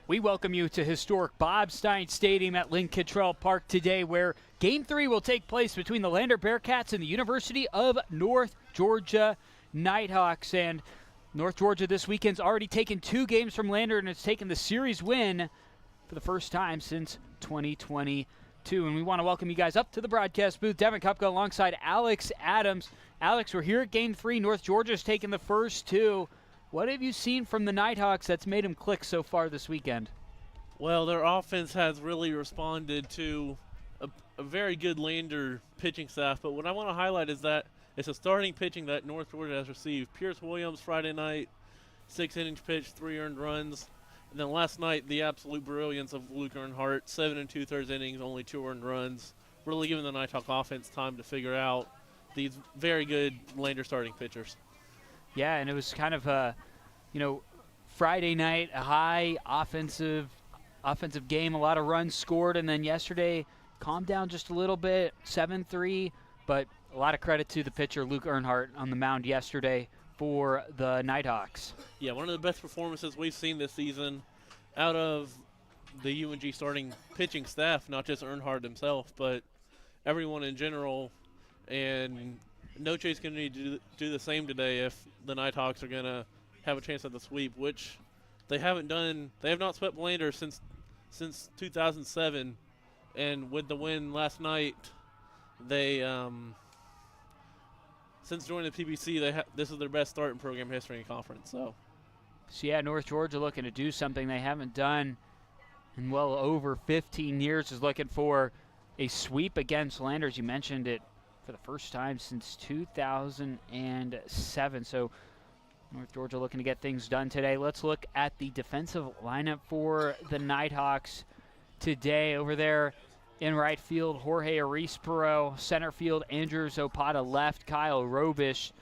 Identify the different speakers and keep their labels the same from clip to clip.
Speaker 1: We welcome you to historic Bob Stein Stadium at Lynn Kittrell Park today, where Game 3 will take place between the Lander Bearcats and the University of North Georgia Nighthawks. And North Georgia this weekend's already taken 2 games from Lander, and it's taken the series win for the first time since 2022. And we want to welcome you guys up to the broadcast booth. Devin Kupka alongside Alex Adams. Alex, we're here at Game 3. North Georgia's taken the first 2. What have you seen from the Nighthawks that's made them click so far this weekend?
Speaker 2: Well, their offense has really responded to a very good Lander pitching staff, but what I want to highlight is that it's a starting pitching that North Georgia has received. Pierce Williams Friday night, 6 innings pitched, 3 earned runs. And then last night, the absolute brilliance of Luke Earnhardt, 7 2/3 innings, only 2 earned runs, really giving the Nighthawk offense time to figure out these very good Lander starting pitchers.
Speaker 1: Yeah, and it was kind of Friday night, a high offensive game, a lot of runs scored, and then yesterday calmed down just a little bit, 7-3, but a lot of credit to the pitcher Luke Earnhardt on the mound yesterday for the Nighthawks.
Speaker 2: Yeah, one of the best performances we've seen this season out of the UNG starting pitching staff, not just Earnhardt himself, but everyone in general. And Noche's going to need to do the same today if the Nighthawks are going to have a chance at the sweep, which they haven't done. They have not swept Lander since 2007, and with the win last night, they since joining the PBC, this is their best start in program history in conference. So
Speaker 1: yeah, North Georgia looking to do something they haven't done in well over 15 years, is looking for a sweep against Lander. As you mentioned it, for the first time since 2007. So North Georgia looking to get things done today. Let's look at the defensive lineup for the Nighthawks today. Over there in right field, Jorge Arispero. Center field, Andrew Zopata. Left, Kyle Robish.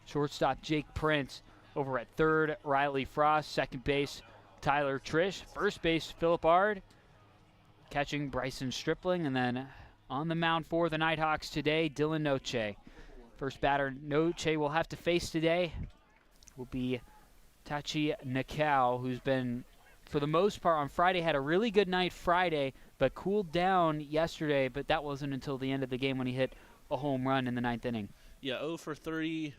Speaker 1: Shortstop, Jake Prince. Over at third, Riley Frost. Second base, Tyler Trish. First base, Philip Ard. Catching, Bryson Stripling. And then on the mound for the Nighthawks today, Dylan Noche. First batter Noche will have to face today will be Tachi Nakao, who's been, for the most part, on Friday, had a really good night Friday, but cooled down yesterday, but that wasn't until the end of the game when he hit a home run in the 9th inning.
Speaker 2: Yeah, 0 for 30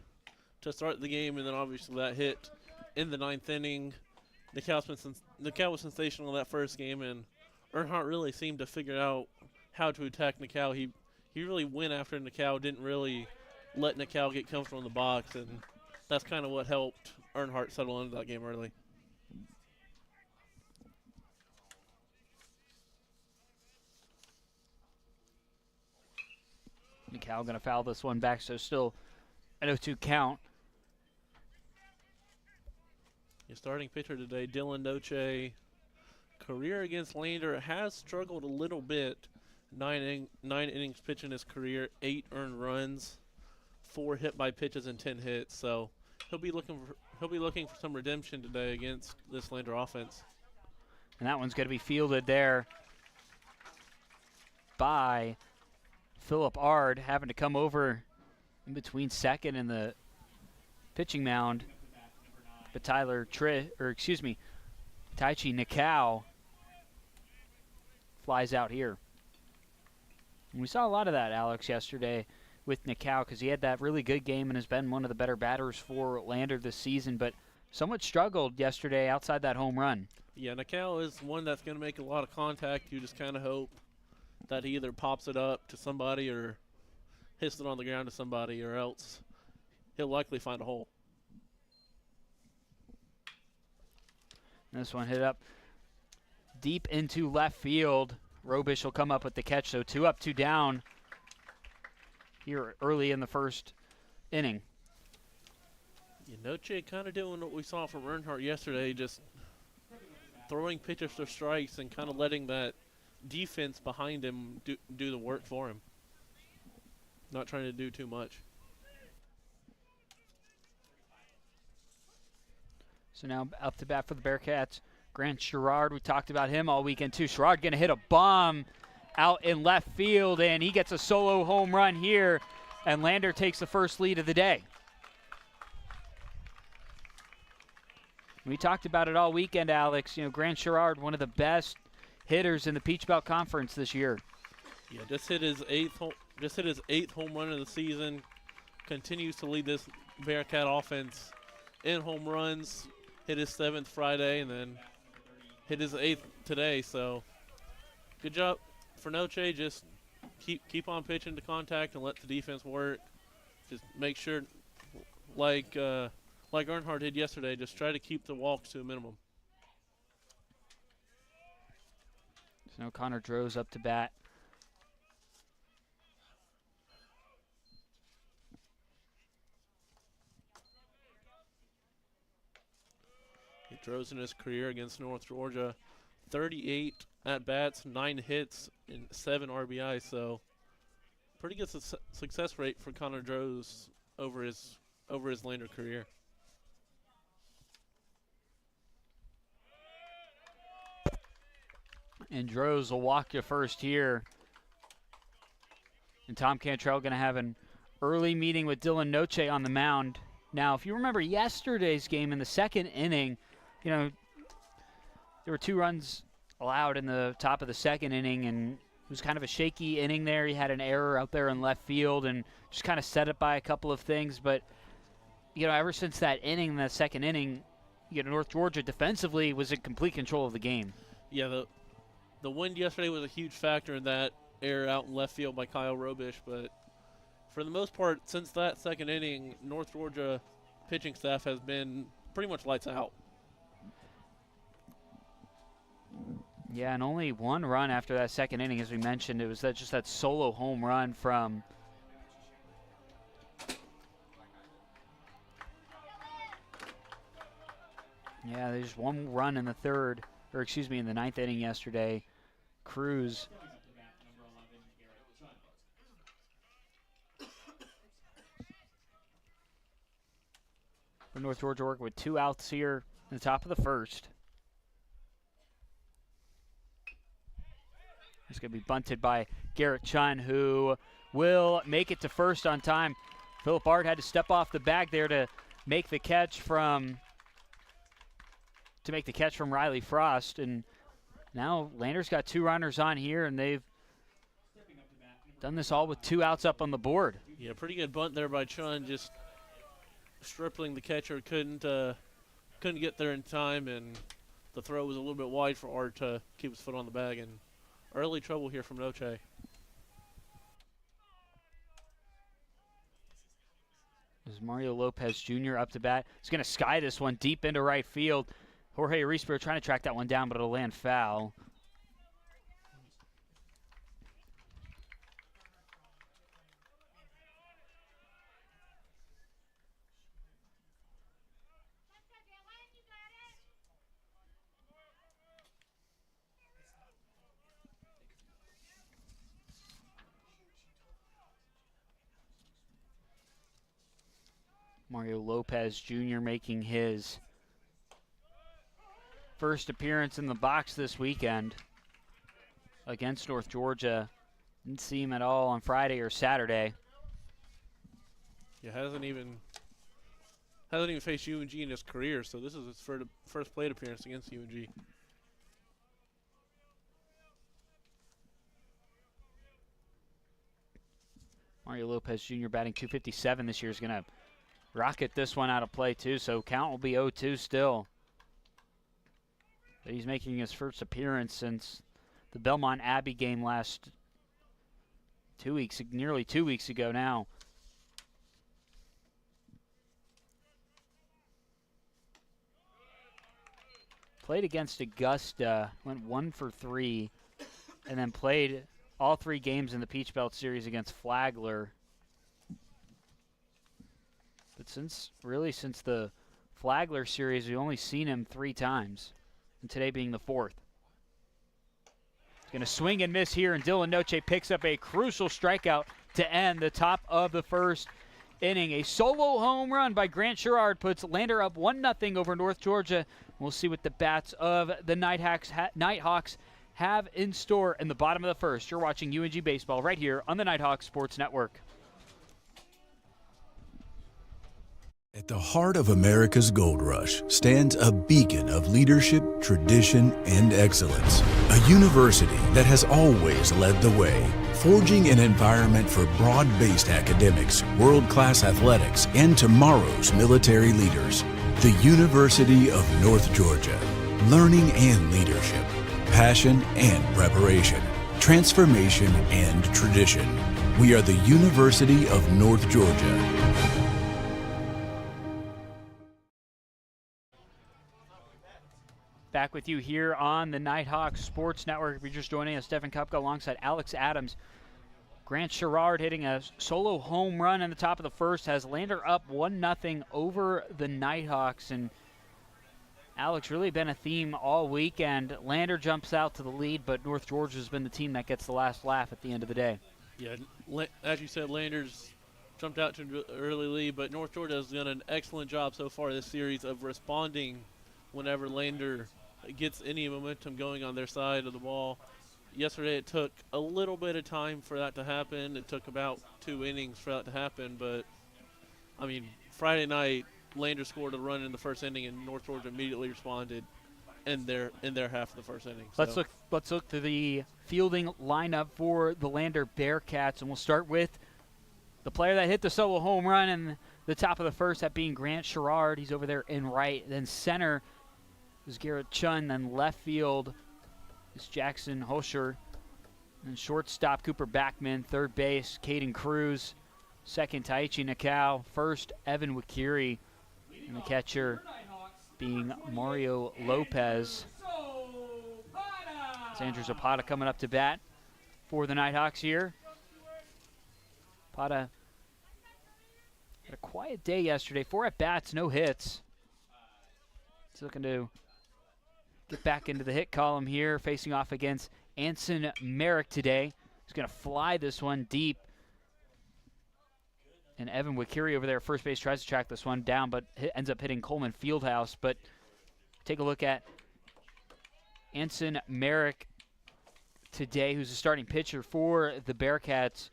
Speaker 2: to start the game, and then obviously that hit in the 9th inning. Nakao was sensational in that first game, and Earnhardt really seemed to figure out how to attack Nakao. He really went after Nakao, didn't really let Nakao get comfortable in the box, and that's kind of what helped Earnhardt settle into that game early.
Speaker 1: Nakao going to foul this one back, so still an 0-2 count.
Speaker 2: Your starting pitcher today, Dylan Noche. Career against Lander has struggled a little bit. 9 innings pitched in his career, 8 earned runs, 4 hit by pitches, and 10 hits. So he'll be looking for some redemption today against this Lander offense.
Speaker 1: And that one's going to be fielded there by Philip Ard, having to come over in between second and the pitching mound. But Taichi Nakao flies out here. And we saw a lot of that, Alex, yesterday with Nakao, because he had that really good game and has been one of the better batters for Lander this season, but somewhat struggled yesterday outside that home run.
Speaker 2: Yeah, Nakao is one that's going to make a lot of contact. You just kind of hope that he either pops it up to somebody or hits it on the ground to somebody, or else he'll likely find a hole.
Speaker 1: And this one hit up deep into left field. Robish will come up with the catch, so 2 up, 2 down here early in the first inning.
Speaker 2: Yeah, Noche kind of doing what we saw from Earnhardt yesterday, just throwing pitches for strikes and kind of letting that defense behind him do the work for him. Not trying to do too much.
Speaker 1: So now up to bat for the Bearcats, Grant Sherrard. We talked about him all weekend too. Sherrard going to hit a bomb out in left field, and he gets a solo home run here, and Lander takes the first lead of the day. We talked about it all weekend, Alex. You know, Grant Sherrard, one of the best hitters in the Peach Belt Conference this year.
Speaker 2: Yeah, just hit his eighth home run of the season. Continues to lead this Bearcat offense in home runs. Hit his 7th Friday and then hit his 8th today. So good job for Noche. Just keep on pitching to contact and let the defense work. Just make sure, like Earnhardt did yesterday, just try to keep the walks to a minimum.
Speaker 1: So Connor Droz up to bat.
Speaker 2: He throws in his career against North Georgia, 38 at-bats, 9 hits, and 7 RBI. So pretty good success rate for Connor Droz over his Lander career.
Speaker 1: And Droz will walk you first here. And Tom Cantrell going to have an early meeting with Dylan Noche on the mound. Now, if you remember yesterday's game in the 2nd inning, you know, there were 2 runs allowed in the top of the 2nd inning, and it was kind of a shaky inning there. He had an error out there in left field and just kind of set it by a couple of things. But, you know, ever since that inning, the 2nd inning, you know, North Georgia defensively was in complete control of the game.
Speaker 2: Yeah, the wind yesterday was a huge factor in that error out in left field by Kyle Robish. But for the most part, since that 2nd inning, North Georgia pitching staff has been pretty much lights out.
Speaker 1: Yeah, and only 1 run after that 2nd inning, as we mentioned. It was just that solo home run from there's 1 run in the 3rd, or excuse me, in the 9th inning yesterday. Cruz. For North Georgia working with 2 outs here in the top of the 1st. It's going to be bunted by Garrett Chun, who will make it to first on time. Philip Ard had to step off the bag there to make the catch from Riley Frost, and now Lander's got 2 runners on here, and they've done this all with 2 outs up on the board.
Speaker 2: Yeah, pretty good bunt there by Chun, just stripling the catcher, couldn't get there in time, and the throw was a little bit wide for Ard to keep his foot on the bag, and early trouble here from Noche.
Speaker 1: As Mario Lopez Jr. up to bat. He's going to sky this one deep into right field. Jorge Arisper trying to track that one down, but it'll land foul. Mario Lopez Jr. making his first appearance in the box this weekend against North Georgia. Didn't see him at all on Friday or Saturday.
Speaker 2: Yeah, hasn't even faced UNG in his career, so this is his first plate appearance against UNG.
Speaker 1: Mario Lopez Jr. batting .257 this year is going to rocket this one out of play too, so count will be 0-2 still. But he's making his first appearance since the Belmont Abbey game last nearly 2 weeks ago now. Played against Augusta, went 1 for 3, and then played all 3 games in the Peach Belt Series against Flagler. But since the Flagler series, we've only seen him 3 times, and today being the 4th. He's going to swing and miss here, and Dylan Noche picks up a crucial strikeout to end the top of the 1st inning. A solo home run by Grant Sherrard puts Lander up 1-0 over North Georgia. We'll see what the bats of the Nighthawks have in store in the bottom of the 1st. You're watching UNG Baseball right here on the Nighthawk Sports Network.
Speaker 3: At the heart of America's gold rush stands a beacon of leadership, tradition, and excellence. A university that has always led the way, forging an environment for broad-based academics, world-class athletics, and tomorrow's military leaders. The University of North Georgia. Learning and leadership, passion and preparation, transformation and tradition. We are the University of North Georgia.
Speaker 1: Back with you here on the Nighthawk Sports Network. If you're just joining us, Stefan Kupka alongside Alex Adams. Grant Sherrard hitting a solo home run in the top of the first has Lander up 1-0 over the Nighthawks. And Alex, really been a theme all weekend. Lander jumps out to the lead, but North Georgia's been the team that gets the last laugh at the end of the day.
Speaker 2: Yeah, as you said, Lander's jumped out to an early lead, but North Georgia has done an excellent job so far this series of responding whenever Lander gets any momentum going on their side of the ball. Yesterday it took a little bit of time for that to happen. It took about 2 innings for that to happen, but I mean, Friday night Lander scored a run in the first inning and North Georgia immediately responded in their half of the first inning.
Speaker 1: Let's look to the fielding lineup for the Lander Bearcats, and we'll start with the player that hit the solo home run in the top of the first, that being Grant Sherrard. He's over there in right. Then center is Garrett Chun. Then left field is Jackson Hosher. And shortstop Cooper Backman. Third base Caden Cruz. Second Taichi Nakao. First Evan Wakiri. And the catcher being Mario Lopez. It's Andrew Zapata coming up to bat for the Nighthawks here. Zapata had a quiet day yesterday. 4 at-bats, no hits. He's looking to get back into the hit column here, facing off against Anson Merrick today. He's going to fly this one deep. And Evan Wakiri over there at first base tries to track this one down, but ends up hitting Coleman Fieldhouse. But take a look at Anson Merrick today, who's the starting pitcher for the Bearcats,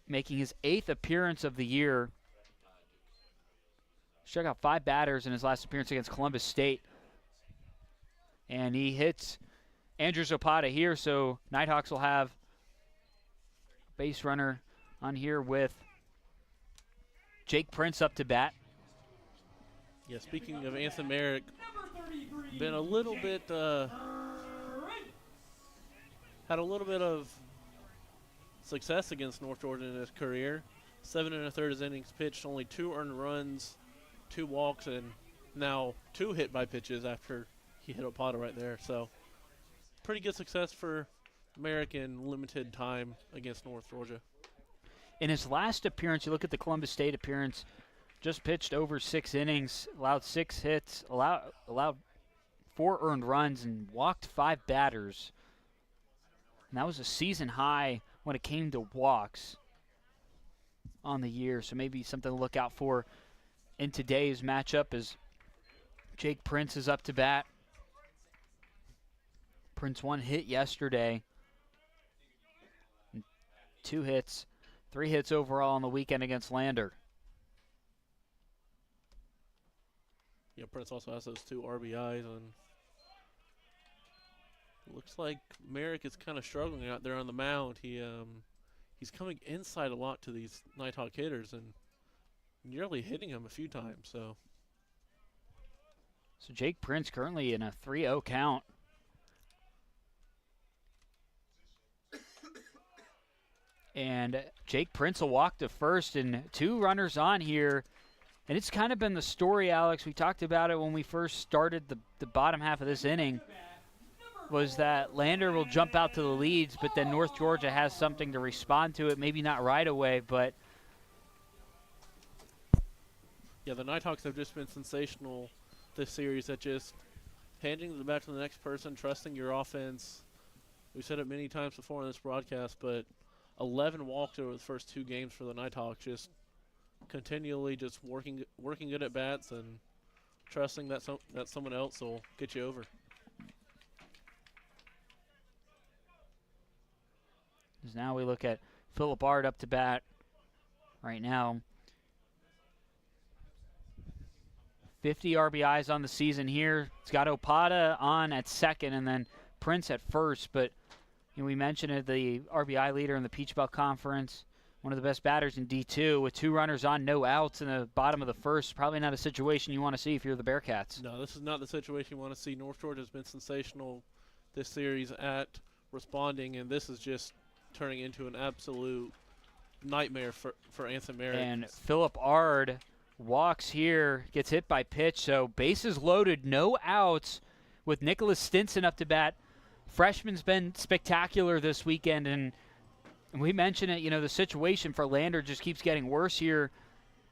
Speaker 1: making his 8th appearance of the year. Struck out 5 batters in his last appearance against Columbus State. And he hits Andrew Zapata here, so Nighthawks will have a base runner on here with Jake Prince up to bat.
Speaker 2: Yeah, speaking of Anson Merrick, been a little bit, had a little bit of success against North Georgia in his career. 7 1/3 innings pitched, only 2 earned runs, 2 walks, and now 2 hit by pitches after he hit Opata right there. So pretty good success for Merrick in limited time against North Georgia.
Speaker 1: In his last appearance, you look at the Columbus State appearance, just pitched over 6 innings, allowed 6 hits, allowed 4 earned runs, and walked 5 batters. And that was a season high when it came to walks on the year. So maybe something to look out for in today's matchup as Jake Prince is up to bat. Prince 1 hit yesterday. 2 hits, 3 hits overall on the weekend against Lander.
Speaker 2: Yeah, Prince also has those 2 RBIs, and looks like Merrick is kind of struggling out there on the mound. He's coming inside a lot to these Nighthawk hitters and nearly hitting him a few times. So
Speaker 1: Jake Prince currently in a 3-0 count. And Jake Prince will walk to first, and 2 runners on here. And it's kind of been the story, Alex. We talked about it when we first started the bottom half of this inning, was that Lander will jump out to the leads, but then North Georgia has something to respond to it. Maybe not right away, but
Speaker 2: yeah, the Nighthawks have just been sensational this series at just handing the bat to the next person, trusting your offense. We've said it many times before in this broadcast, but 11 walks over the first 2 games for the Nighthawks, just continually just working good at bats and trusting that someone else will get you over.
Speaker 1: Now we look at Phillip Ard up to bat right now. 50 RBIs on the season here. It's got Opada on at second and then Prince at first. But we mentioned it, the RBI leader in the Peach Belt Conference, one of the best batters in D2 with 2 runners on, no outs in the bottom of the first. Probably not a situation you want to see if you're the Bearcats.
Speaker 2: No, this is not the situation you want to see. North Georgia has been sensational this series at responding, and this is just turning into an absolute nightmare for Anson Merrick.
Speaker 1: And Philip Ard walks here, gets hit by pitch, so bases loaded, no outs with Nicholas Stinson up to bat. Freshman's been spectacular this weekend, and we mentioned it, the situation for Lander just keeps getting worse here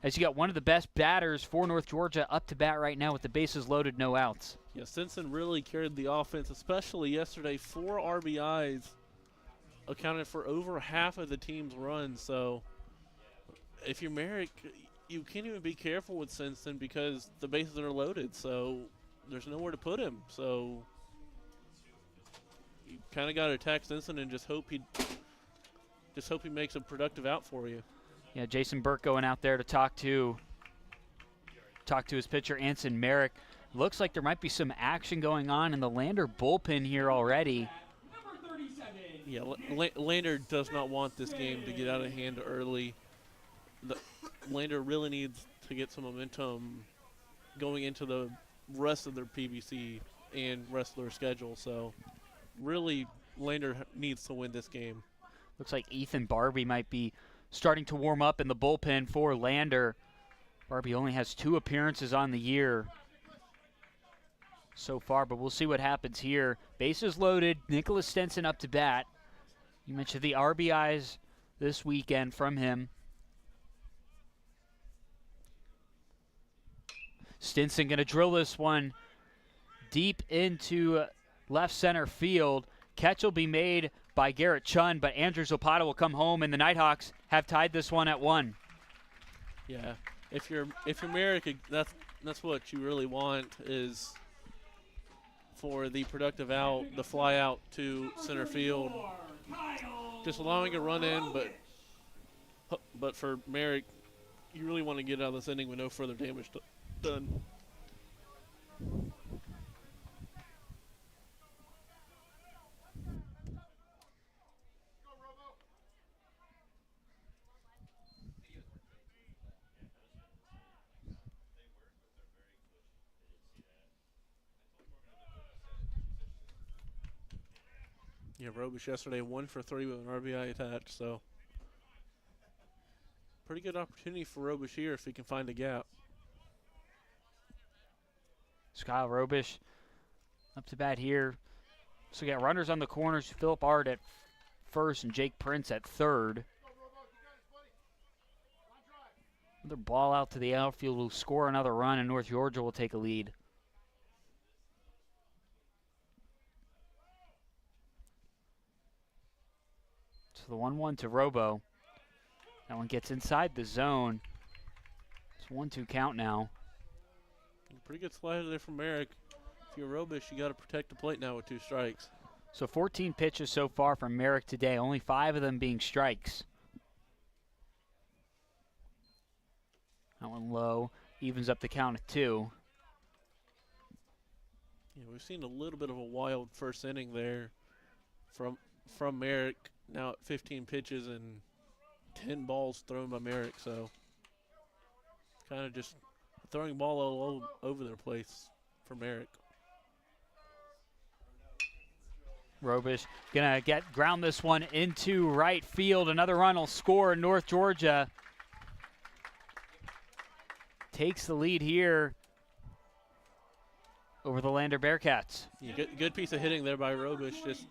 Speaker 1: as you got one of the best batters for North Georgia up to bat right now with the bases loaded, no outs.
Speaker 2: Yeah, Stinson really carried the offense, especially yesterday. 4 RBIs accounted for over half of the team's runs, so if you're Merrick, you can't even be careful with Stinson because the bases are loaded, so there's nowhere to put him. So you kind of got to attack Stinson and just hope he makes a productive out for you.
Speaker 1: Yeah, Jason Burke going out there to talk to his pitcher Anson Merrick. Looks like there might be some action going on in the Lander bullpen here already.
Speaker 2: Yeah, Lander does not want this game to get out of hand early. Lander really needs to get some momentum going into the rest of their PBC and rest of their schedule. So really, Lander needs to win this game.
Speaker 1: Looks like Ethan Barbie might be starting to warm up in the bullpen for Lander. Barbie only has 2 appearances on the year so far, but we'll see what happens here. Bases loaded, Nicholas Stinson up to bat. You mentioned the RBIs this weekend from him. Stinson going to drill this one deep into left center field. Catch will be made by Garrett Chun, but Andrews Opada will come home, and the Nighthawks have tied this one at 1.
Speaker 2: Yeah, if you're Merrick, that's what you really want, is for the productive out, the fly out to center field, just allowing a run in. But for Merrick, you really want to get out of this inning with no further damage done. Yeah, Robish yesterday 1 for 3 with an RBI attached, so pretty good opportunity for Robish here if he can find a gap.
Speaker 1: Kyle Robish up to bat here. So we got runners on the corners, Philip Ard at first and Jake Prince at third. Another ball out to the outfield will score another run, and North Georgia will take a lead. So the 1-1 to Robo. That one gets inside the zone. It's 1-2 count now.
Speaker 2: Pretty good slider there from Merrick. If you're Robish, you got to protect the plate now with 2 strikes.
Speaker 1: So 14 pitches so far from Merrick today, only 5 of them being strikes. That one low, evens up the count at 2.
Speaker 2: Yeah, we've seen a little bit of a wild first inning there from Merrick. Now at 15 pitches and 10 balls thrown by Merrick, so kind of just throwing the ball all over their place for Merrick.
Speaker 1: Robish gonna ground this one into right field. Another run will score. North Georgia takes the lead here over the Lander Bearcats.
Speaker 2: Yeah, good piece of hitting there by Robish. Just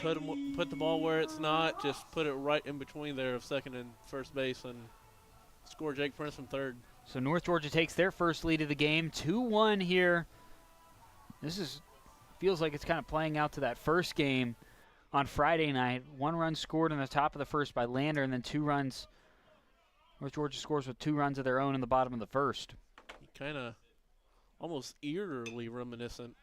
Speaker 2: put the ball where it's not. Just put it right in between there of second and first base and score Jake Prince from third.
Speaker 1: So North Georgia takes their first lead of the game, 2-1 here. Feels like it's kind of playing out to that first game on Friday night. 1 run scored in the top of the first by Lander, and then 2 runs. North Georgia scores with 2 runs of their own in the bottom of the first.
Speaker 2: Kind of almost eerily reminiscent.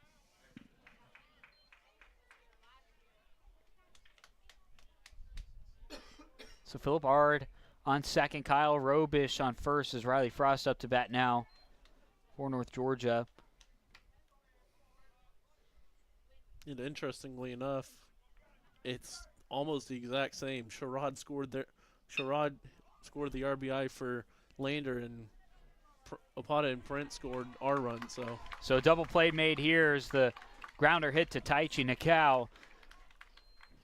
Speaker 1: So Philip Ard on second. Kyle Robish on first as Riley Frost up to bat now for North Georgia.
Speaker 2: And interestingly enough, it's almost the exact same. Sherrod scored the RBI for Lander, and Opata and Prince scored our run.
Speaker 1: So a double play made here as the grounder hit to Taichi Nakao.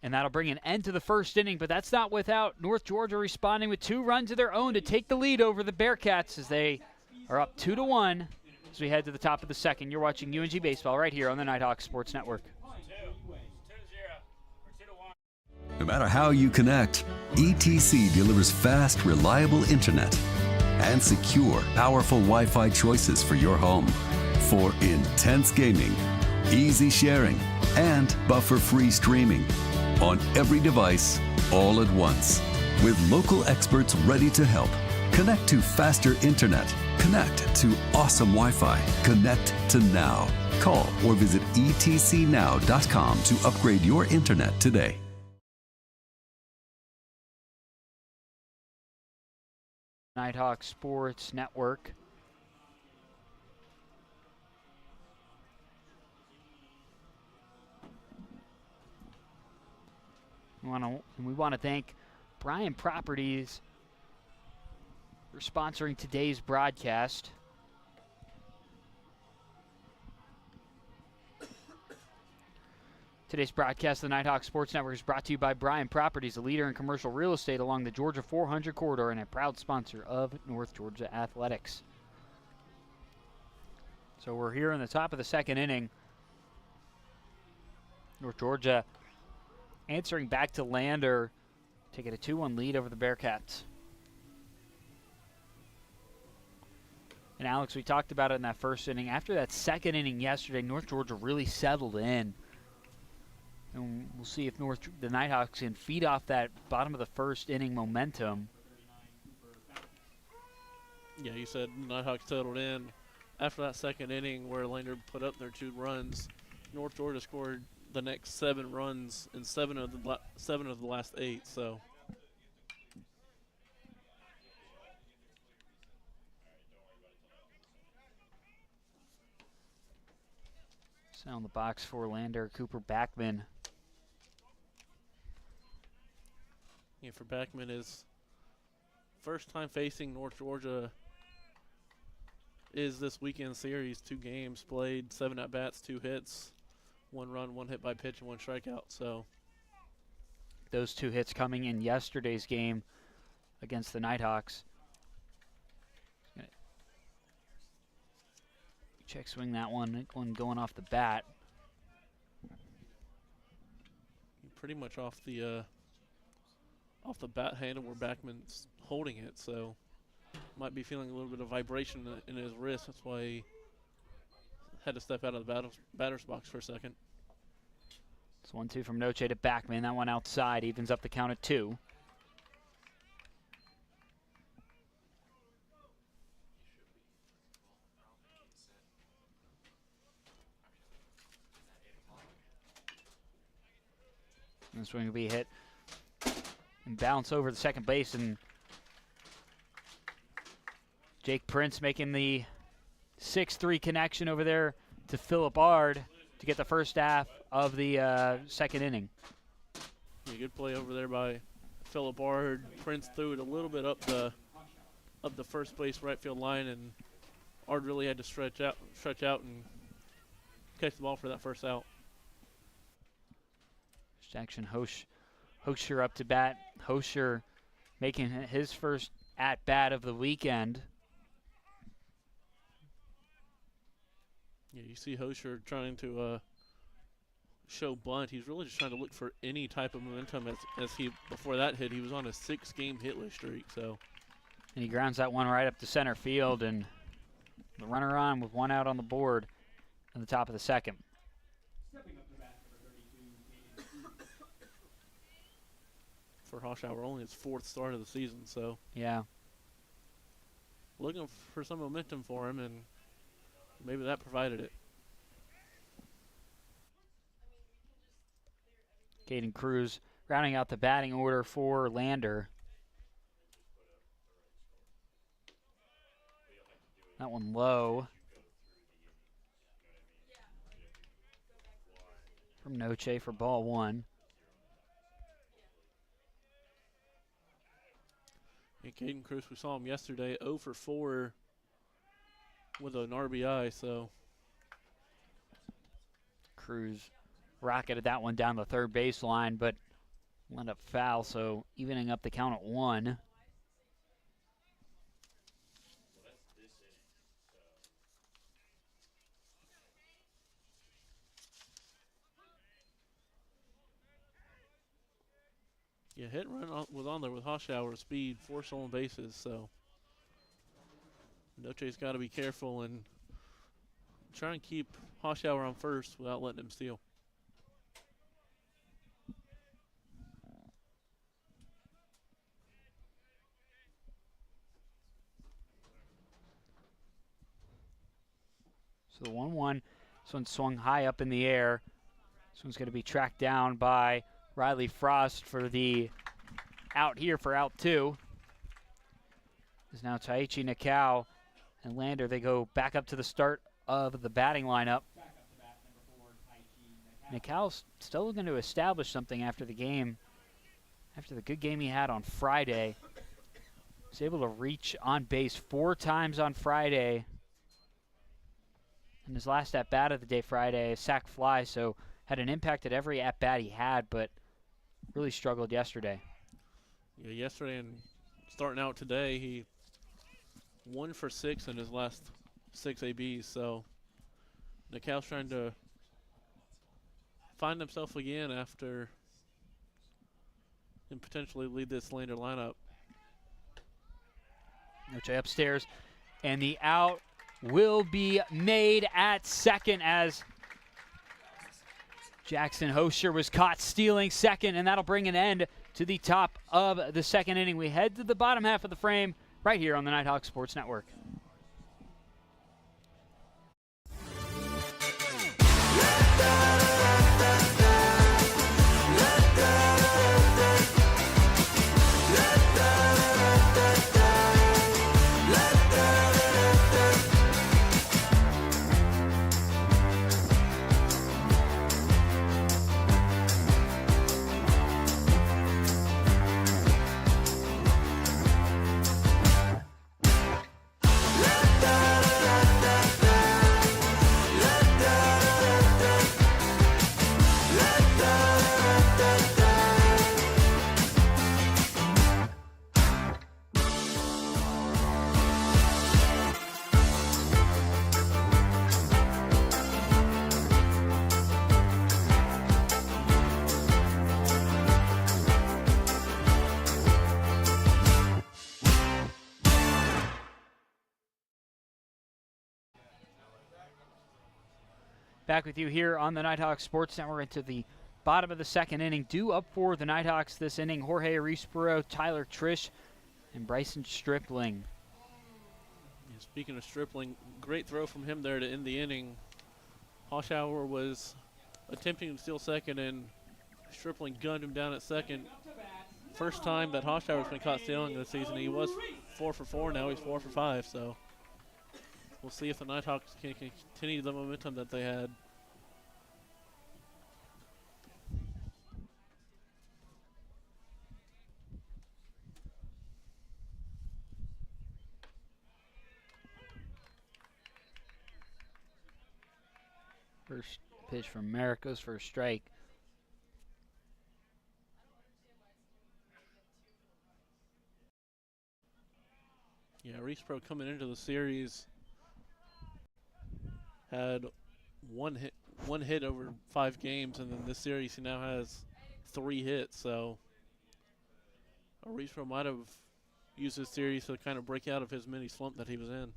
Speaker 1: And that'll bring an end to the first inning, but that's not without North Georgia responding with 2 runs of their own to take the lead over the Bearcats as they are up 2-1 as we head to the top of the second. You're watching UNG Baseball right here on the Nighthawk Sports Network.
Speaker 4: No matter how you connect, ETC delivers fast, reliable internet and secure, powerful Wi-Fi choices for your home for intense gaming, easy sharing, and buffer-free streaming on every device all at once. With local experts ready to help. Connect to faster internet. Connect to awesome Wi-Fi. Connect to now. Call or visit etcnow.com to upgrade your internet today.
Speaker 1: Nighthawk Sports Network. We want to thank Bryan Properties for sponsoring today's broadcast. Today's broadcast of the Nighthawk Sports Network is brought to you by Bryan Properties, a leader in commercial real estate along the Georgia 400 corridor and a proud sponsor of North Georgia Athletics. So we're here in the top of the second inning. North Georgia answering back to Lander, taking a 2-1 lead over the Bearcats. And Alex, we talked about it in that first inning. After that second inning yesterday, North Georgia really settled in. And we'll see if the Nighthawks can feed off that bottom of the first inning momentum.
Speaker 2: Yeah, you said Nighthawks settled in. After that second inning where Lander put up their 2 runs, North Georgia scored the next 7 runs in 7 of the last 8. So
Speaker 1: sound the box for Lander, Cooper Backman.
Speaker 2: Yeah, for Backman, his first time facing North Georgia is this weekend series. 2 games played, 7 at-bats, 2 hits. 1 run, 1 hit by pitch, and 1 strikeout. So
Speaker 1: those 2 hits coming in yesterday's game against the Nighthawks. Check swing that one going off the bat.
Speaker 2: Pretty much off the bat handle where Backman's holding it. So might be feeling a little bit of vibration in his wrist. That's why he had to step out of the batter's box for a second.
Speaker 1: It's 1-2 from Noche to Backman. That one outside evens up the count at 2. And this one will be hit and bounce over the second base, and Jake Prince making the 6-3 connection over there to Phillip Ard to get the first half of the second inning.
Speaker 2: Yeah, good play over there by Phillip Ard. Prince threw it a little bit up the first base right field line, and Ard really had to stretch out and catch the ball for that first out.
Speaker 1: Jackson Hosher up to bat. Hosher making his first at-bat of the weekend.
Speaker 2: Yeah, you see Hosher trying to show bunt. He's really just trying to look for any type of momentum as he, before that hit, he was on a 6-game hitless streak. So,
Speaker 1: and he grounds that one right up to center field, and the runner on with 1 out on the board at the top of the second.
Speaker 2: For Hoshauer, only his 4th start of the season, so
Speaker 1: yeah,
Speaker 2: looking for some momentum for him, and maybe that provided it.
Speaker 1: Caden Cruz rounding out the batting order for Lander. That one low. From Noche for ball 1.
Speaker 2: And Caden Cruz, we saw him yesterday, 0 for 4 with an RBI, so.
Speaker 1: Cruz rocketed that one down the third baseline, but wound up foul, so evening up the count at 1.
Speaker 2: Yeah, hit and run was on there with Hoshauer, speed, 4 stolen bases, so Noche's got to be careful and try and keep Hoshauer on first without letting him steal.
Speaker 1: So the 1-1, this one swung high up in the air. This one's going to be tracked down by Riley Frost for the out here for out 2. Is now Taichi Nakao and Lander. They go back up to the start of the batting lineup. Nakao's still looking to establish something after the game. After the good game he had on Friday. Was able to reach on base 4 times on Friday. In his last at-bat of the day Friday, a sac fly, so had an impact at every at-bat he had, but really struggled yesterday.
Speaker 2: Yeah, yesterday and starting out today, he 1 for 6 in his last 6 ABs, so Nakao's trying to find himself again after and potentially lead this Lander lineup.
Speaker 1: Noche upstairs, and the out will be made at second as Jackson Hosher was caught stealing second, and that'll bring an end to the top of the second inning. We head to the bottom half of the frame right here on the Nighthawk Sports Network. Back with you here on the Nighthawk Sports Network into the bottom of the second inning. Due up for the Nighthawks this inning, Jorge Arispuro, Tyler Trish, and Bryson Stripling.
Speaker 2: Yeah, speaking of Stripling, great throw from him there to end the inning. Hoshauer was attempting to steal second, and Stripling gunned him down at second. First time that Hoshauer's been caught stealing this season. He was 4 for 4, now he's 4 for 5, so we'll see if the Nighthawks can continue the momentum that they had.
Speaker 1: First pitch from Merrick goes for a strike.
Speaker 2: Yeah, Arispuro coming into the series had one hit over 5 games, and then this series he now has 3 hits. So Arispuro might have used this series to kind of break out of his mini slump that he was in.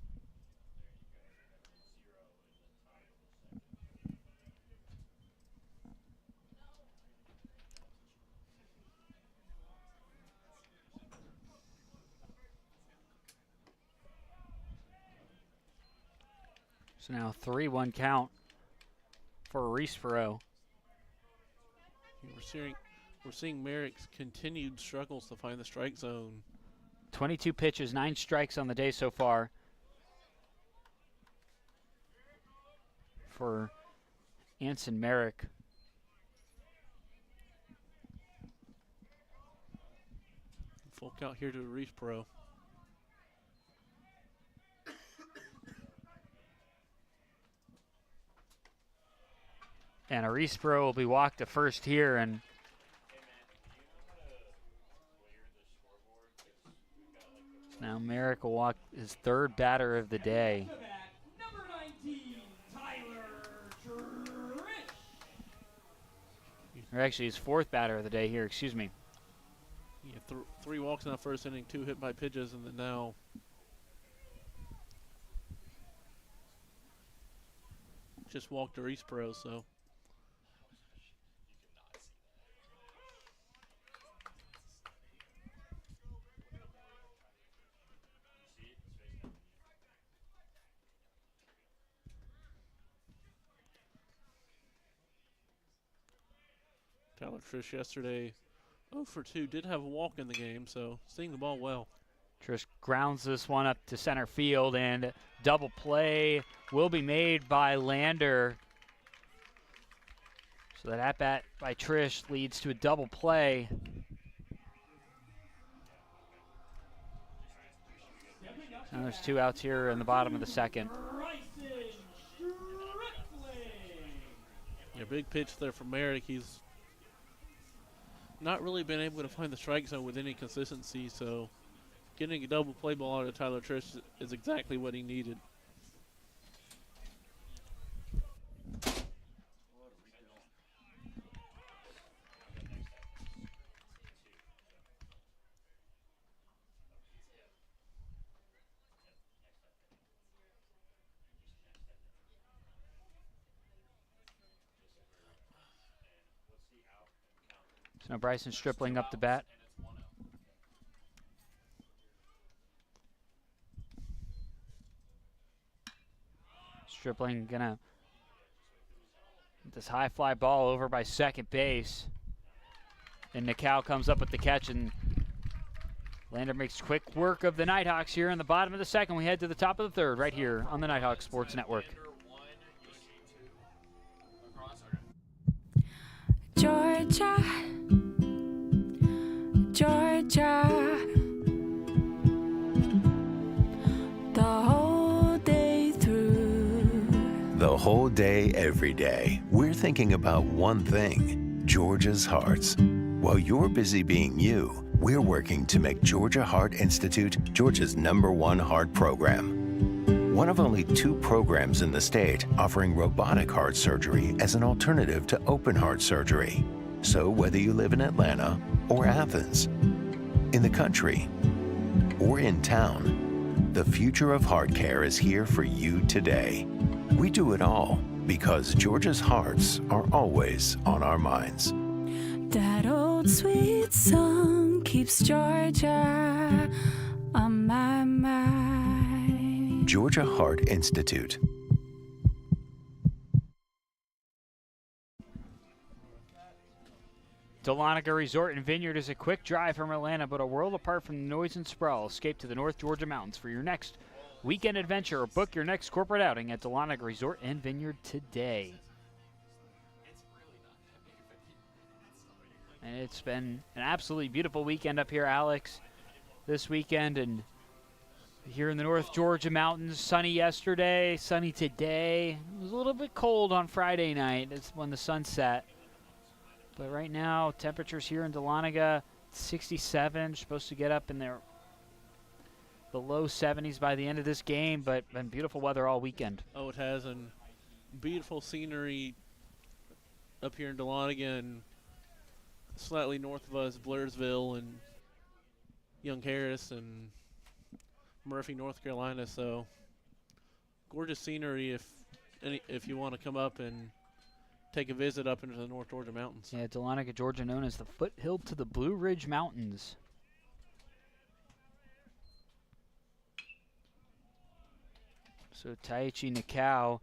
Speaker 1: So now 3-1 count for Arispuro.
Speaker 2: We're seeing Merrick's continued struggles to find the strike zone.
Speaker 1: 22 pitches, 9 strikes on the day so far. for Anson Merrick.
Speaker 2: Full count here to Reese Pro.
Speaker 1: And Arispro will be walked to first here, and now Merrick will walk his third batter of the day.
Speaker 5: Number 19, Tyler Trish.
Speaker 1: Or actually his fourth batter of the day here, excuse me.
Speaker 2: Yeah, 3 walks in that first inning, 2 hit by pitches, and then now just walked to Reese Pro, so. Tyler Trish yesterday 0 for 2, did have a walk in the game, so seeing the ball well.
Speaker 1: Trish grounds this one up to center field, and double play will be made by Lander. So that at-bat by Trish leads to a double play. Now there's 2 outs here in the bottom of the second.
Speaker 2: Yeah, big pitch there from Merrick. He's not really been able to find the strike zone with any consistency, so getting a double play ball out of Tyler Trish is exactly what he needed.
Speaker 1: So now Bryson Stripling up the bat. Stripling gonna get this high fly ball over by second base. And Nicow comes up with the catch, and Lander makes quick work of the Nighthawks here in the bottom of the second. We head to the top of the third right here on the Nighthawk Sports Network.
Speaker 6: Georgia, Georgia, the whole day through.
Speaker 3: The whole day, every day, we're thinking about one thing, Georgia's hearts. While you're busy being you, we're working to make Georgia Heart Institute Georgia's #1 heart program. One of only 2 programs in the state offering robotic heart surgery as an alternative to open heart surgery. So whether you live in Atlanta or Athens, in the country or in town, the future of heart care is here for you today. We do it all because Georgia's hearts are always on our minds.
Speaker 6: That old sweet song keeps Georgia on my mind.
Speaker 3: Georgia Heart Institute.
Speaker 1: Dahlonega Resort and Vineyard is a quick drive from Atlanta, but a world apart from the noise and sprawl. Escape to the North Georgia mountains for your next weekend adventure or book your next corporate outing at Dahlonega Resort and Vineyard today. And it's been an absolutely beautiful weekend up here, Alex, this weekend. And here in the North Georgia mountains, sunny yesterday, sunny today. It was a little bit cold on Friday night. It's when the sun set. But right now, temperatures here in Dahlonega, 67. Supposed to get up in the low 70s by the end of this game, but been beautiful weather all weekend.
Speaker 2: Oh, it has, and beautiful scenery up here in Dahlonega, and slightly north of us, Blairsville and Young Harris and Murphy, North Carolina. So gorgeous scenery if you want to come up and take a visit up into the North Georgia mountains.
Speaker 1: Yeah, Dahlonega, Georgia, known as the foothill to the Blue Ridge Mountains. So Taichi Nicow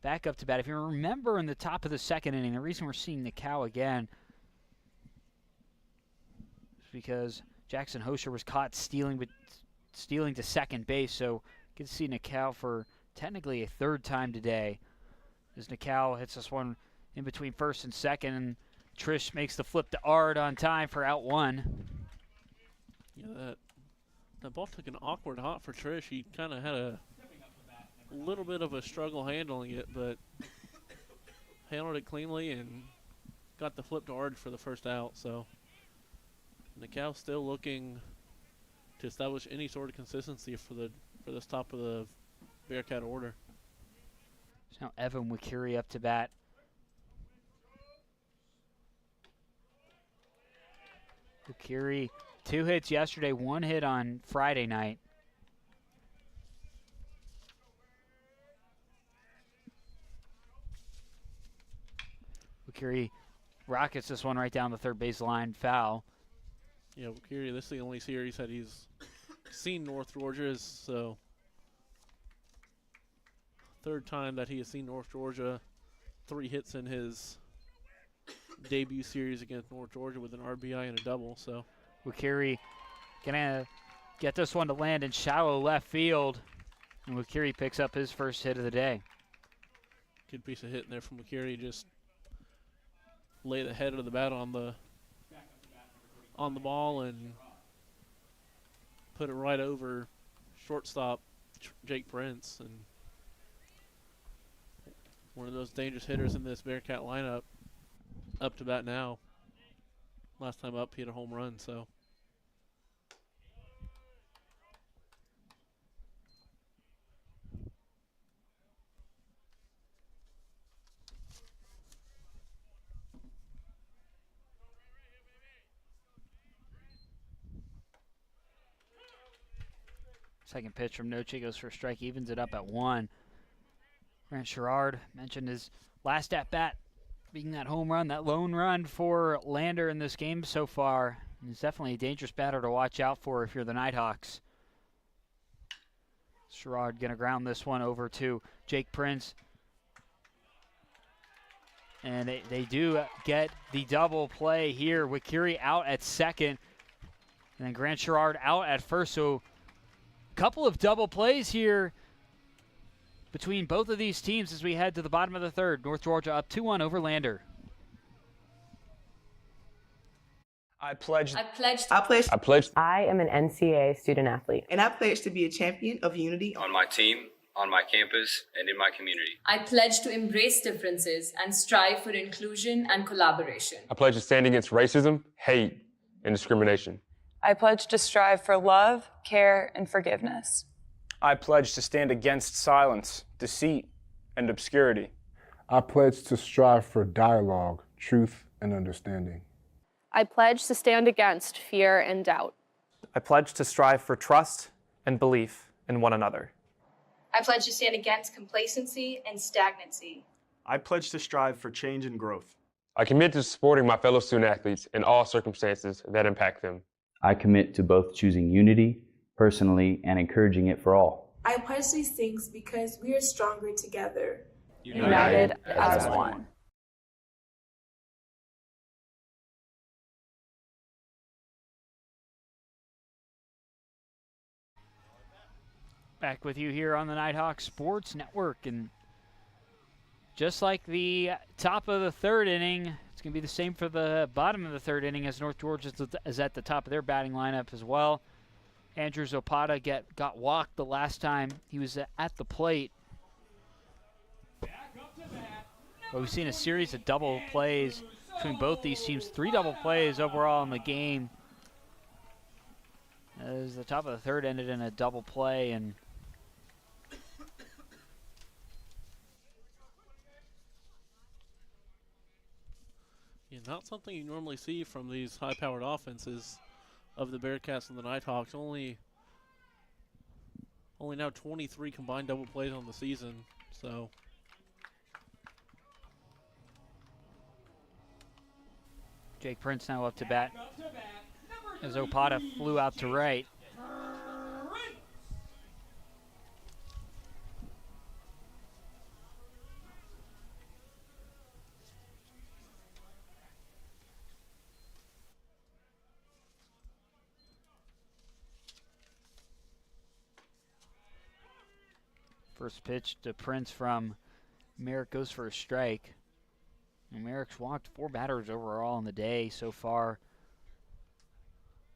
Speaker 1: back up to bat. If you remember in the top of the second inning, the reason we're seeing Nicow again is because Jackson Hosher was caught stealing to second base. So good to see Nicow for technically a third time today. as Nikau hits this one in between first and second, and Trish makes the flip to Ard on time for out one.
Speaker 2: Yeah, that ball took an awkward hop for Trish. He kind of had a little bit of a struggle handling it, but handled it cleanly and got the flip to Ard for the first out. So Nikau still looking to establish any sort of consistency for this top of the Bearcat order.
Speaker 1: So now Evan Wakiri up to bat. Wakiri, 2 hits yesterday, 1 hit on Friday night. Wakiri rockets this one right down the third base line, foul.
Speaker 2: Yeah, Wakiri, this is the only series that he's seen North Georgia, so third time that he has seen North Georgia. 3 hits in his debut series against North Georgia with an RBI and a double. So
Speaker 1: Wakiri gonna get this one to land in shallow left field, and Wakiri picks up his first hit of the day.
Speaker 2: good piece of hit in there from Wakiri. Just lay the head of the bat on the ball and put it right over shortstop Jake Prince, and one of those dangerous hitters in this Bearcat lineup. Up to bat now. Last time up, he hit a home run, so.
Speaker 1: Second pitch from Noche goes for a strike, evens it up at 1. Grant Sherrard mentioned his last at bat being that home run, that lone run for Lander in this game so far. He's definitely a dangerous batter to watch out for if you're the Nighthawks. Sherrard going to ground this one over to Jake Prince. And they do get the double play here. Wakiri out at second. And then Grant Sherrard out at first. So a couple of double plays here between both of these teams as we head to the bottom of the third. North Georgia up 2-1 over Lander.
Speaker 7: I pledge.
Speaker 8: I pledge.
Speaker 9: I am an NCAA student athlete.
Speaker 10: And I pledge to be a champion of unity
Speaker 11: on my team, on my campus, and in my community.
Speaker 8: I pledge to embrace differences and strive for inclusion and collaboration.
Speaker 12: I pledge to stand against racism, hate, and discrimination.
Speaker 13: I pledge to strive for love, care, and forgiveness.
Speaker 7: I pledge to stand against silence, deceit, and obscurity.
Speaker 14: I pledge to strive for dialogue, truth, and understanding.
Speaker 15: I pledge to stand against fear and doubt.
Speaker 16: I pledge to strive for trust and belief in one another.
Speaker 17: I pledge to stand against complacency and stagnancy.
Speaker 18: I pledge to strive for change and growth.
Speaker 12: I commit to supporting my fellow student athletes in all circumstances that impact them.
Speaker 19: I commit to both choosing unity personally and encouraging it for all.
Speaker 20: I pledge these things because we are stronger together.
Speaker 13: United as one.
Speaker 1: Back with you here on the Nighthawk Sports Network, and just like the top of the third inning, it's going to be the same for the bottom of the third inning as North Georgia is at the top of their batting lineup as well. Andrew Zapata got walked the last time he was at the plate. But we've seen a series of double plays between both these teams, 3 double plays overall in the game. As the top of the third ended in a double play, and
Speaker 2: yeah, not something you normally see from these high-powered offenses of the Bearcats and the Nighthawks. Only now 23 combined double plays on the season, so.
Speaker 1: Jake Prince now up to bat as Opata flew out to right. First pitch to Prince from Merrick goes for a strike. And Merrick's walked 4 batters overall in the day so far.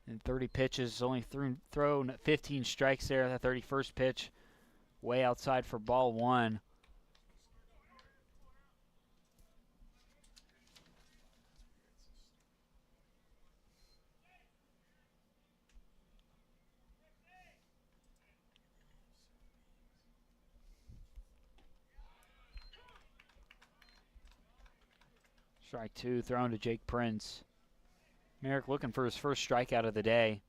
Speaker 1: In 30 pitches, only thrown 15 strikes there. That 31st pitch way outside for ball 1. Strike 2 thrown to Jake Prince. Merrick looking for his first strikeout of the day.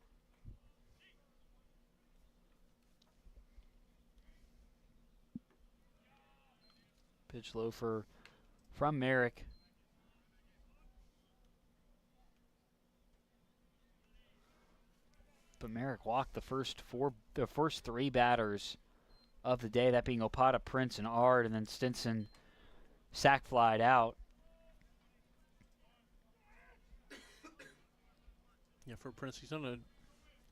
Speaker 1: Pitch low from Merrick. But Merrick walked the first 3 batters of the day, that being Opata, Prince, and Ard, and then Stinson sac flied out.
Speaker 2: Yeah, for Prince, he's done an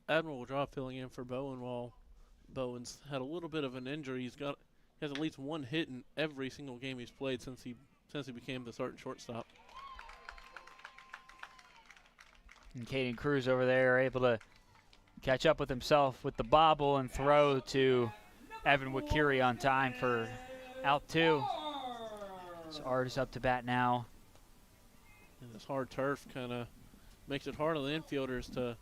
Speaker 2: admirable job filling in for Bowen while Bowen's had a little bit of an injury. He has at least 1 hit in every single game he's played since he became the starting shortstop.
Speaker 1: And Caden Cruz over there able to catch up with himself with the bobble and throw to Evan Wakiri on time for out 2. So Ard is up to bat now.
Speaker 2: And this hard turf kind of makes it hard on the infielders to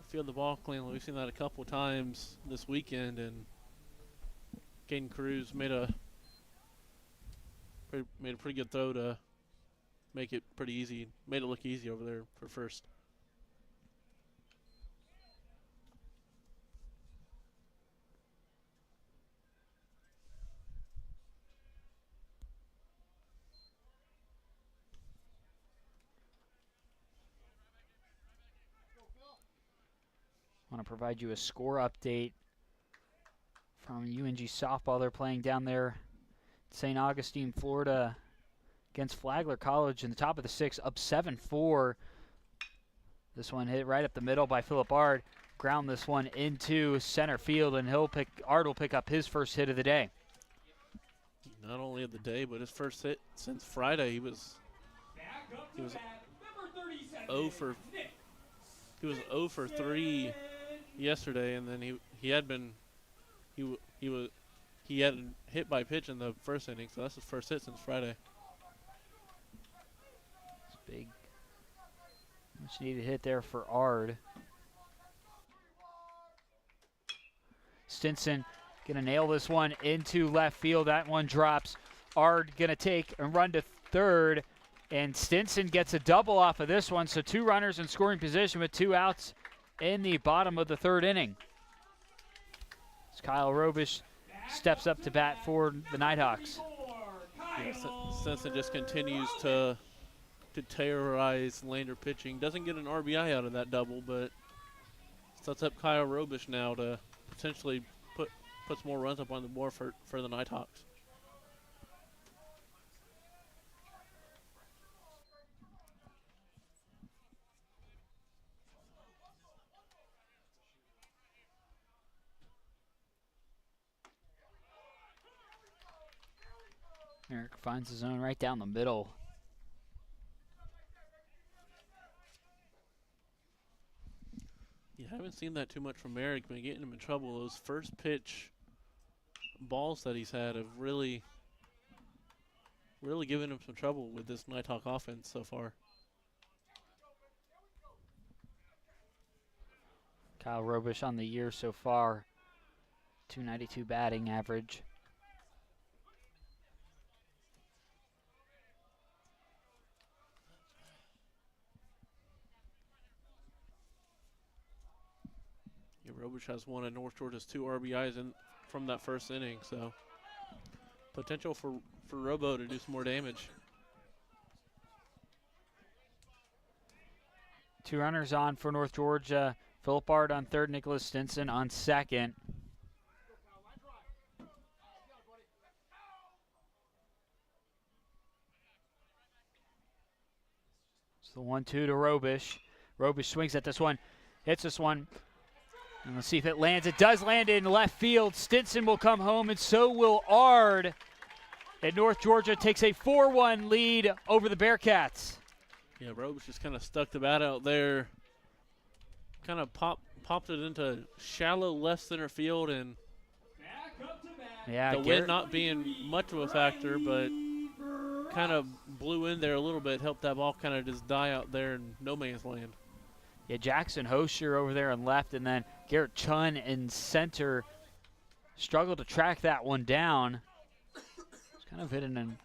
Speaker 2: field the ball cleanly. We've seen that a couple times this weekend, and Caden Cruz made a pretty good throw to make it pretty easy. Made it look easy over there for first.
Speaker 1: I want to provide you a score update from UNG softball. They're playing down there in St. Augustine, Florida against Flagler College in the top of the 6th, up 7-4. This one hit right up the middle by Phillip Ard. Ground this one into center field, and Ard will pick up his first hit of the day.
Speaker 2: Not only of the day, but his first hit since Friday. He was 0 for 3 yesterday, and then he hadn't hit by pitch in the first inning, so that's his first hit since Friday.
Speaker 1: It's big, much needed hit there for Ard. Stinson gonna nail this one into left field. That one drops. Ard gonna take and run to third, and Stinson gets a double off of this one, so 2 runners in scoring position with 2 outs in the bottom of the 3rd inning. As Kyle Robish steps up to bat for the Nighthawks.
Speaker 2: Yeah, Stinson just continues to terrorize Lander pitching. Doesn't get an RBI out of that double, but sets up Kyle Robish now to potentially puts more runs up on the board for the Nighthawks.
Speaker 1: Merrick finds his own right down the middle.
Speaker 2: Yeah, I haven't seen that too much from Merrick, but getting him in trouble. Those first pitch balls that he's had have really given him some trouble with this Nighthawk offense so far.
Speaker 1: Kyle Robish on the year so far, .292 batting average.
Speaker 2: Yeah, Robish has one of North Georgia's 2 RBIs from that first inning, so potential for Robo to do some more damage.
Speaker 1: 2 runners on for North Georgia. Phillip Ard on third, Nicholas Stinson on second. It's the 1-2 to Robish. Robish swings at this one, hits this one. And let's see if it lands. It does land in left field. Stinson will come home, and so will Ard. And North Georgia takes a 4-1 lead over the Bearcats.
Speaker 2: Yeah, Robes just kind of stuck the bat out there. Kind of popped it into shallow left center field, and the wind not being much of a factor, but kind of blew in there a little bit, helped that ball kind of just die out there in no man's land.
Speaker 1: Yeah, Jackson Hosher over there on left, and then Garrett Chun in center struggled to track that one down. It's kind of hit in an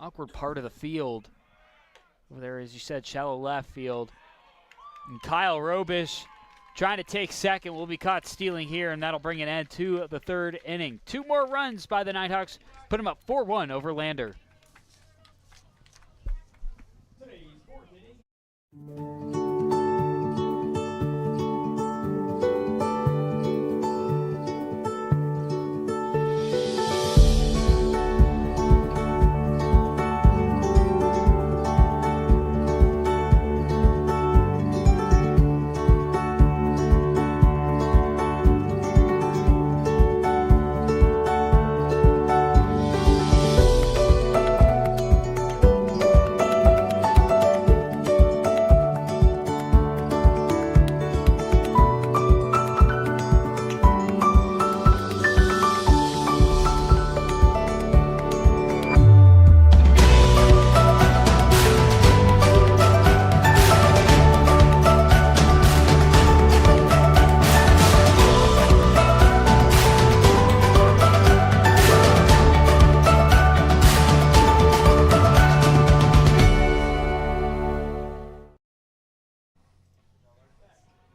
Speaker 1: awkward part of the field. Over there, as you said, shallow left field. And Kyle Robish trying to take second, will be caught stealing here, and that'll bring an end to the third inning. 2 more runs by the Nighthawks, put them up 4-1 over Lander.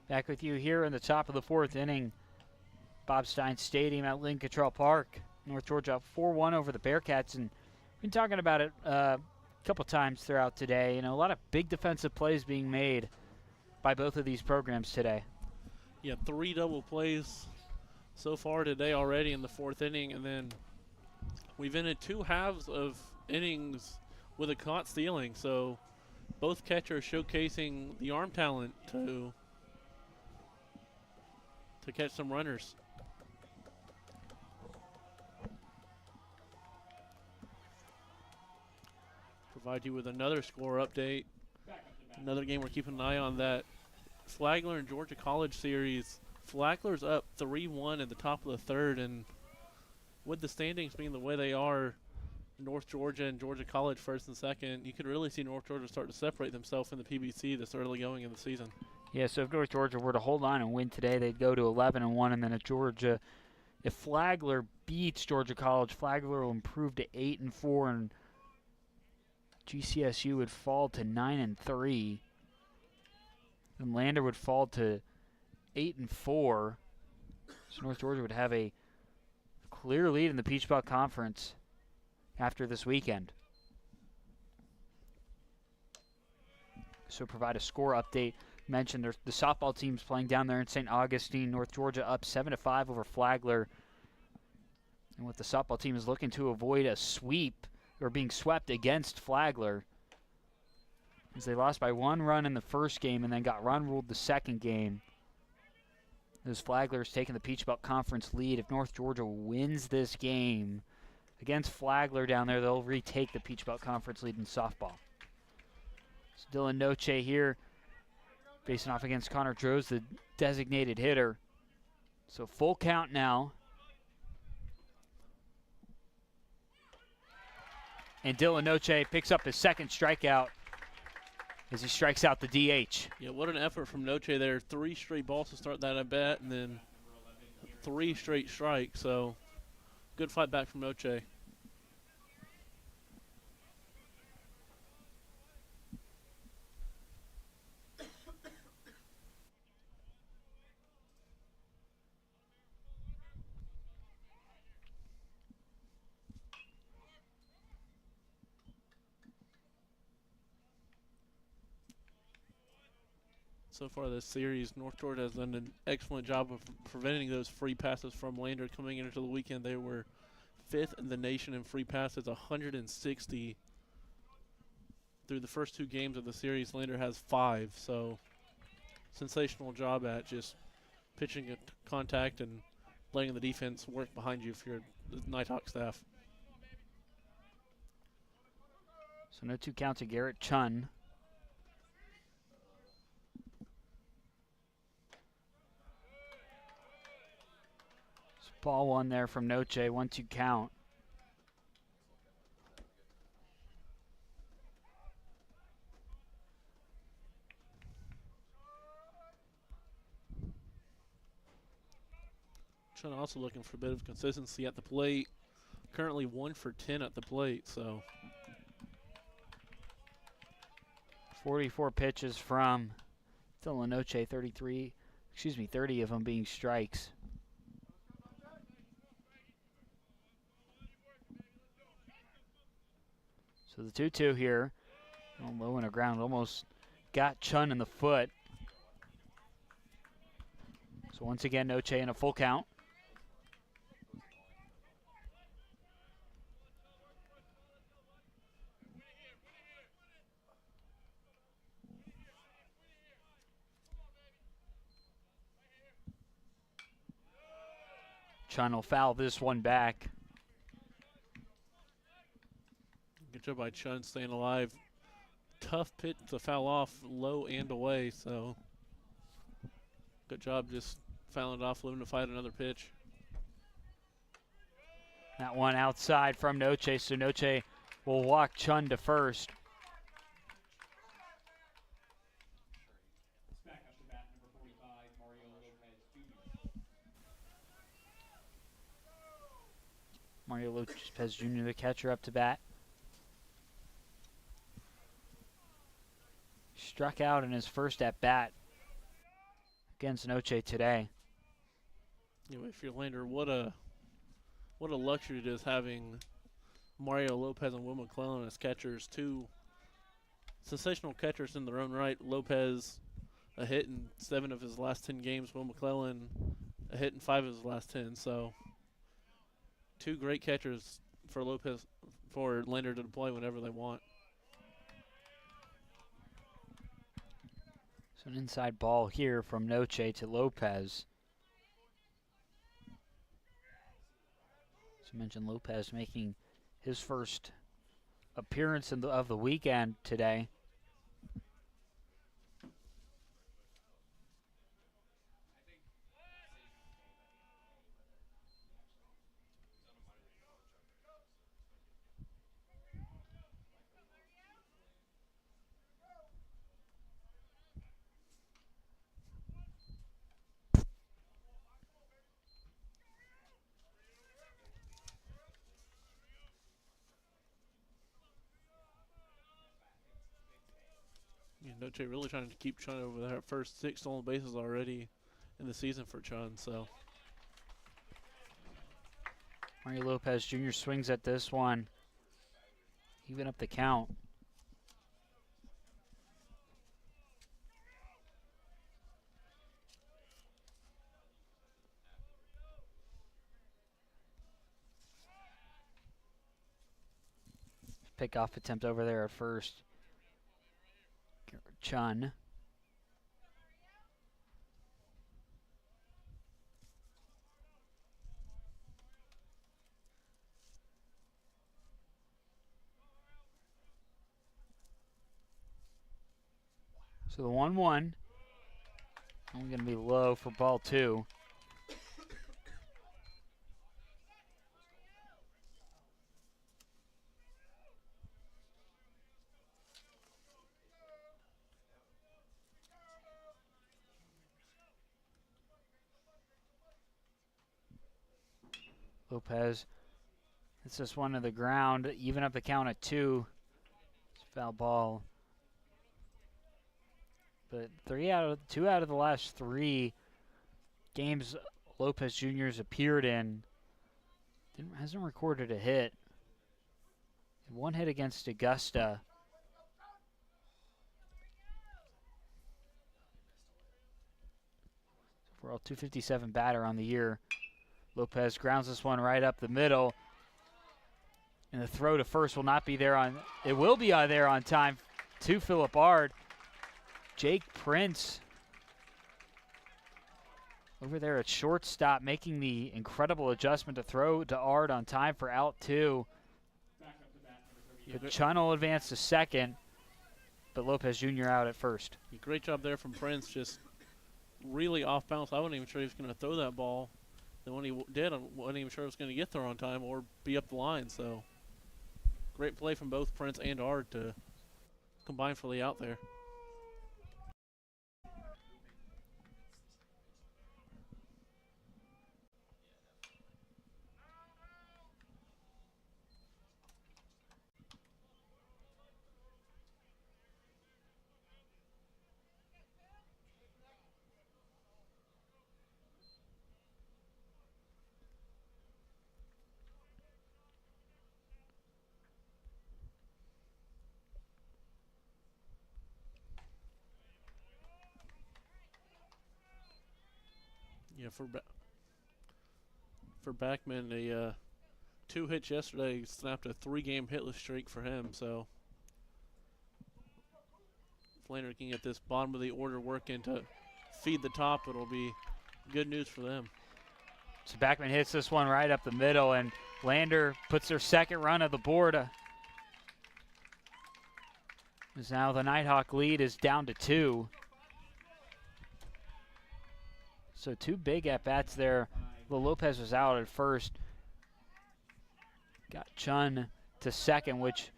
Speaker 1: Back with you here in the top of the 4th inning. Bob Stein Stadium at Lynn Cottrell Park. North Georgia up 4-1 over the Bearcats, and we've been talking about it a couple times throughout today. You know, a lot of big defensive plays being made by both of these programs today.
Speaker 2: Yeah, 3 double plays so far today already in the 4th inning, and then we've ended 2 halves of innings with a caught stealing. So both catchers showcasing the arm talent to catch some runners. Provide you with another score update. Another game we're keeping an eye on, that Flagler and Georgia College series. Flagler's up 3-1 at the top of the 3rd, and with the standings being the way they are, North Georgia and Georgia College 1st and 2nd, you could really see North Georgia start to separate themselves in the PBC this early going in the season. Yeah,
Speaker 1: so if North Georgia were to hold on and win today, they'd go to 11-1, and then if Flagler beats Georgia College, Flagler will improve to 8-4, and GCSU would fall to 9-3, and Lander would fall to 8-4. So North Georgia would have a clear lead in the Peach Belt Conference after this weekend. So provide a score update. Mentioned the softball team's playing down there in St. Augustine. North Georgia up 7-5 over Flagler. And what the softball team is looking to avoid a sweep or being swept against Flagler, as they lost by 1 run in the first game and then got run ruled the second game. Those Flaglers taking the Peach Belt Conference lead. If North Georgia wins this game against Flagler down there, they'll retake the Peach Belt Conference lead in softball. So Dylan Noche here, facing off against Connor Droz, the designated hitter. So full count now. And Dylan Noche picks up his 2nd strikeout as he strikes out the DH.
Speaker 2: Yeah, what an effort from Noche there. 3 straight balls to start that at bat, and then 3 straight strikes. So good fight back from Noche. So far this series, North Georgia has done an excellent job of preventing those free passes from Lander. Coming into the weekend, they were 5th in the nation in free passes, 160. Through the first 2 games of the series, Lander has 5. So sensational job at just pitching at contact and letting the defense work behind you if you're the Nighthawk staff.
Speaker 1: So no 2 count to Garrett Chun. Ball 1 there from Noche, 1-2 count.
Speaker 2: Chun also looking for a bit of consistency at the plate. Currently 1 for 10 at the plate, so.
Speaker 1: 44 pitches from Dylan Noche, 30 of them being strikes. So the 2-2 here, low in the ground, almost got Chun in the foot. So once again, Noche in a full count. Chun will foul this one back.
Speaker 2: Good job by Chun staying alive. Tough pitch to foul off low and away, so good job just fouling it off, living to fight another pitch.
Speaker 1: That one outside from Noche, so Noche will walk Chun to first. Mario Lopez Jr., the catcher, up to bat. Struck out in his first at-bat against Noche today.
Speaker 2: Anyway, if you're Lander, what a luxury it is having Mario Lopez and Will McClellan as catchers, 2 sensational catchers in their own right. Lopez a hit in 7 of his last 10 games. Will McClellan a hit in 5 of his last 10. So 2 great catchers for Lander to deploy whenever they want.
Speaker 1: So an inside ball here from Noche to Lopez. As I mentioned, Lopez making his first appearance of the weekend today.
Speaker 2: Noche really trying to keep Chun over there. First 6 stolen bases already in the season for Chun. So
Speaker 1: Mario Lopez Jr. swings at this one. Even up the count. Pickoff attempt over there at first. Chun. So the 1-1. Only going to be low for ball 2. Lopez, it's just one to the ground, even up the count at 2. It's a foul ball. But 2 out of the last 3 games Lopez Jr.'s appeared in, hasn't recorded a hit. 1 hit against Augusta. Overall 257 batter on the year. Lopez grounds this one right up the middle. And the throw to first will not be there on, it will be there on time to Philip Ard. Jake Prince over there at shortstop making the incredible adjustment to throw to Ard on time for out 2. But Chun will advance to second, but Lopez Jr. out at first.
Speaker 2: Great job there from Prince, just really off balance. I wasn't even sure he was going to throw that ball. Then when he did, I wasn't even sure it was going to get there on time or be up the line. So great play from both Prince and Ard to combine for the out there. Yeah, for Backman, a 2 hits yesterday snapped a 3-game hitless streak for him. So if Lander can get this bottom of the order working to feed the top, it'll be good news for them.
Speaker 1: So Backman hits this one right up the middle, and Lander puts their second run of the board. As now the Nighthawk lead is down to 2. So 2 big at-bats there. Well, Lopez was out at first. Got Chun to second, which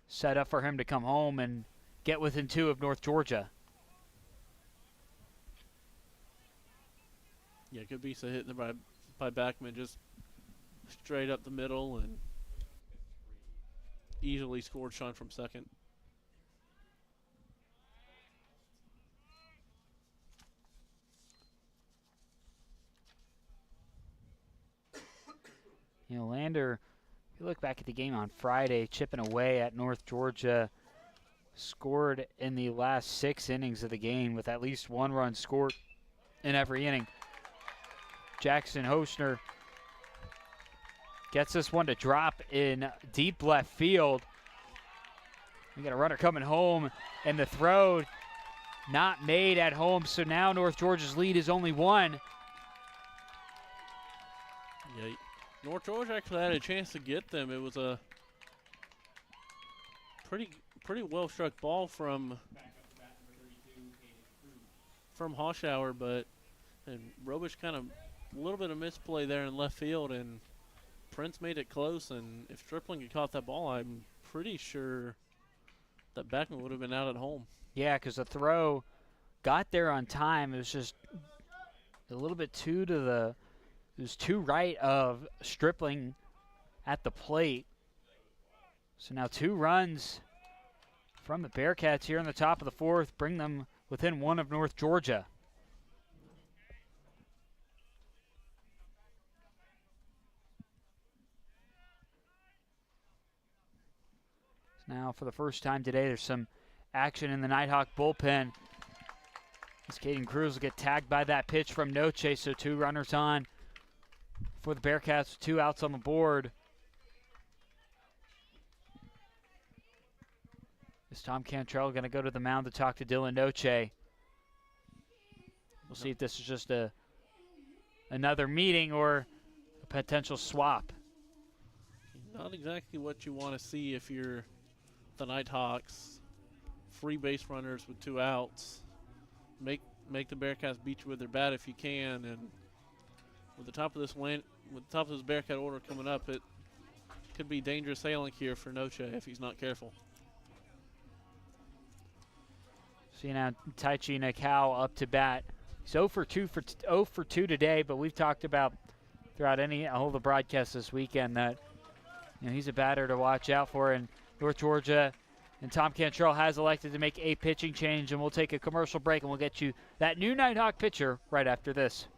Speaker 1: set up for him to come home and get within 2 of North Georgia.
Speaker 2: Yeah, good piece of hit there by Backman, just straight up the middle, and easily scored Chun from second.
Speaker 1: You know, Lander, if you look back at the game on Friday, chipping away at North Georgia, scored in the last 6 innings of the game with at least 1 run scored in every inning. Jackson Hoschner gets this one to drop in deep left field. We got a runner coming home, and the throw not made at home, so now North Georgia's lead is only 1.
Speaker 2: Yeah, North Georgia actually had a chance to get them. It was a pretty well struck ball from Hoschauer, but Robish kind of a little bit of misplay there in left field, and Prince made it close. And if Stripling had caught that ball, I'm pretty sure that Backman would have been out at home.
Speaker 1: Yeah, because the throw got there on time. It was just a little bit too to the. It was too right of Stripling at the plate. So now 2 runs from the Bearcats here in the top of the 4th, bring them within 1 of North Georgia. So now for the first time today, there's some action in the Nighthawk bullpen. As Caden Cruz will get tagged by that pitch from Noche, so 2 runners on for the Bearcats, 2 outs on the board. Is Tom Cantrell going to go to the mound to talk to Dylan Noche? We'll see if this is just another meeting or a potential swap.
Speaker 2: Not exactly what you want to see if you're the Nighthawks. 3 base runners with 2 outs. Make the Bearcats beat you with their bat if you can, and with the top of this Bearcat order coming up, it could be dangerous sailing here for Noche if he's not careful.
Speaker 1: See now, Taichi Nakao up to bat. He's 0 for 2 today, but we've talked about throughout all the broadcasts this weekend that he's a batter to watch out for. And North Georgia and Tom Cantrell has elected to make a pitching change, and we'll take a commercial break, and we'll get you that new Nighthawk pitcher right after this.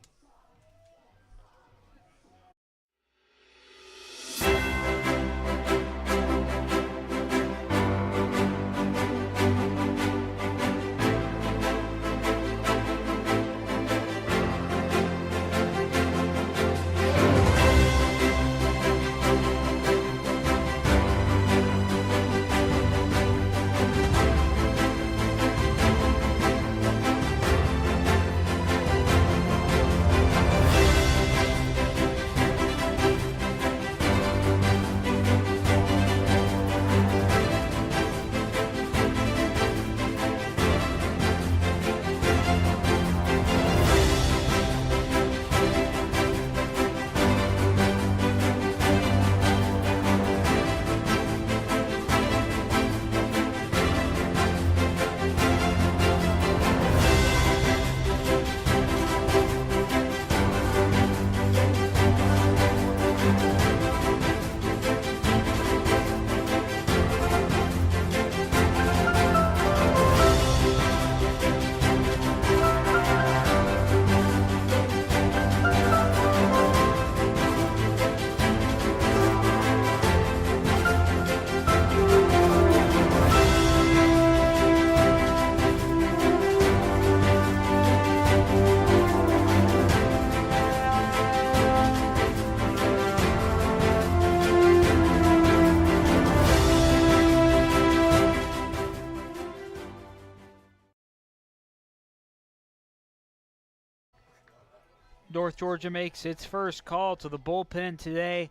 Speaker 1: North Georgia makes its first call to the bullpen today,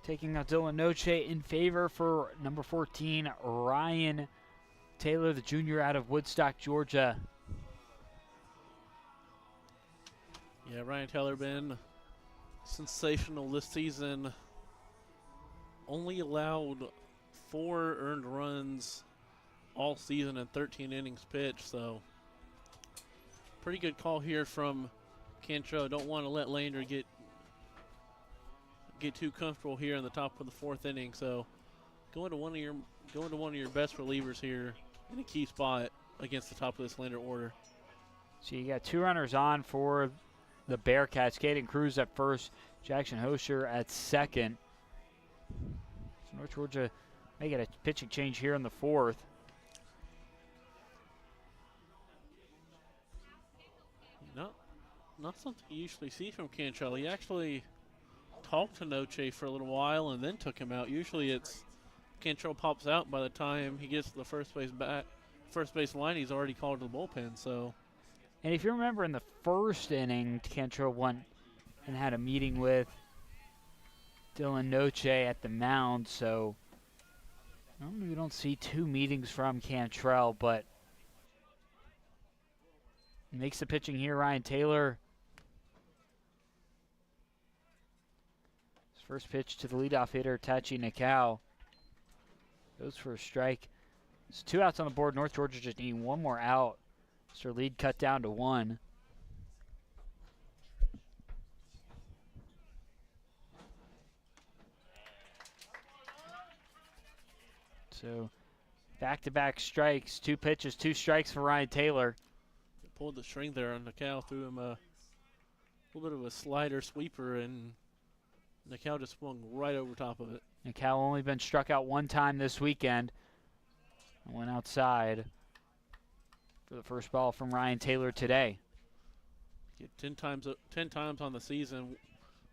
Speaker 1: taking out Dylan Noche in favor for number 14, Ryan Taylor, the junior out of Woodstock, Georgia.
Speaker 2: Yeah, Ryan Taylor been sensational this season. Only allowed 4 earned runs all season and 13 innings pitched, so pretty good call here from Cantrell. Don't want to let Lander get too comfortable here in the top of the 4th inning, so going to one of your best relievers here in a key spot against the top of this Lander order.
Speaker 1: So you got 2 runners on for the Bearcats. Caden Cruz at first, Jackson Hosher at second. So North Georgia may get a pitching change here in the 4th.
Speaker 2: Not something you usually see from Cantrell. He actually talked to Noche for a little while and then took him out. Usually it's Cantrell pops out by the time he gets to the first base line. He's already called to the bullpen. So,
Speaker 1: and if you remember in the 1st inning, Cantrell went and had a meeting with Dylan Noche at the mound. So normally we don't see 2 meetings from Cantrell, but makes the pitching here. Ryan Taylor. His first pitch to the leadoff hitter, Tachi Nakao. Goes for a strike. It's 2 outs on the board. North Georgia just needing 1 more out. So their lead cut down to 1. So back-to-back strikes. 2 pitches, 2 strikes for Ryan Taylor.
Speaker 2: Pulled the string there on Nakao, threw him a little bit of a slider sweeper, and Nakao just swung right over top of it.
Speaker 1: Nakao only been struck out 1 time this weekend. Went outside for the first ball from Ryan Taylor today.
Speaker 2: Yeah, 10 times on the season,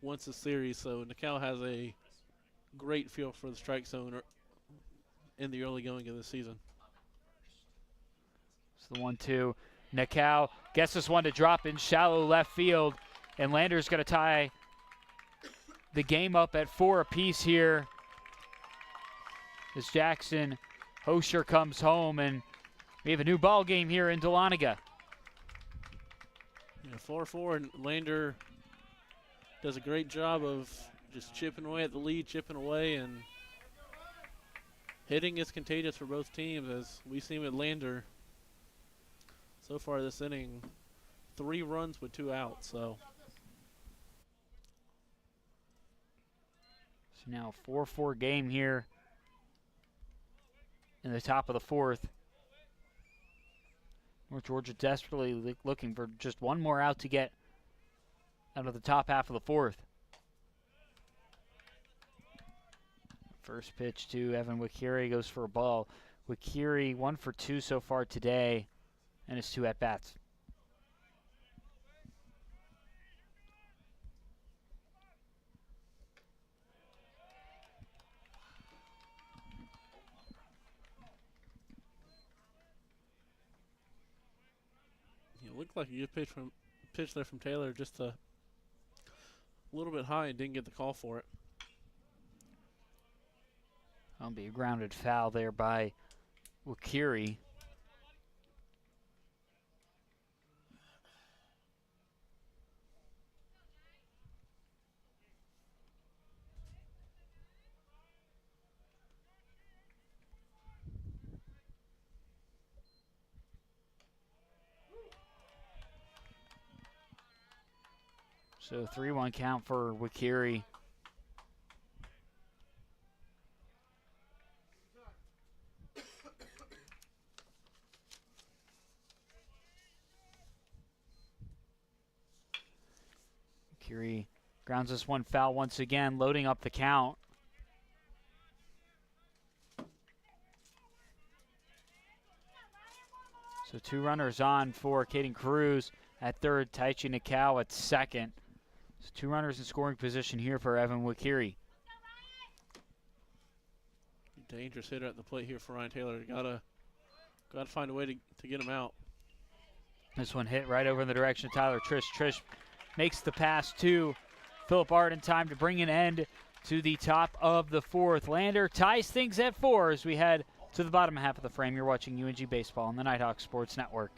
Speaker 2: once a series, so Nakao has a great feel for the strike zone in the early going of the season.
Speaker 1: It's the 1-2. Nakao gets this one to drop in shallow left field, and Lander's going to tie the game up at 4 apiece here as Jackson Hosher comes home, and we have a new ball game here in Dahlonega.
Speaker 2: Yeah, 4-4, and Lander does a great job of just chipping away at the lead, chipping away, and hitting is contagious for both teams, as we see with Lander. So far this inning, 3 runs with 2 outs. So
Speaker 1: now a 4-4 game here in the top of the 4th. North Georgia desperately looking for just 1 more out to get out of the top half of the 4th. First pitch to Evan Wikiri goes for a ball. Wikiri 1 for 2 so far today, and his 2 at-bats.
Speaker 2: It looked like a good pitch there from Taylor, just a little bit high and didn't get the call for it.
Speaker 1: That'll be a grounded foul there by Wikiri. So 3-1 count for Wikiri. Wikiri grounds this one foul once again, loading up the count. So 2 runners on for Caden Cruz at third, Taichi Nakao at second. So 2 runners in scoring position here for Evan Wikiri.
Speaker 2: Dangerous hitter at the plate here for Ryan Taylor. Gotta find a way to get him out.
Speaker 1: This one hit right over in the direction of Tyler Trish. Trish makes the pass to Philip Art in time to bring an end to the top of the fourth. Lander ties things at 4 as we head to the bottom half of the frame. You're watching UNG Baseball on the Nighthawk Sports Network.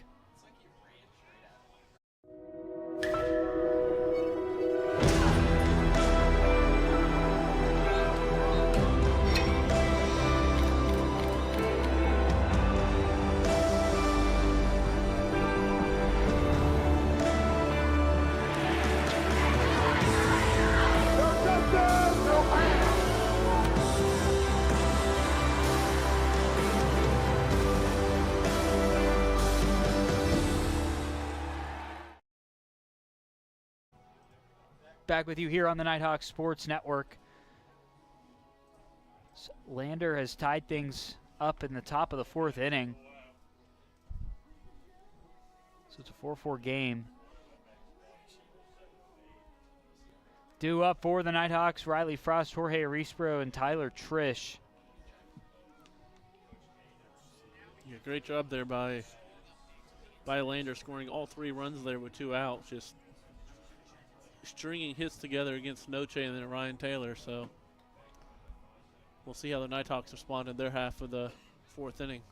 Speaker 1: Back with you here on the Nighthawk Sports Network. Lander has tied things up in the top of the 4th inning. So it's a 4-4 game. Due up for the Nighthawks, Riley Frost, Jorge Arispro, and Tyler Trish.
Speaker 2: Yeah, great job there by Lander, scoring all 3 runs there with 2 outs. Just stringing hits together against Noche and then Ryan Taylor. So we'll see how the Nighthawks respond in their half of the 4th inning.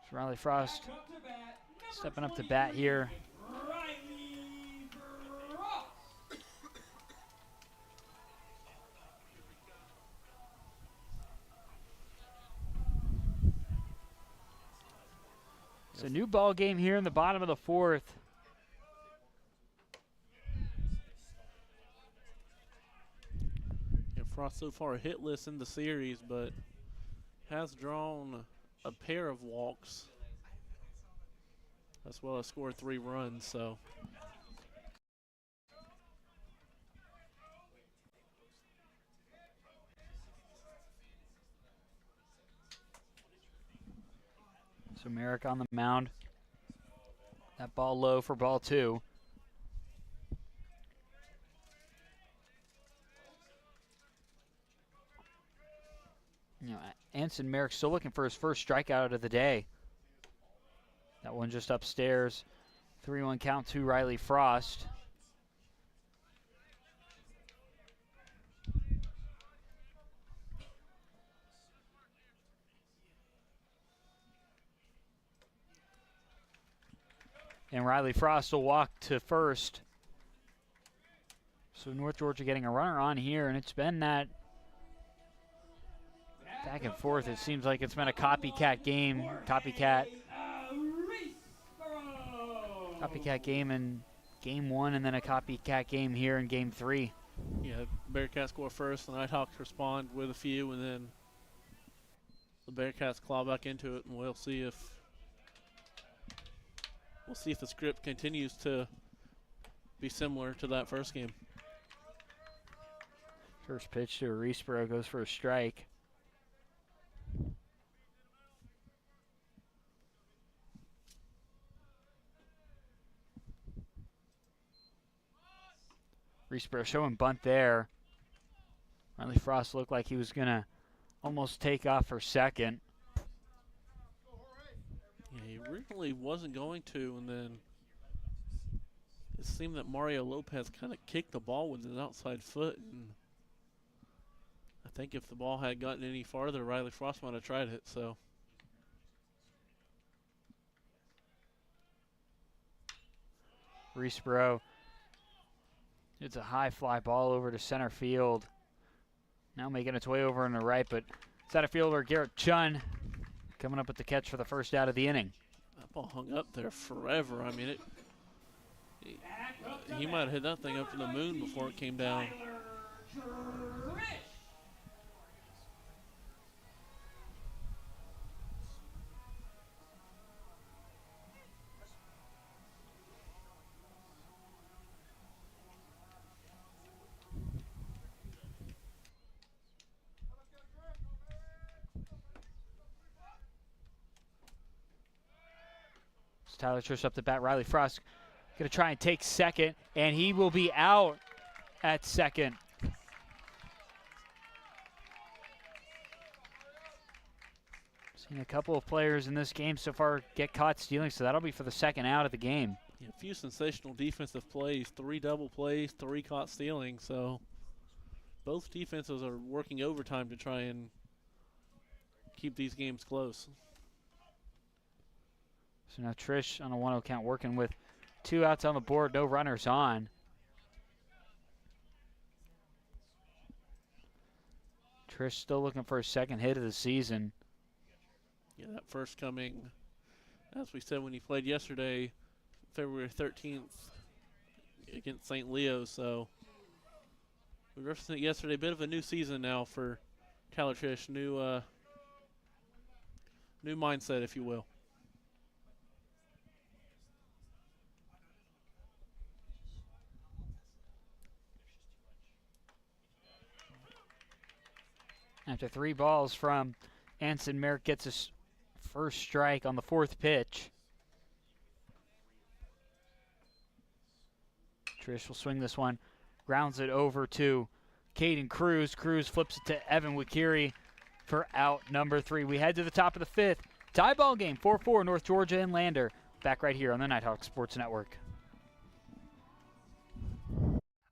Speaker 1: So Riley Frost stepping up to bat here. It's a new ball game here in the bottom of the 4th.
Speaker 2: Yeah, Frost so far hitless in the series, but has drawn a pair of walks as well as scored 3 runs. So
Speaker 1: Merrick on the mound. That ball low for ball 2. You know, Anson Merrick still looking for his first strikeout of the day. That one just upstairs. 3-1 count to Riley Frost. And Riley Frost will walk to first. So North Georgia getting a runner on here, and it's been that back and forth. It seems like it's been a copycat game. Copycat game in game 1, and then a copycat game here in game 3.
Speaker 2: yeah, Bearcats score first, the Nighthawks respond with a few, and then the Bearcats claw back into it, and we'll see if the script continues to be similar to that first game.
Speaker 1: First pitch to Arispro goes for a strike. Arispro showing bunt there. Riley Frost looked like he was going to almost take off for second.
Speaker 2: Yeah, he originally wasn't going to, and then it seemed that Mario Lopez kind of kicked the ball with his outside foot, and I think if the ball had gotten any farther, Riley Frost might have tried it. So
Speaker 1: Arispro, it's a high fly ball over to center field. Now making its way over on the right, but center fielder Garrett Chun coming up with the catch for the first out of the inning.
Speaker 2: that ball hung up there forever. I mean, he might have hit that thing up to the moon before it came down.
Speaker 1: Tyler Trish up the bat. Riley Frost going to try and take second, and he will be out at second. Seen a couple of players in this game so far get caught stealing, so that'll be for the second out of the game.
Speaker 2: Yeah, a few sensational defensive plays, 3 double plays, 3 caught stealing, so both defenses are working overtime to try and keep these games close.
Speaker 1: So now Trish on a 1-0 count working with 2 outs on the board, no runners on. Trish still looking for his second hit of the season.
Speaker 2: Yeah, that first coming, as we said when he played yesterday, February 13th against St. Leo. So we referenced it yesterday, a bit of a new season now for Tyler Trish, new mindset, if you will.
Speaker 1: After 3 balls from Anson, Merrick gets his first strike on the 4th pitch. Trish will swing this one, grounds it over to Caden Cruz. Cruz flips it to Evan Wakiri for out number 3. We head to the top of the 5th. Tie ball game, 4-4, North Georgia and Lander. Back right here on the Nighthawk Sports Network.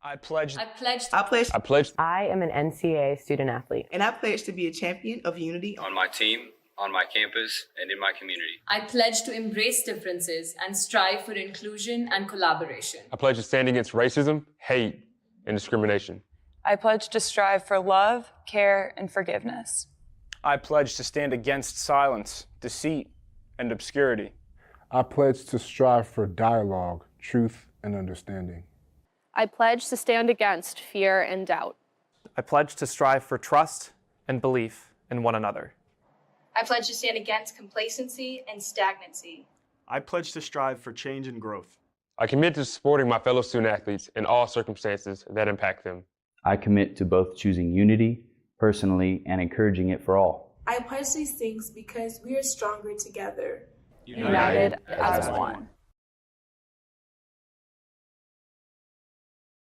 Speaker 7: I pledge.
Speaker 9: I am an NCAA student athlete.
Speaker 10: And I pledge to be a champion of unity
Speaker 11: on my team, on my campus, and in my community.
Speaker 8: I pledge to embrace differences and strive for inclusion and collaboration.
Speaker 12: I pledge to stand against racism, hate, and discrimination.
Speaker 13: I pledge to strive for love, care, and forgiveness.
Speaker 7: I pledge to stand against silence, deceit, and obscurity.
Speaker 14: I pledge to strive for dialogue, truth, and understanding.
Speaker 15: I pledge to stand against fear and doubt.
Speaker 16: I pledge to strive for trust and belief in one another.
Speaker 17: I pledge to stand against complacency and stagnancy.
Speaker 18: I pledge to strive for change and growth.
Speaker 12: I commit to supporting my fellow student athletes in all circumstances that impact them.
Speaker 19: I commit to both choosing unity personally and encouraging it for all.
Speaker 20: I pledge these things because we are stronger together.
Speaker 15: United as one.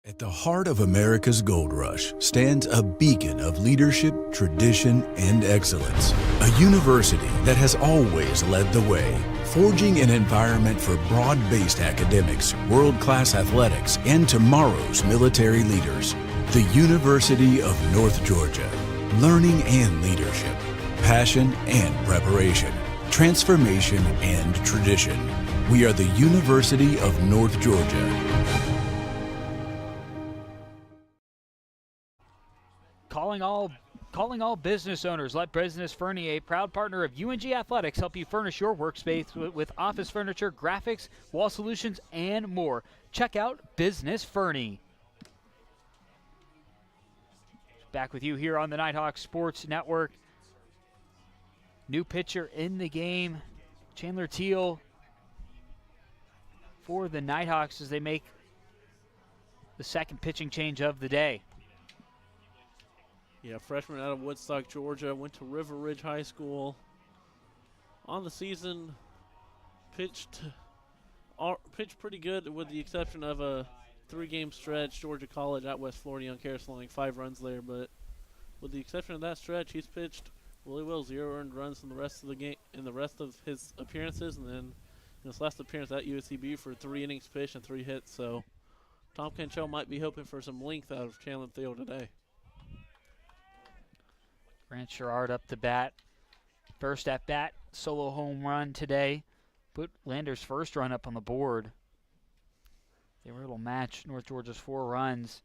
Speaker 3: At the heart of America's gold rush stands a beacon of leadership, tradition, and excellence. A university that has always led the way, forging an environment for broad-based academics, world-class athletics, and tomorrow's military leaders. The University of North Georgia. Learning and leadership, passion and preparation, transformation and tradition. We are the University of North Georgia.
Speaker 1: Calling all business owners. Let Business Fernie, a proud partner of UNG Athletics, help you furnish your workspace with office furniture, graphics, wall solutions, and more. Check out Business Fernie. Back with you here on the Nighthawk Sports Network. New pitcher in the game, Chandler Teal for the Nighthawks as they make the second pitching change of the day.
Speaker 2: Yeah, freshman out of Woodstock, Georgia, went to River Ridge High School. On the season, pitched pretty good with the exception of a 3-game stretch. Georgia College at West Florida on Caris, allowing 5 runs there, but with the exception of that stretch, he's pitched really well. 0 earned runs in the rest of the game, in the rest of his appearances, and then in his last appearance at USCB for 3 innings pitched and 3 hits. So Tom Cantrell might be hoping for some length out of Chandler Thiel today.
Speaker 1: Grant Sherrard up to bat. First at bat, solo home run today. Put Lander's first run up on the board. They were able to match North Georgia's 4 runs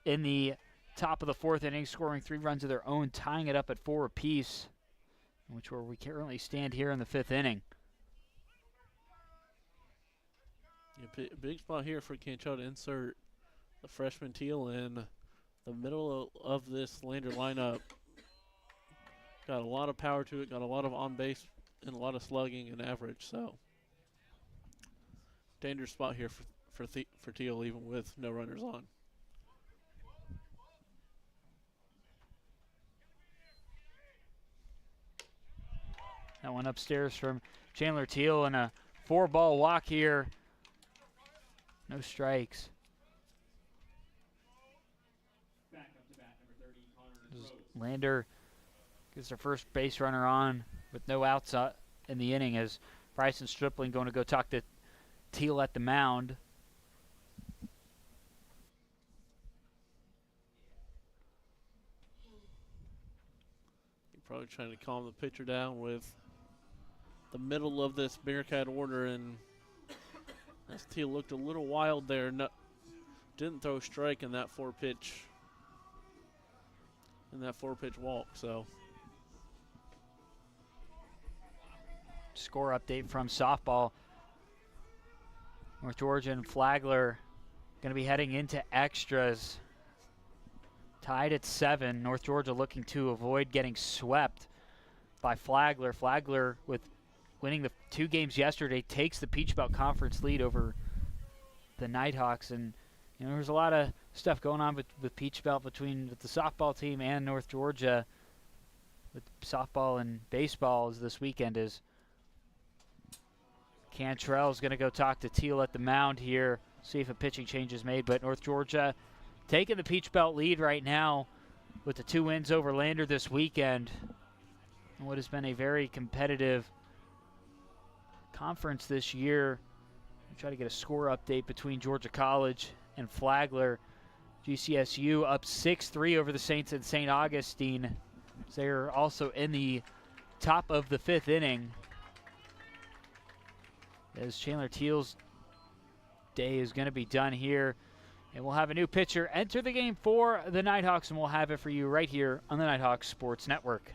Speaker 1: in the top of the 4th inning, scoring 3 runs of their own, tying it up at 4 apiece, which where we currently stand here in the 5th inning.
Speaker 2: Yeah, big spot here for Cantrell to insert the freshman Teal in the middle of this Lander lineup. Got a lot of power to it, got a lot of on base and a lot of slugging and average, so dangerous spot here for Teal, even with no runners on.
Speaker 1: That one upstairs from Chandler Teal and a 4-ball walk here. No strikes. Lander gets their first base runner on with no outs in the inning as Bryson Stripling going to go talk to Teal at the mound.
Speaker 2: You're probably trying to calm the pitcher down with the middle of this Bearcat order, and as Teal looked a little wild there. Didn't throw a strike in that four-pitch walk, so.
Speaker 1: Score update from softball. North Georgia and Flagler going to be heading into extras. Tied at 7. North Georgia looking to avoid getting swept by Flagler. Flagler, with winning the 2 games yesterday, takes the Peach Belt Conference lead over the Nighthawks. And you know, there's a lot of stuff going on with Peach Belt between the softball team and North Georgia. With softball and baseball this weekend is Cantrell's going to go talk to Teal at the mound here, see if a pitching change is made. But North Georgia taking the Peach Belt lead right now with the 2 wins over Lander this weekend. What has been a very competitive conference this year. We'll try to get a score update between Georgia College and Flagler. GCSU up 6-3 over the Saints in St. Augustine. They're also in the top of the 5th inning, as Chandler Teal's day is going to be done here. And we'll have a new pitcher enter the game for the Nighthawks, and we'll have it for you right here on the Nighthawks Sports Network.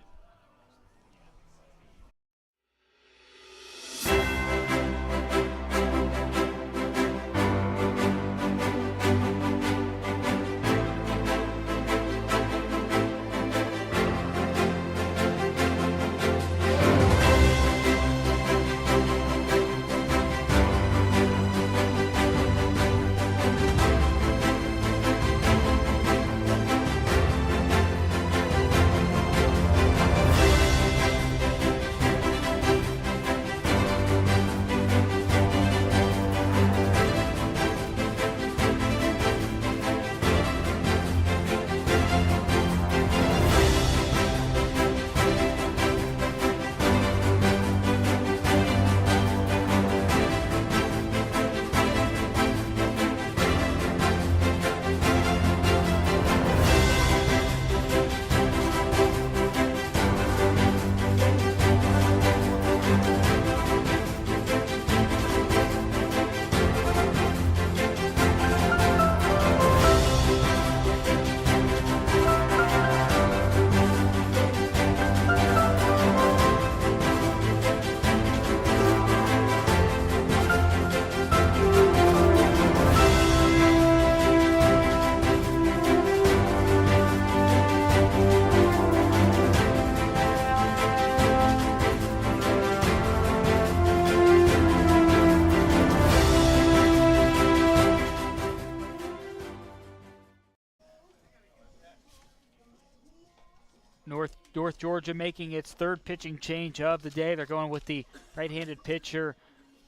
Speaker 1: North Georgia making its 3rd pitching change of the day. They're going with the right-handed pitcher,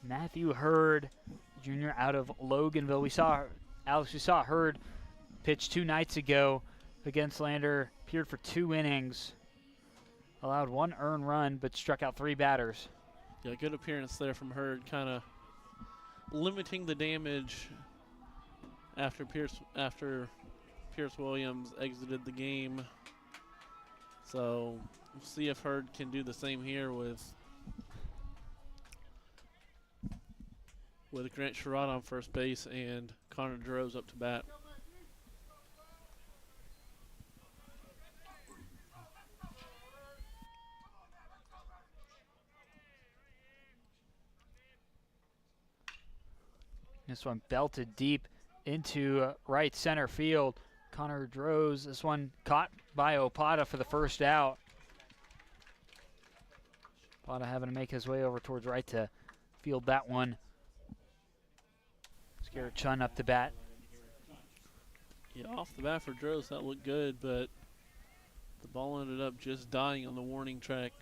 Speaker 1: Matthew Hurd, Jr. out of Loganville. We saw Hurd pitch 2 nights ago against Lander. Appeared for 2 innings, allowed 1 earned run, but struck out 3 batters.
Speaker 2: Yeah, good appearance there from Hurd, kind of limiting the damage after Pierce Williams exited the game. So we'll see if Hurd can do the same here with Grant Sherrod on first base and Connor Droz up to bat.
Speaker 1: This one belted deep into right center field. Connor Droz, this one caught by Opata for the first out. Opata having to make his way over towards right to field that one. Scarrett Chun up to bat.
Speaker 2: Yeah, off the bat for Droz, that looked good, but the ball ended up just dying on the warning track.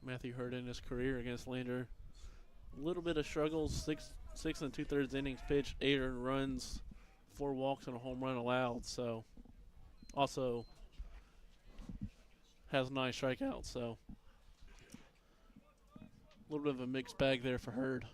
Speaker 2: Matthew Hurd in his career against Lander. A little bit of struggles, six and 2/3 innings pitched, 8 earned runs, 4 walks and a home run allowed. So also has 9 strikeouts. So a little bit of a mixed bag there for Hurd.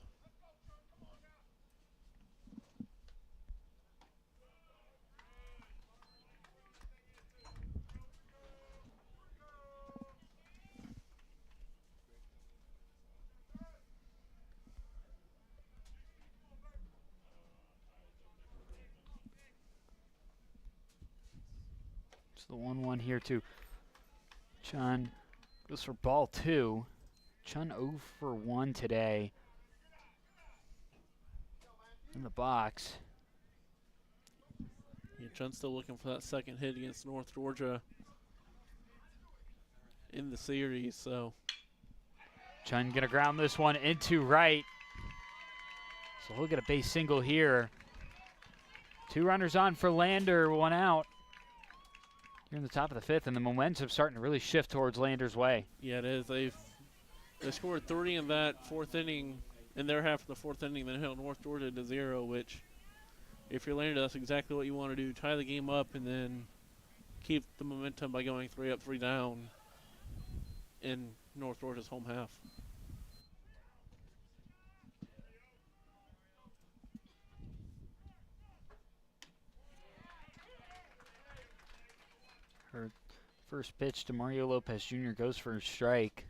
Speaker 1: The 1-1 here to Chun. Goes for ball 2. Chun 0 for 1 today in the box.
Speaker 2: Yeah, Chun's still looking for that second hit against North Georgia in the series. So
Speaker 1: Chun gonna ground this one into right. So he'll get a base single here. 2 runners on for Lander, 1 out. Here in the top of the 5th, and the momentum's starting to really shift towards Lander's way.
Speaker 2: Yeah, it is. They scored 3 in that 4th inning, in their half of the 4th inning, then held North Georgia to 0, which, if you're Lander, that's exactly what you want to do. Tie the game up and then keep the momentum by going 3 up, 3 down in North Georgia's home half.
Speaker 1: Her first pitch to Mario Lopez Jr. goes for a strike.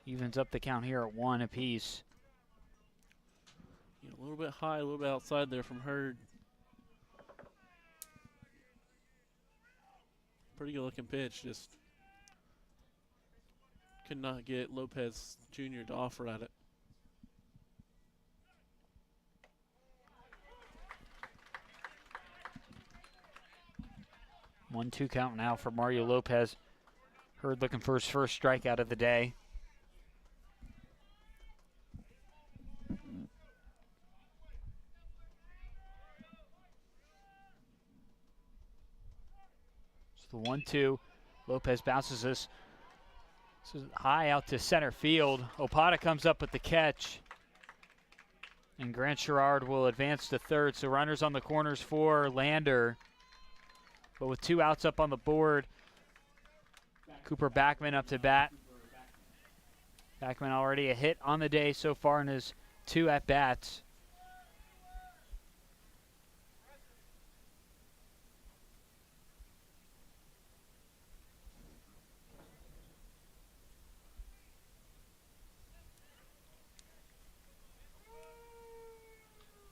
Speaker 1: Evens up the count here at 1 apiece.
Speaker 2: Yeah, a little bit high, a little bit outside there from Hurd. Pretty good looking pitch, just could not get Lopez Jr. to offer at it.
Speaker 1: One, 2 count now for Mario Lopez. Hurd looking for his first strikeout of the day. It's the 1-2. Lopez bounces this. This is high out to center field. Opata comes up with the catch. And Grant Sherrard will advance to 3rd. So runners on the corners for Lander. But with 2 outs up on the board, Cooper Backman up to bat. Backman already a hit on the day so far in his 2 at-bats.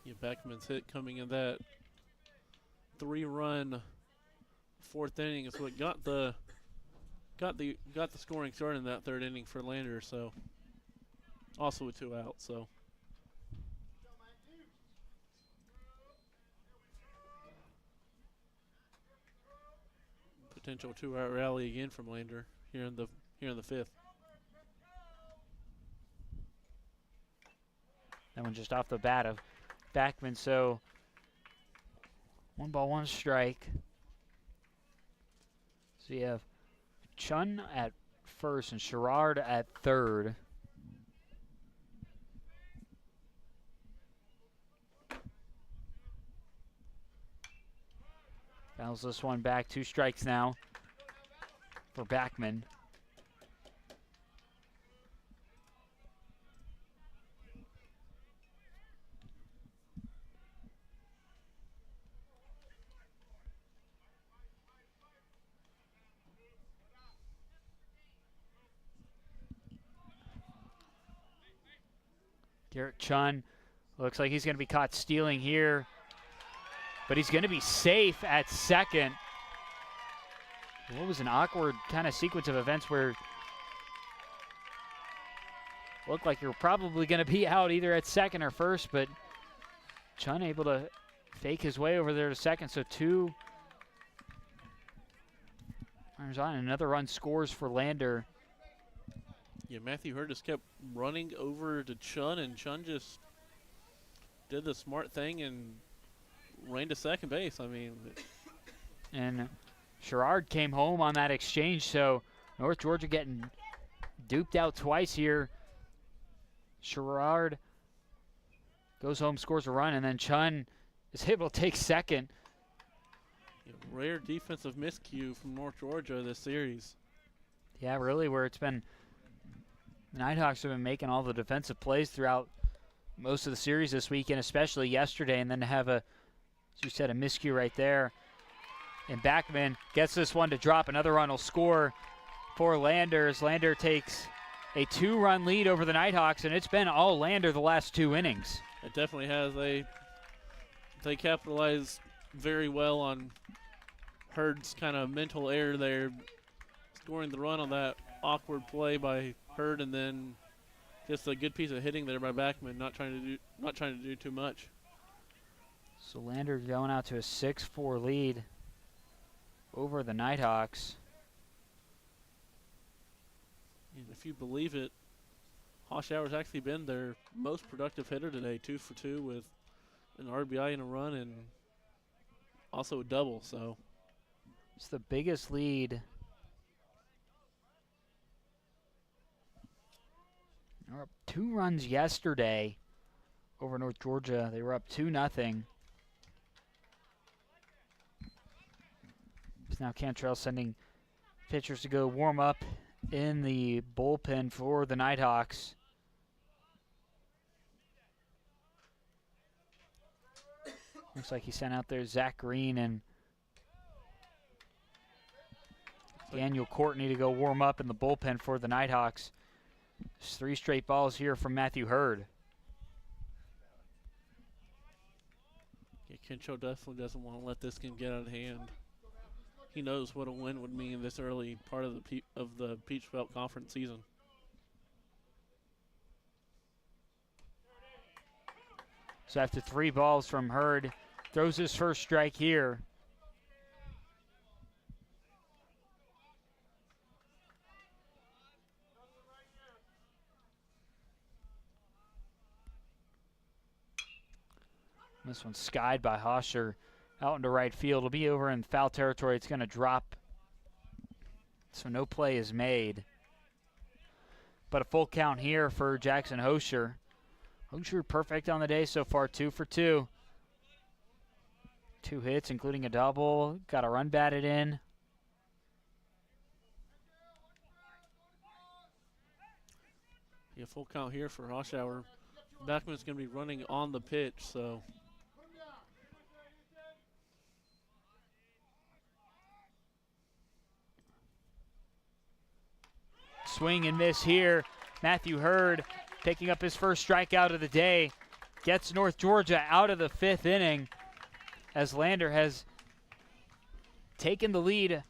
Speaker 2: Yeah, Backman's hit coming in that 3-run 4th inning is what got the scoring started in that 3rd inning for Lander. So also with 2 outs. So potential 2-out rally again from Lander here in the 5th.
Speaker 1: That one just off the bat of Backman. So 1 ball, 1 strike. So you have Chun at 1st and Sherrard at 3rd. Fouls this one back. 2 strikes now for Backman. Garrett Chun looks like he's going to be caught stealing here, but he's going to be safe at 2nd. What was an awkward kind of sequence of events where looked like you're probably going to be out either at 2nd or 1st, but Chun able to fake his way over there to 2nd. So 2 runners on, another run scores for Lander.
Speaker 2: Yeah, Matthew Hurd just kept running over to Chun, and Chun just did the smart thing and ran to second base. I mean,
Speaker 1: And Sherrard came home on that exchange, so North Georgia getting duped out twice here. Sherrard goes home, scores a run, and then Chun is able to take second.
Speaker 2: rare defensive miscue from North Georgia this series.
Speaker 1: Yeah, really, where it's been the Nighthawks have been making all the defensive plays throughout most of the series this weekend, especially yesterday, and then to have a, as you said, a miscue right there. And Backman gets this one to drop. Another run will score for Landers. Lander takes a 2-run lead over the Nighthawks, and it's been all Lander the last 2 innings.
Speaker 2: It definitely has. They capitalize very well on Hurd's kind of mental error there, scoring the run on that awkward play by Hurd, and then just a good piece of hitting there by Backman, not trying to do too much.
Speaker 1: So Lander going out to a 6-4 lead over the Nighthawks.
Speaker 2: And if you believe it, Hoshauer's actually been their most productive hitter today, 2 for 2 with an RBI and a run and also a double. So
Speaker 1: it's the biggest lead. They were up 2 runs yesterday over North Georgia. They were up 2-0. Now Cantrell sending pitchers to go warm up in the bullpen for the Nighthawks. Looks like he sent out there Zach Green and Daniel Courtney to go warm up in the bullpen for the Nighthawks. There's 3 straight balls here from Matthew Hurd.
Speaker 2: Yeah, Cantrell definitely doesn't want to let this game get out of hand. He knows what a win would mean this early part of the Peach Belt Conference season.
Speaker 1: So after 3 balls from Hurd, throws his first strike here. This one's skied by Hosher out into right field. It'll be over in foul territory. It's going to drop. So no play is made. But a full count here for Jackson Hosher. Hosher perfect on the day so far, 2 for 2. 2 hits, including a double. Got a run batted in.
Speaker 2: Yeah, full count here for Hoshauer. Backman's going to be running on the pitch, so.
Speaker 1: Swing and miss here. Matthew Hurd picking up his first strikeout of the day. Gets North Georgia out of the 5th inning as Lander has taken the lead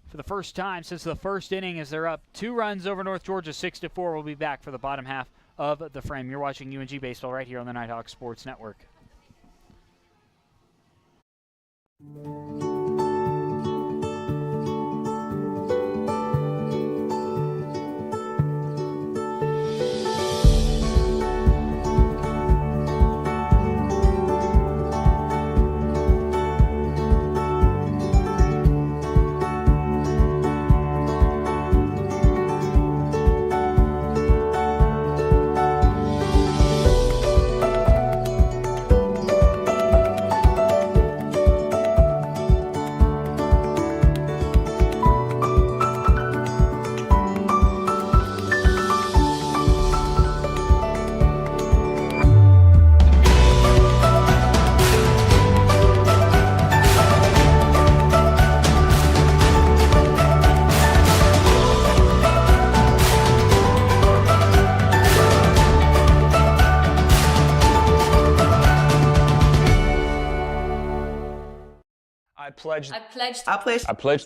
Speaker 1: for the first time since the first inning as they're up 2 runs over North Georgia, 6-4. We'll be back for the bottom half of the frame. You're watching UNG Baseball right here on the Nighthawk Sports Network.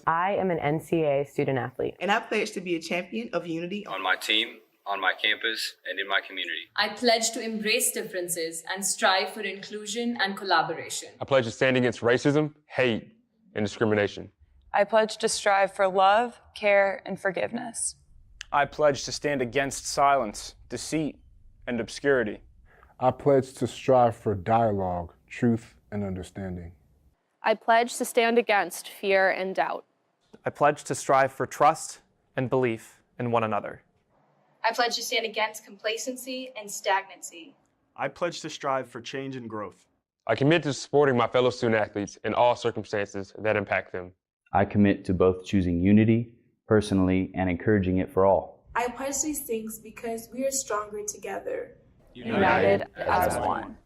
Speaker 9: I am an NCAA student athlete.
Speaker 10: And I pledge to be a champion of unity
Speaker 11: on my team, on my campus, and in my community.
Speaker 8: I pledge to embrace differences and strive for inclusion and collaboration.
Speaker 12: I pledge to stand against racism, hate, and discrimination.
Speaker 13: I pledge to strive for love, care, and forgiveness.
Speaker 7: I pledge to stand against silence, deceit, and obscurity.
Speaker 14: I pledge to strive for dialogue, truth, and understanding.
Speaker 15: I pledge to stand against fear and doubt.
Speaker 16: I pledge to strive for trust and belief in one another.
Speaker 17: I pledge to stand against complacency and stagnancy.
Speaker 18: I pledge to strive for change and growth.
Speaker 12: I commit to supporting my fellow student athletes in all circumstances that impact them.
Speaker 19: I commit to both choosing unity personally and encouraging it for all.
Speaker 20: I pledge these things because we are stronger together.
Speaker 15: United as one.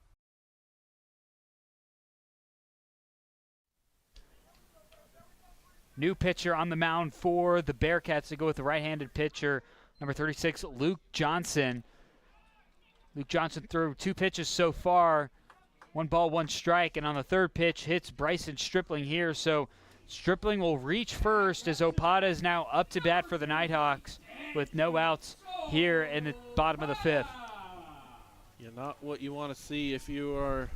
Speaker 1: New pitcher on the mound for the Bearcats to go with the right-handed pitcher, number 36, Luke Johnson. Luke Johnson threw 2 pitches so far, 1 ball, 1 strike, and on the 3rd pitch hits Bryson Stripling here. So Stripling will reach first as Opada is now up to bat for the Nighthawks with no outs here in the bottom of the 5th.
Speaker 2: Yeah, not what you want to see if you are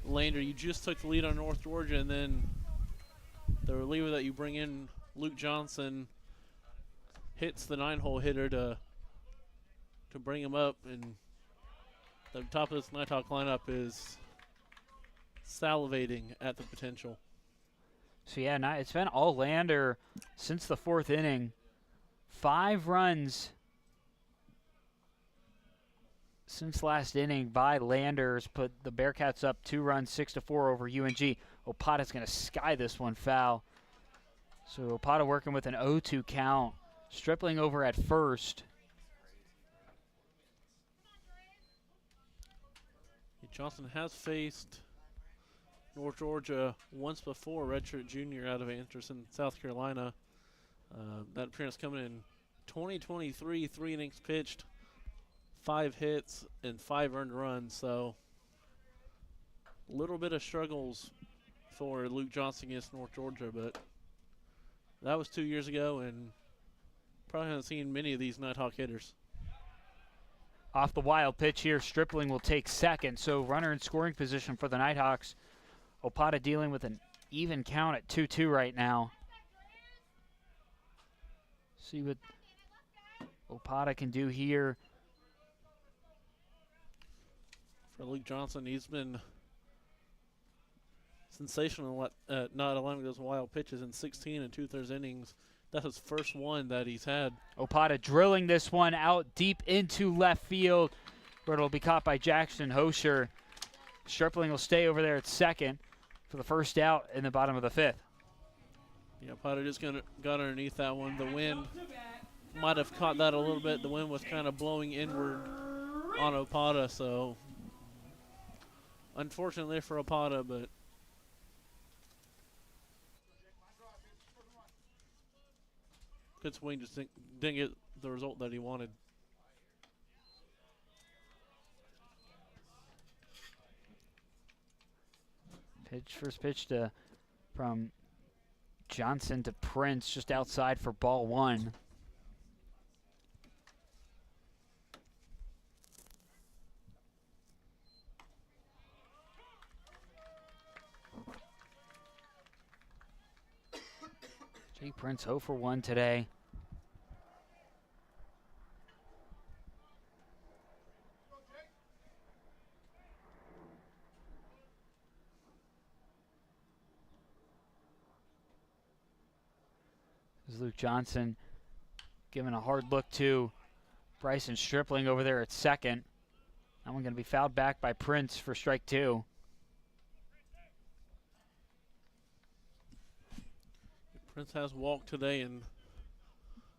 Speaker 2: Lander. You just took the lead on North Georgia, and then the reliever that you bring in, Luke Johnson, hits the 9-hole hitter to bring him up, and the top of this Nighthawk lineup is salivating at the potential.
Speaker 1: So yeah, it's been all Lander since the 4th inning. 5 runs since last inning by Landers put the Bearcats up 2 runs, 6-4 over UNG. Opada's going to sky this one foul. So Opada working with an 0-2 count. Stripling over at first.
Speaker 2: Johnson has faced North Georgia once before, redshirt junior out of Anderson, South Carolina. That appearance coming in 2023, 3 innings pitched, 5 hits, and 5 earned runs. So a little bit of struggles for Luke Johnson against North Georgia, but that was 2 years ago, and probably haven't seen many of these Nighthawk hitters.
Speaker 1: Off the wild pitch here, Stripling will take second. So runner in scoring position for the Nighthawks. Opada dealing with an even count at 2-2 right now. See what Opada can do here.
Speaker 2: For Luke Johnson, he's been sensational at not allowing those wild pitches in 16 2/3 innings. That's his first one that he's had.
Speaker 1: Opada drilling this one out deep into left field, where it'll be caught by Jackson Hosher. Stripling will stay over there at second for the first out in the bottom of the 5th.
Speaker 2: Yeah, Opada just got underneath that one. The wind might have caught that a little bit. The wind was kind of blowing inward on Opada, so unfortunately for Opada, but good swing, just didn't get the result that he wanted.
Speaker 1: First pitch from Johnson to Prince, just outside for ball 1. Jake Prince 0 for 1 today. Luke Johnson giving a hard look to Bryson Stripling over there at second. That one going to be fouled back by Prince for strike 2.
Speaker 2: Prince has walked today and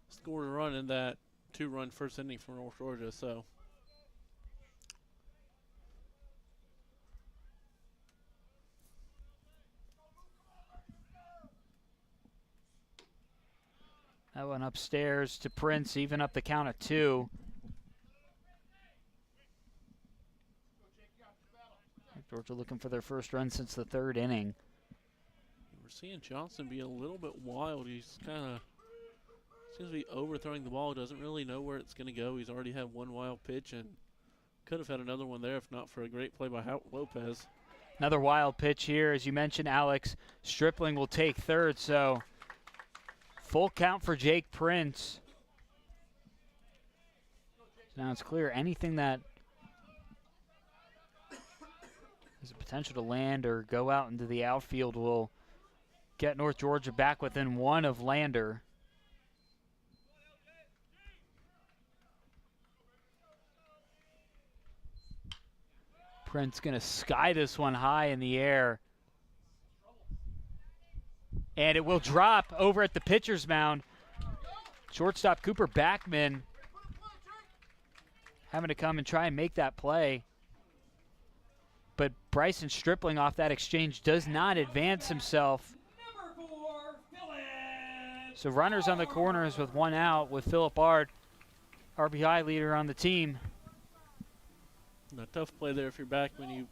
Speaker 2: scored a run in that 2-run first inning for North Georgia, so
Speaker 1: that one upstairs to Prince, even up the count at 2. Georgia looking for their first run since the 3rd inning.
Speaker 2: We're seeing Johnson be a little bit wild. He's kind of seems to be overthrowing the ball. Doesn't really know where it's going to go. He's already had 1 wild pitch and could have had another one there if not for a great play by Lopez.
Speaker 1: Another wild pitch here, as you mentioned, Alex. Stripling will take third, so full count for Jake Prince. So now it's clear anything that has a potential to land or go out into the outfield will get North Georgia back within one of Lander. Prince going to sky this one high in the air. And it will drop over at the pitcher's mound. Shortstop Cooper Backman having to come and try and make that play. But Bryson Stripling off that exchange does not advance himself. So runners on the corners with one out with Philip Ard, RBI leader on the team.
Speaker 2: A tough play there if you're Backman. You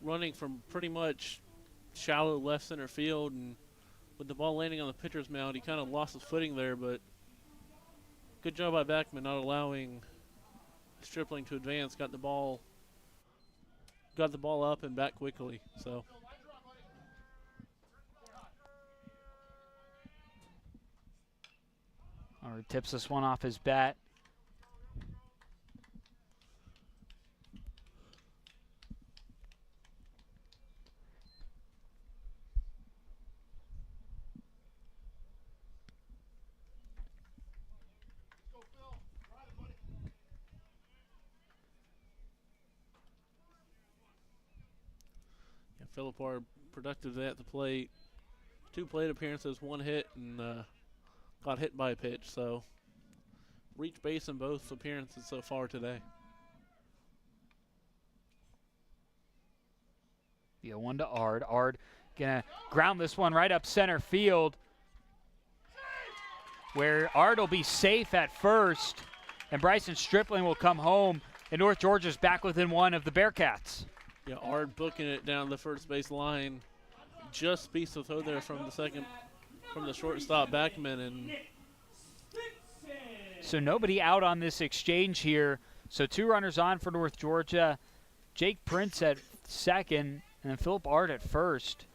Speaker 2: running from pretty much shallow left center field, and with the ball landing on the pitcher's mound, he kind of lost his footing there, but good job by Backman not allowing Stripling to advance. Got the ball up and back quickly. So
Speaker 1: Ard tips this one off his bat.
Speaker 2: Philip Ard productive at the plate. 2 plate appearances, 1 hit, and got hit by a pitch. So reached base in both appearances so far today.
Speaker 1: The 0-1 to Ard. Ard gonna ground this one right up center field, where Ard will be safe at first, and Bryson Stripling will come home, and North Georgia's back within one of the Bearcats.
Speaker 2: Yeah, Ard booking it down the first base line. Just piece of throw there from the shortstop Backman, and
Speaker 1: so nobody out on this exchange here. So 2 runners on for North Georgia. Jake Prince at second, and then Philip Ard at first.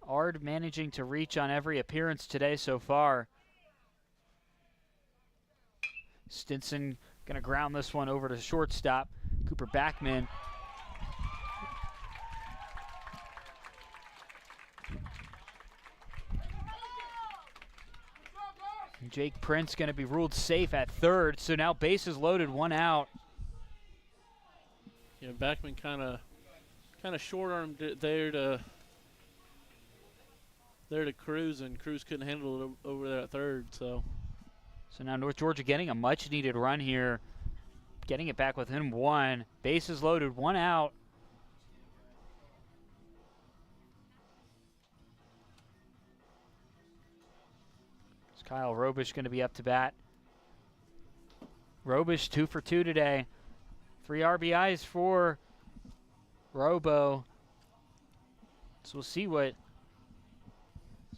Speaker 1: Ard managing to reach on every appearance today so far. Stinson gonna ground this one over to shortstop Cooper Backman. And Jake Prince going to be ruled safe at third, so now bases loaded, 1 out.
Speaker 2: Yeah, Backman kind of short-armed it there to Cruz, and Cruz couldn't handle it over there at third. So
Speaker 1: now North Georgia getting a much-needed run here, getting it back within 1. Bases loaded, 1 out. It's Kyle Robish going to be up to bat. Robish 2 for 2 today. 3 RBIs for Robo. So we'll see what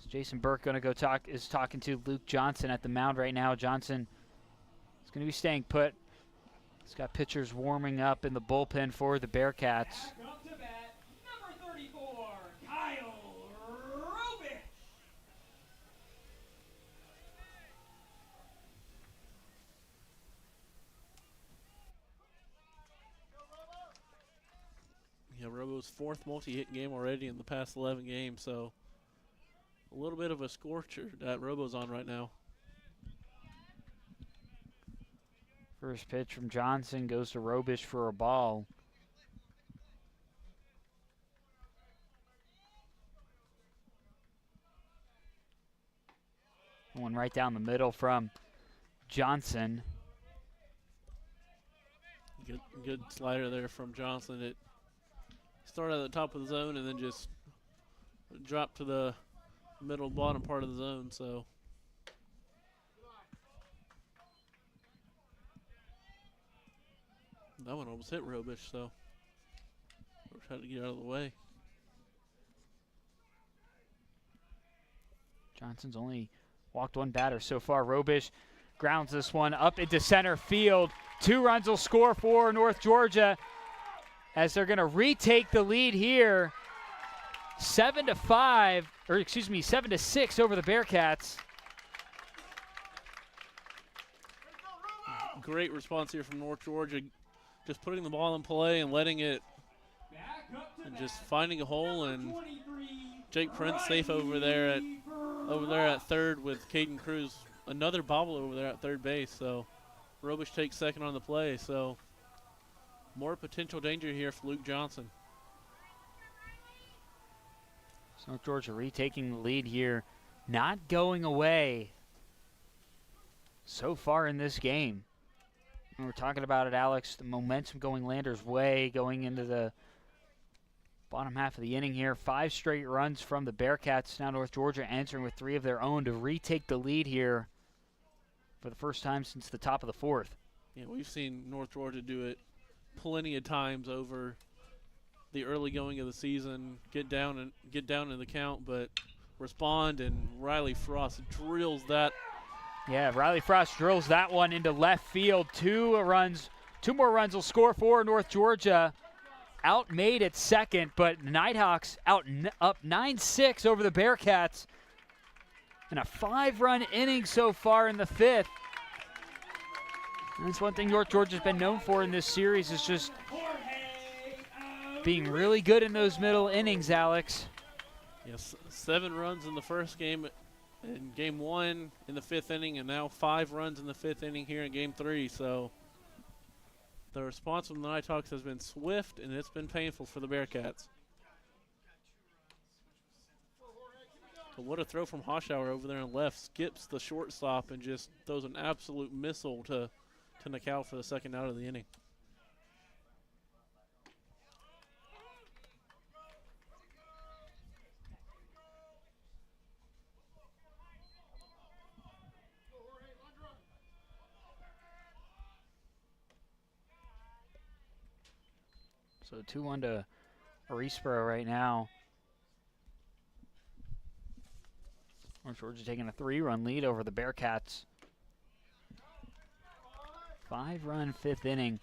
Speaker 1: Jason Burke going to go talking to Luke Johnson at the mound right now. Johnson is going to be staying put. He's got pitchers warming up in the bullpen for the Bearcats.
Speaker 5: Up to bat, number 34, Kyle Robish.
Speaker 2: Yeah, Robo's 4th multi-hit game already in the past 11 games, so a little bit of a scorcher that Robo's on right now.
Speaker 1: First pitch from Johnson goes to Robish for a ball. One right down the middle from Johnson.
Speaker 2: Good slider there from Johnson. It started at the top of the zone and then just dropped to the middle bottom part of the zone. So that one almost hit Robish, so we're trying to get out of the way.
Speaker 1: Johnson's only walked 1 batter so far. Robish grounds this one up into center field. 2 runs will score for North Georgia as they're going to retake the lead here. 7-5, or excuse me, 7-6 over the Bearcats.
Speaker 2: great response here from North Georgia, just putting the ball in play and letting it, and just finding a hole. And Jake Prince safe over there at third with Caden Cruz, another bobble over there at third base. So Robish takes second on the play. So more potential danger here for Luke Johnson.
Speaker 1: So North Georgia retaking the lead here, not going away so far in this game. And we're talking about it, Alex, the momentum going Landers' way going into the bottom half of the inning here. 5 straight runs from the Bearcats. Now North Georgia answering with 3 of their own to retake the lead here for the first time since the top of the 4th.
Speaker 2: Yeah, we've seen North Georgia do it plenty of times over the early going of the season, get down in the count, but respond, and Riley Frost drills that.
Speaker 1: Yeah, Riley Frost drills that one into left field. 2 more runs will score for North Georgia. Outmade at second, but Nighthawks up 9-6 over the Bearcats. And a 5-run inning so far in the 5th. And that's one thing North Georgia's been known for in this series, is just being really good in those middle innings, Alex.
Speaker 2: Yes, 7 runs in the first game, in game 1 in the 5th inning, and now 5 runs in the 5th inning here in game 3. So the response from the Nighthawks has been swift, and it's been painful for the Bearcats. But what a throw from Hoshauer over there on left. Skips the shortstop and just throws an absolute missile to Nakal for the second out of the inning.
Speaker 1: So 2-1 to Arisboro right now. North Georgia taking a 3-run lead over the Bearcats. 5-run 5th inning.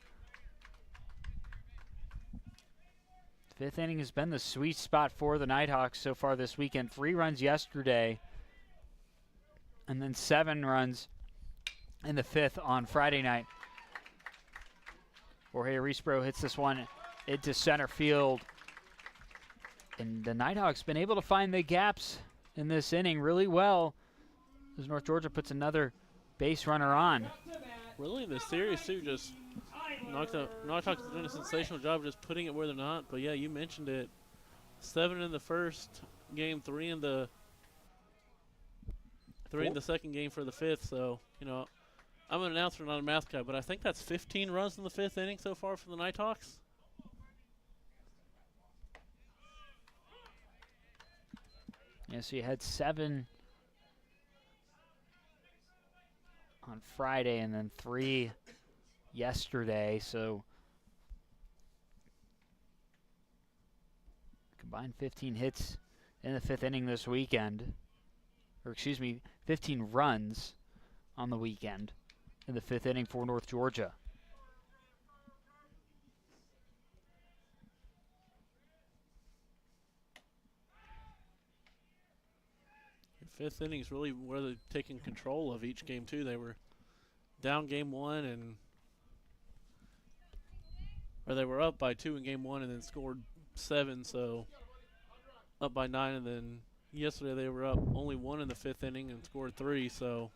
Speaker 1: 5th inning has been the sweet spot for the Nighthawks so far this weekend. 3 runs yesterday, and then 7 runs in the 5th on Friday night. Jorge Arisboro hits this one into center field. And the Nighthawks been able to find the gaps in this inning really well, as North Georgia puts another base runner on.
Speaker 2: Really in this series too, just Nighthawks doing a sensational job just putting it where they're not. But yeah, you mentioned it. 7 in the first game, 3 in the second game for the 5th. So, you know, I'm an announcer, not a math guy, but I think that's 15 runs in the 5th inning so far for the Nighthawks.
Speaker 1: Yeah, so you had 7 on Friday and then 3 yesterday. So combined 15 hits in the 5th inning this weekend. Or excuse me, 15 runs on the weekend in the 5th inning for North Georgia.
Speaker 2: Fifth inning is really where they're taking control of each game too. They were down game 1 or they were up by 2 in game 1 and then scored 7, so up by 9, and then yesterday they were up only 1 in the 5th inning and scored 3, so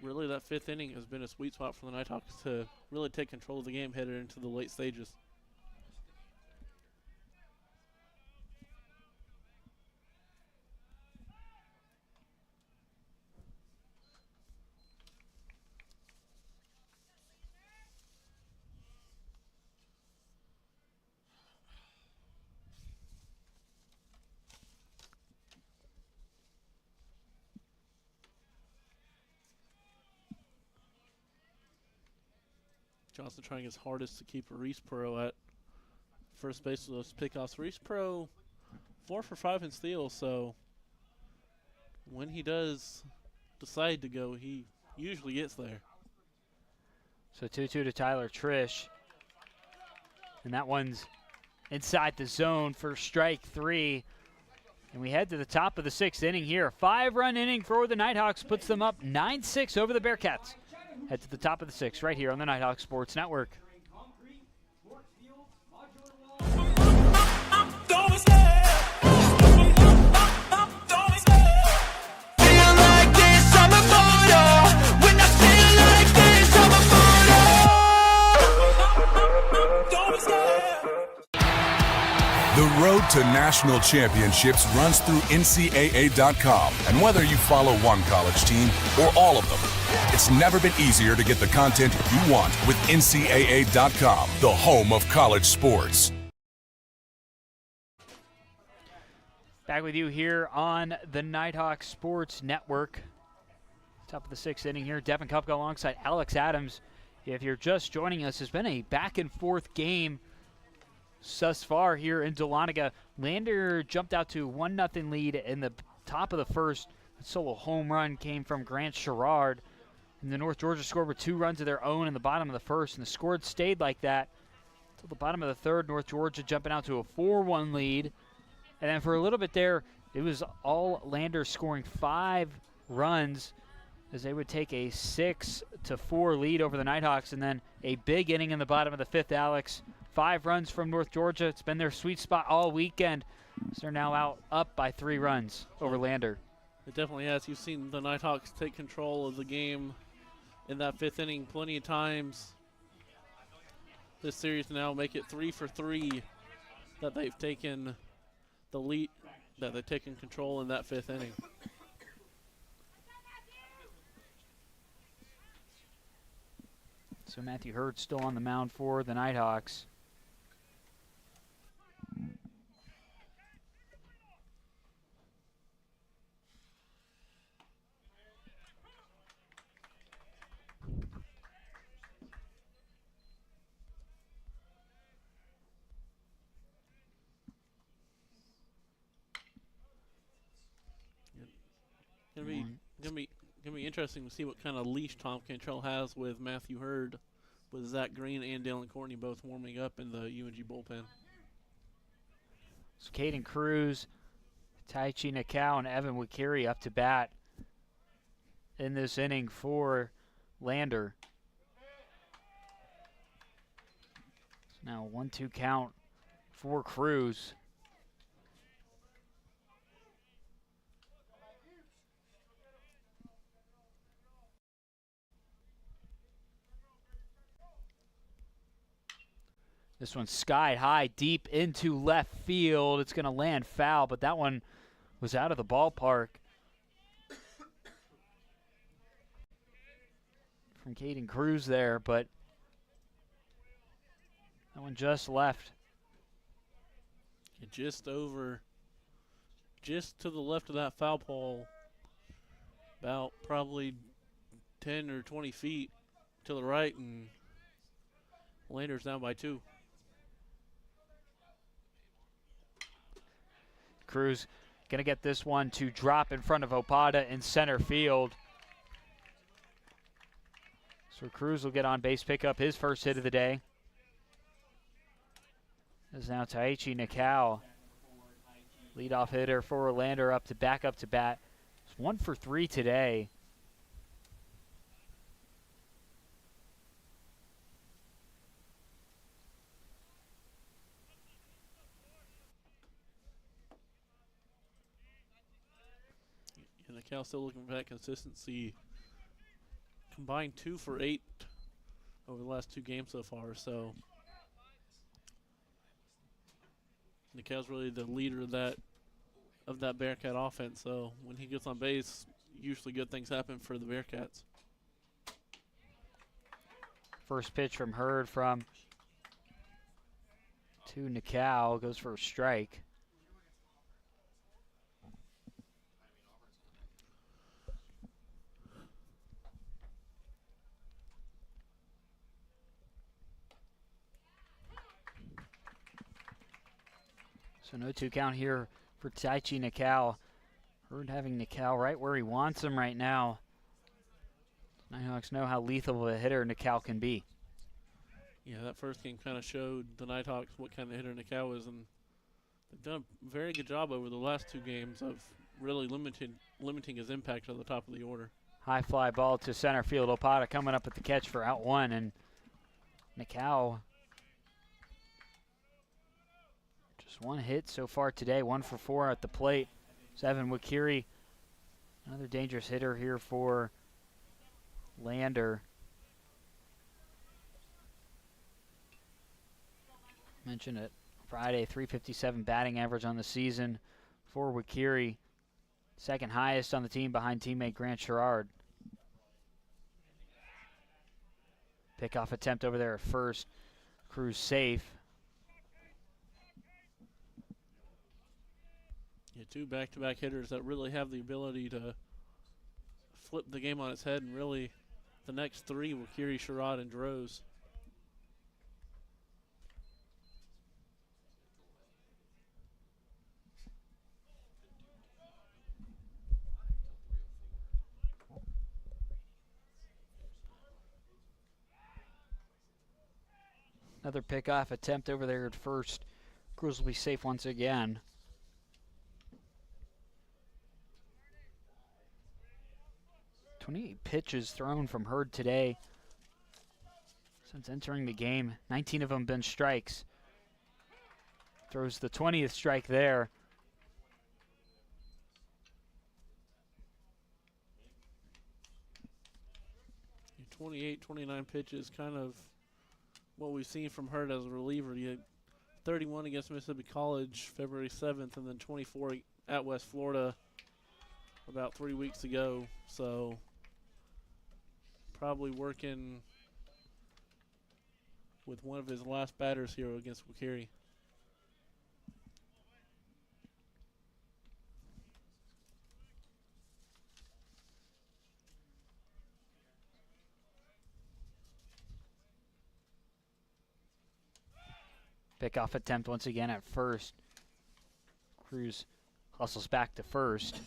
Speaker 2: really that 5th inning has been a sweet spot for the Nighthawks to really take control of the game headed into the late stages. Johnson trying his hardest to keep Arisboro at first base with those pickoffs. Arisboro 4 for 5 in steals, so when he does decide to go, he usually gets there.
Speaker 1: So 2-2 to Tyler Trish. And that one's inside the zone for strike 3. And we head to the top of the 6th inning here. 5-run inning for the Nighthawks, puts them up 9-6 over the Bearcats. head to the top of the 6th right here on the Nighthawk Sports Network.
Speaker 3: The road to national championships runs through NCAA.com. And whether you follow one college team or all of them, it's never been easier to get the content you want with NCAA.com, the home of college sports.
Speaker 1: Back with you here on the Nighthawk Sports Network. Top of the 6th inning here. Devin Kupka alongside Alex Adams. If you're just joining us, it's been a back-and-forth game thus far here in Dahlonega. Lander jumped out to 1-0 lead in the top of the 1st. A solo home run came from Grant Sherrard. And the North Georgia scored with 2 runs of their own in the bottom of the 1st. And the score stayed like that until the bottom of the 3rd. North Georgia jumping out to a 4-1 lead. And then for a little bit there, it was all Lander scoring 5 runs as they would take a 6-4 lead over the Nighthawks. And then a big inning in the bottom of the 5th, Alex. 5 runs from North Georgia. It's been their sweet spot all weekend. So they're now up by 3 runs over Lander.
Speaker 2: It definitely has. You've seen the Nighthawks take control of the game in that 5th inning plenty of times. This series now make it 3 for 3 that they've taken the lead, that they've taken control in that 5th inning.
Speaker 1: So Matthew Hurd still on the mound for the Nighthawks.
Speaker 2: Gonna be interesting to see what kind of leash Tom Cantrell has with Matthew Hurd, with Zach Green and Dylan Courtney both warming up in the UNG bullpen.
Speaker 1: So Caden Cruz, Taichi Nakao, and Evan Wakiri up to bat in this inning for Lander. So now 1-2 count for Cruz. This one's sky high, deep into left field. It's going to land foul, but that one was out of the ballpark. From Caden Cruz there, but that one just left.
Speaker 2: Just to the left of that foul pole, about probably 10 or 20 feet to the right, and Lander's down by 2.
Speaker 1: Cruz going to get this one to drop in front of Opada in center field. So Cruz will get on base, pick up his first hit of the day. This is now Taichi Nakao, leadoff hitter for Lander, up to bat. It's 1 for 3 today.
Speaker 2: Cal still looking for that consistency. Combined 2 for 8 over the last 2 games so far. So Nikel's really the leader of that Bearcat offense. So when he gets on base, usually good things happen for the Bearcats.
Speaker 1: First pitch from Hurd to Nakao, goes for a strike. So no 2 count here for Taichi Nakao. Hurd having Nakao right where he wants him right now. Nighthawks know how lethal of a hitter Nakao can be.
Speaker 2: Yeah, that first game kind of showed the Nighthawks what kind of hitter Nakao is, and they've done a very good job over the last 2 games of really limiting his impact on the top of the order.
Speaker 1: High fly ball to center field. Opata coming up with the catch for out one, and Nikau just one hit so far today, 1 for 4 at the plate. Seven Wakiri, another dangerous hitter here for Lander. Mentioned it Friday, 357 batting average on the season for Wakiri. Second highest on the team behind teammate Grant Sherrard. Pickoff attempt over there at first. Cruz safe.
Speaker 2: Yeah, two back-to-back hitters that really have the ability to flip the game on its head, and really the next three were Wakiri, Sherrod, and Droz.
Speaker 1: Another pickoff attempt over there at first. Cruz will be safe once again. Pitches thrown from Hurd today since entering the game. 19 of them been strikes. Throws the 20th strike there.
Speaker 2: Yeah, 28, 29 pitches, kind of what we've seen from Hurd as a reliever. He had 31 against Mississippi College February 7th, and then 24 at West Florida about 3 weeks ago. So probably working with one of his last batters here against Wakiri.
Speaker 1: Pickoff attempt once again at first. Cruz hustles back to first.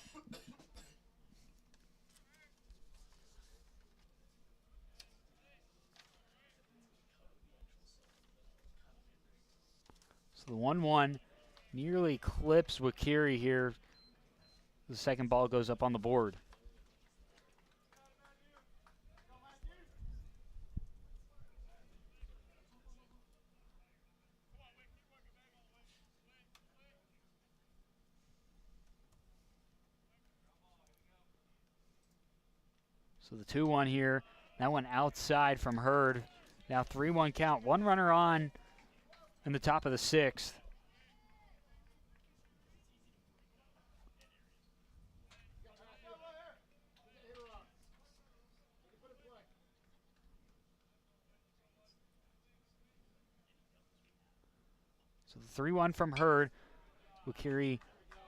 Speaker 1: So the 1-1 nearly clips Wakiri here. The second ball goes up on the board. So the 2-1 here. That one outside from Hurd. Now 3-1 count. One runner on in the top of the sixth. So the 3-1 from Hurd. Wakiri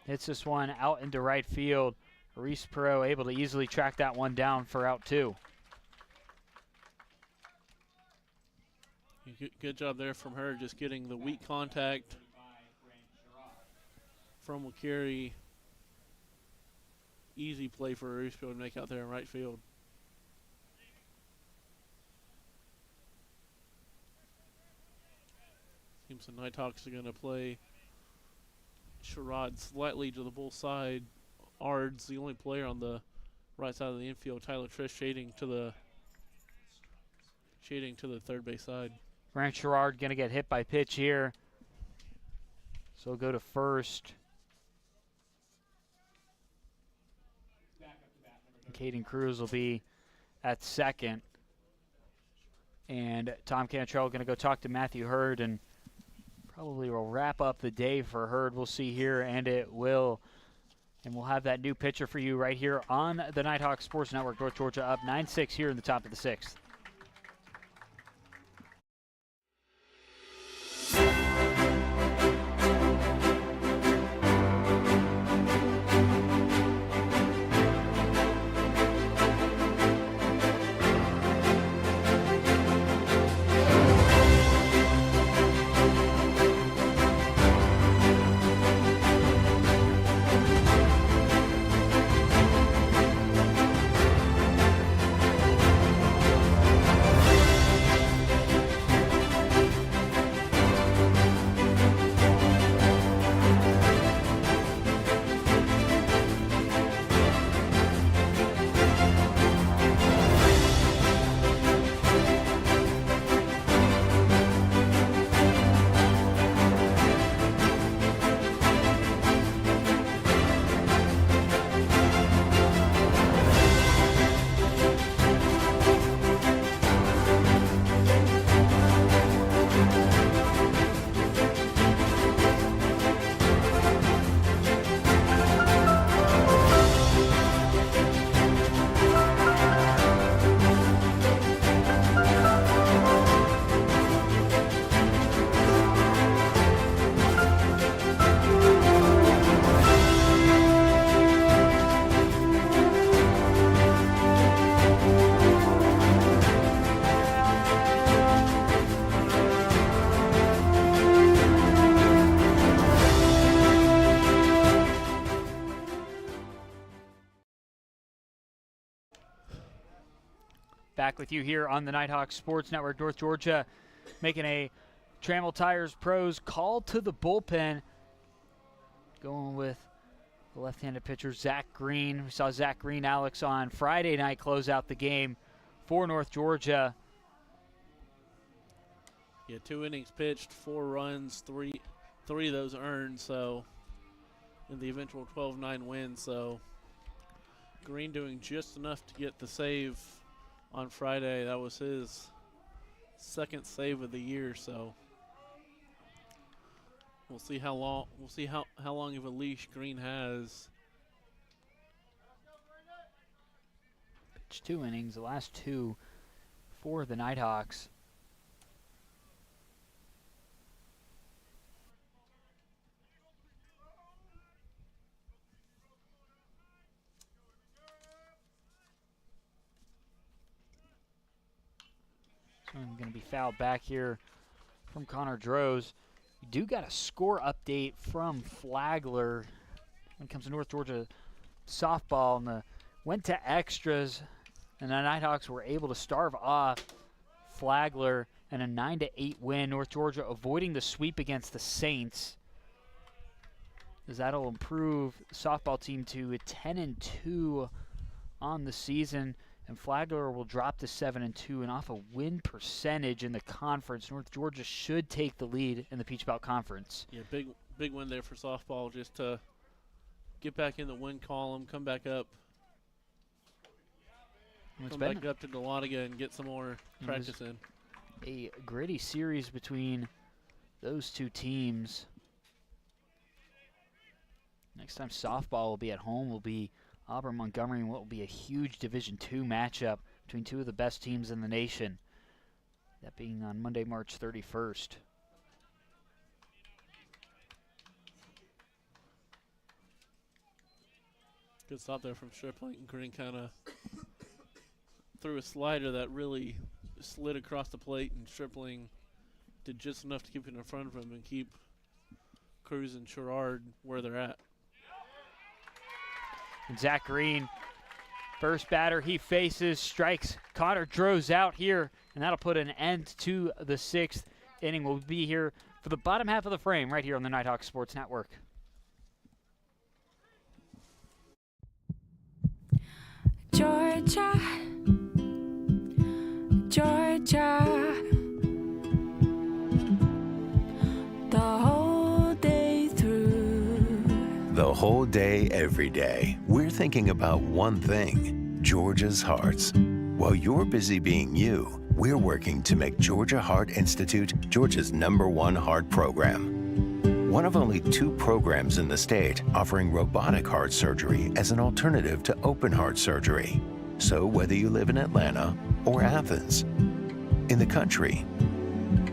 Speaker 1: hits this one out into right field. Reese Perot able to easily track that one down for out two.
Speaker 2: Good job there from her, just getting the weak contact from Wakiri. Easy play for Reese Perot to make out there in right field. Seems the Nighthawks are going to play Sherrod slightly to the bull side. Ard's the only player on the right side of the infield. Tyler Trish shading to the third base side.
Speaker 1: Grant Sherrard going to get hit by pitch here. So he'll go to first. Caden Cruz will be at second. And Tom Cantrell going to go talk to Matthew Hurd, and probably will wrap up the day for Hurd. We'll see here, and it will. And we'll have that new pitcher for you right here on the Nighthawk Sports Network. North Georgia up 9-6 here in the top of the sixth. Back with you here on the Nighthawk Sports Network. North Georgia making a Trammell Tires Pros call to the bullpen. Going with the left-handed pitcher, Zach Green. We saw Zach Green, Alex, on Friday night close out the game for North Georgia.
Speaker 2: Yeah, 2 innings pitched, 4 runs, three of those earned, so in the eventual 12-9 win. So Green doing just enough to get the save on Friday. That was his second save of the year, so we'll see how long of a leash Green has.
Speaker 1: Pitched 2 innings, the last 2 for the Nighthawks. I'm going to be fouled back here from Connor Droz. You do got a score update from Flagler when it comes to North Georgia softball. And went to extras, and the Nighthawks were able to starve off Flagler and a 9-8 win. North Georgia avoiding the sweep against the Saints, as that'll improve the softball team to a 10-2 on the season. And Flagler will drop to 7-2, and off a win percentage in the conference, North Georgia should take the lead in the Peach Belt Conference.
Speaker 2: Yeah, big win there for softball, just to get back in the win column, come back up. Come back up to Galatiga and get some more practice in.
Speaker 1: A gritty series between those two teams. Next time softball will be at home will be Auburn-Montgomery, and what will be a huge Division II matchup between 2 of the best teams in the nation. That being on Monday, March 31st.
Speaker 2: Good stop there from Stripling. Green kind of threw a slider that really slid across the plate, and Stripling did just enough to keep it in front of him and keep Cruz and Sherrard where they're at.
Speaker 1: And Zach Green, first batter he faces, strikes Connor Droz out here, and that'll put an end to the 6th inning. We'll be here for the bottom half of the frame right here on the Nighthawk Sports Network.
Speaker 6: Georgia, Georgia, the whole day through.
Speaker 21: The whole day, every day, we're thinking about one thing: Georgia's hearts. While you're busy being you, we're working to make Georgia Heart Institute Georgia's #1 heart program. One of only 2 programs in the state offering robotic heart surgery as an alternative to open heart surgery. So whether you live in Atlanta or Athens, in the country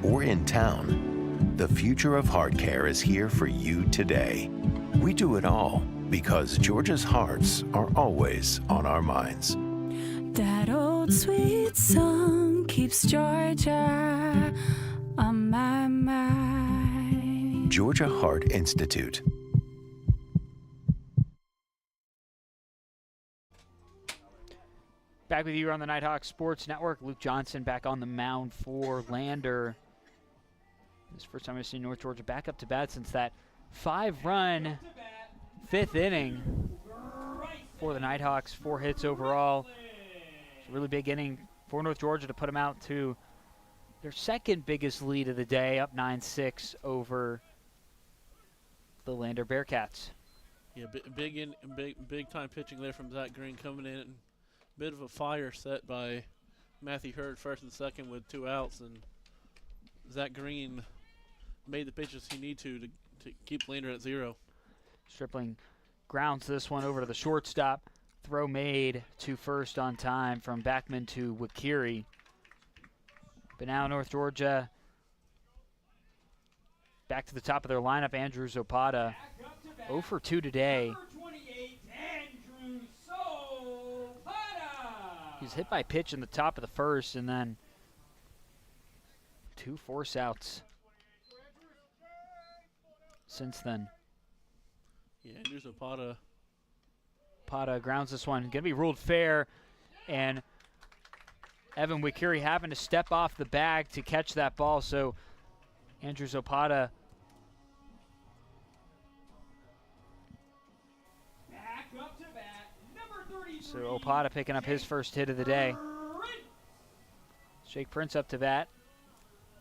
Speaker 21: or in town, the future of heart care is here for you today. We do it all because Georgia's hearts are always on our minds.
Speaker 6: That old sweet song keeps Georgia on my mind.
Speaker 21: Georgia Heart Institute.
Speaker 1: Back with you on the Nighthawk Sports Network. Luke Johnson back on the mound for Lander. This is the first time I've seen North Georgia back up to bat since that 5-run 5th inning for the Nighthawks. 4 hits overall. It's a really big inning for North Georgia to put them out to their second biggest lead of the day, up 9-6 over the Lander Bearcats.
Speaker 2: Yeah, big time pitching there from Zach Green coming in. Bit of a fire set by Matthew Hurd, first and second with 2 outs, and Zach Green made the pitches he needed to keep Lander at 0.
Speaker 1: Stripling grounds this one over to the shortstop. Throw made to first on time from Backman to Wakiri. But now North Georgia back to the top of their lineup. Andrew Zapata, 0 for 2 today. He's hit by pitch in the top of the first, and then 2 force outs since then.
Speaker 2: Yeah, Andrew Zapata.
Speaker 1: Zapata grounds this one. Going to be ruled fair, and Evan Wikiri having to step off the bag to catch that ball, so Andrew Zapata
Speaker 5: Back up to bat, number 33.
Speaker 1: So Opata picking up his first hit of the day. Jake Prince up to bat.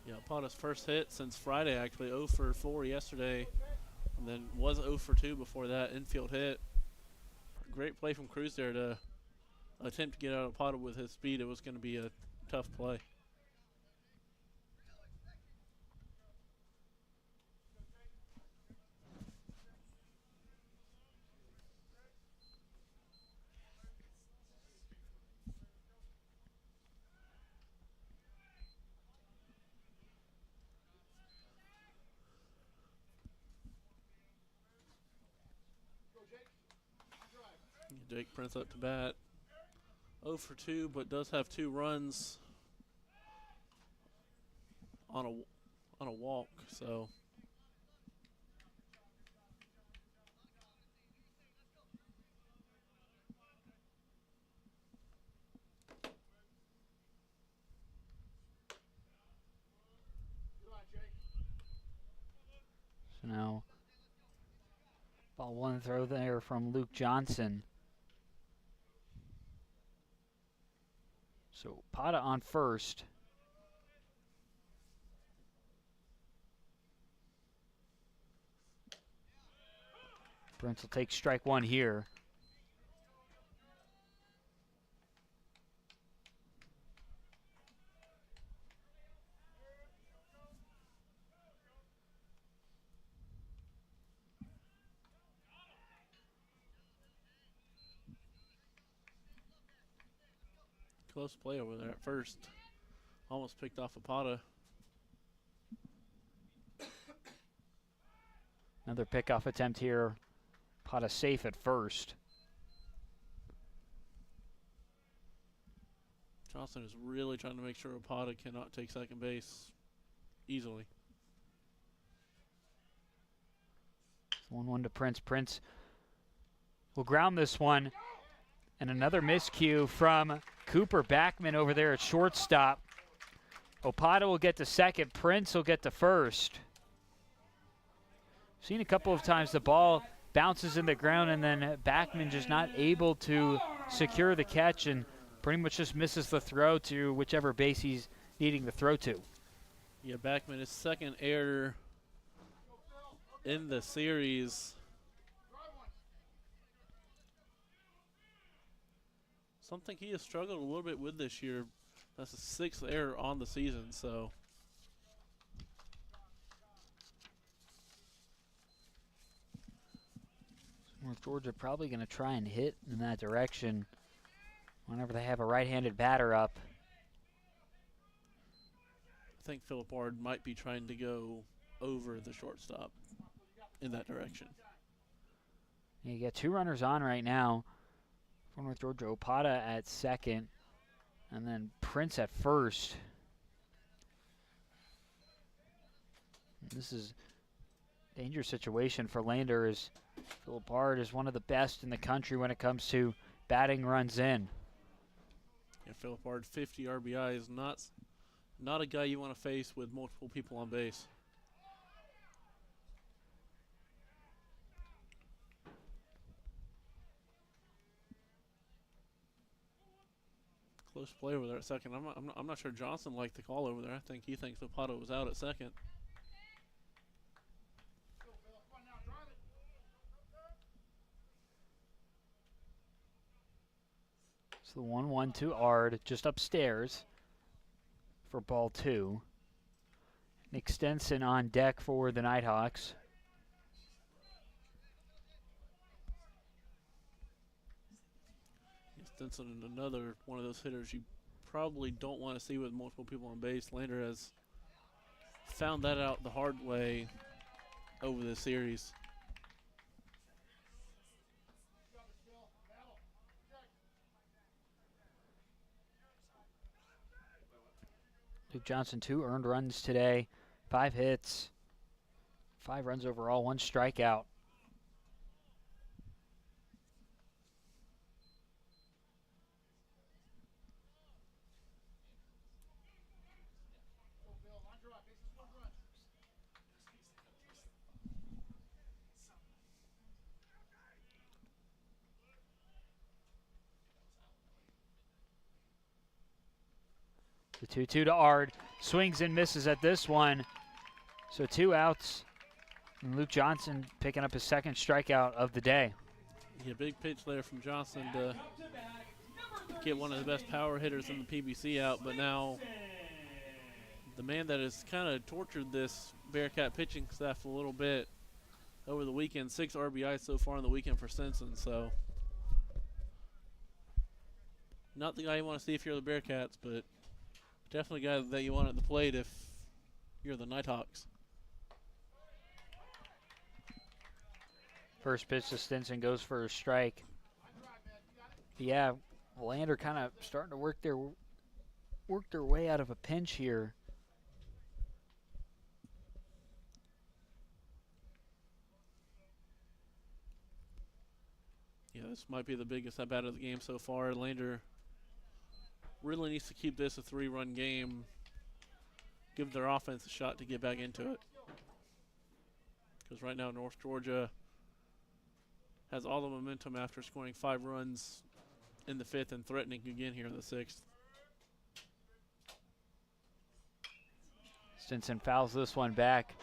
Speaker 2: Yeah, Opata's first hit since Friday, actually. 0 for 4 yesterday, and then was 0 for 2 before that. Infield hit. Great play from Cruz there to attempt to get out of Opata with his speed. It was going to be a tough play. Jake Prince up to bat. 0 for 2, but does have 2 runs on a walk. So
Speaker 1: now ball one throw there from Luke Johnson. So Opata on first. Prince will take strike one here.
Speaker 2: close play over there at first. Almost picked off Opata.
Speaker 1: Another pickoff attempt here. Opata safe at first.
Speaker 2: Johnson is really trying to make sure Opata cannot take second base easily.
Speaker 1: 1-1 to Prince. Prince will ground this one. And another miscue from Cooper Backman over there at shortstop. Opata will get to second. Prince will get to first. Seen a couple of times the ball bounces in the ground and then Backman just not able to secure the catch and pretty much just misses the throw to whichever base he's needing to throw to.
Speaker 2: Yeah, Backman, his second error in the series. Something he has struggled a little bit with this year. That's the 6th error on the season, so.
Speaker 1: North Georgia probably going to try and hit in that direction whenever they have a right-handed batter up.
Speaker 2: I think Philip Ward might be trying to go over the shortstop in that direction.
Speaker 1: You got 2 runners on right now for North Georgia. Opata at second, and then Prince at first. This is a dangerous situation for Lander, as Philip Ward is one of the best in the country when it comes to batting runs in.
Speaker 2: Yeah, Philip Ward, 50 RBI is not a guy you want to face with multiple people on base. Close play over there at second. I'm not sure Johnson liked the call over there. I think he thinks Opata was out at second.
Speaker 1: So the 1-1 to Ard just upstairs for ball 2. Nick Stenson on deck for the Nighthawks.
Speaker 2: Stenson, another one of those hitters you probably don't want to see with multiple people on base. Lander has found that out the hard way over the series.
Speaker 1: Luke Johnson, 2 earned runs today, 5 hits, 5 runs overall, 1 strikeout. The 2-2 to Ard. Swings and misses at this one. So 2 outs. And Luke Johnson picking up his second strikeout of the day.
Speaker 2: Yeah, big pitch there from Johnson to get one of the best power hitters in the PBC out, but now the man that has kind of tortured this Bearcat pitching staff a little bit over the weekend, 6 RBIs so far on the weekend for Stinson, so not the guy you want to see if you're the Bearcats, but definitely a guy that you want at the plate if you're the Nighthawks.
Speaker 1: First pitch to Stinson goes for a strike. Yeah, Lander kind of starting to work their way out of a pinch here.
Speaker 2: Yeah, this might be the biggest at bat of the game so far. Lander really needs to keep this a 3-run game. Give their offense a shot to get back into it. Because right now North Georgia has all the momentum after scoring 5 runs in the 5th and threatening again here in the 6th.
Speaker 1: Stinson fouls this one back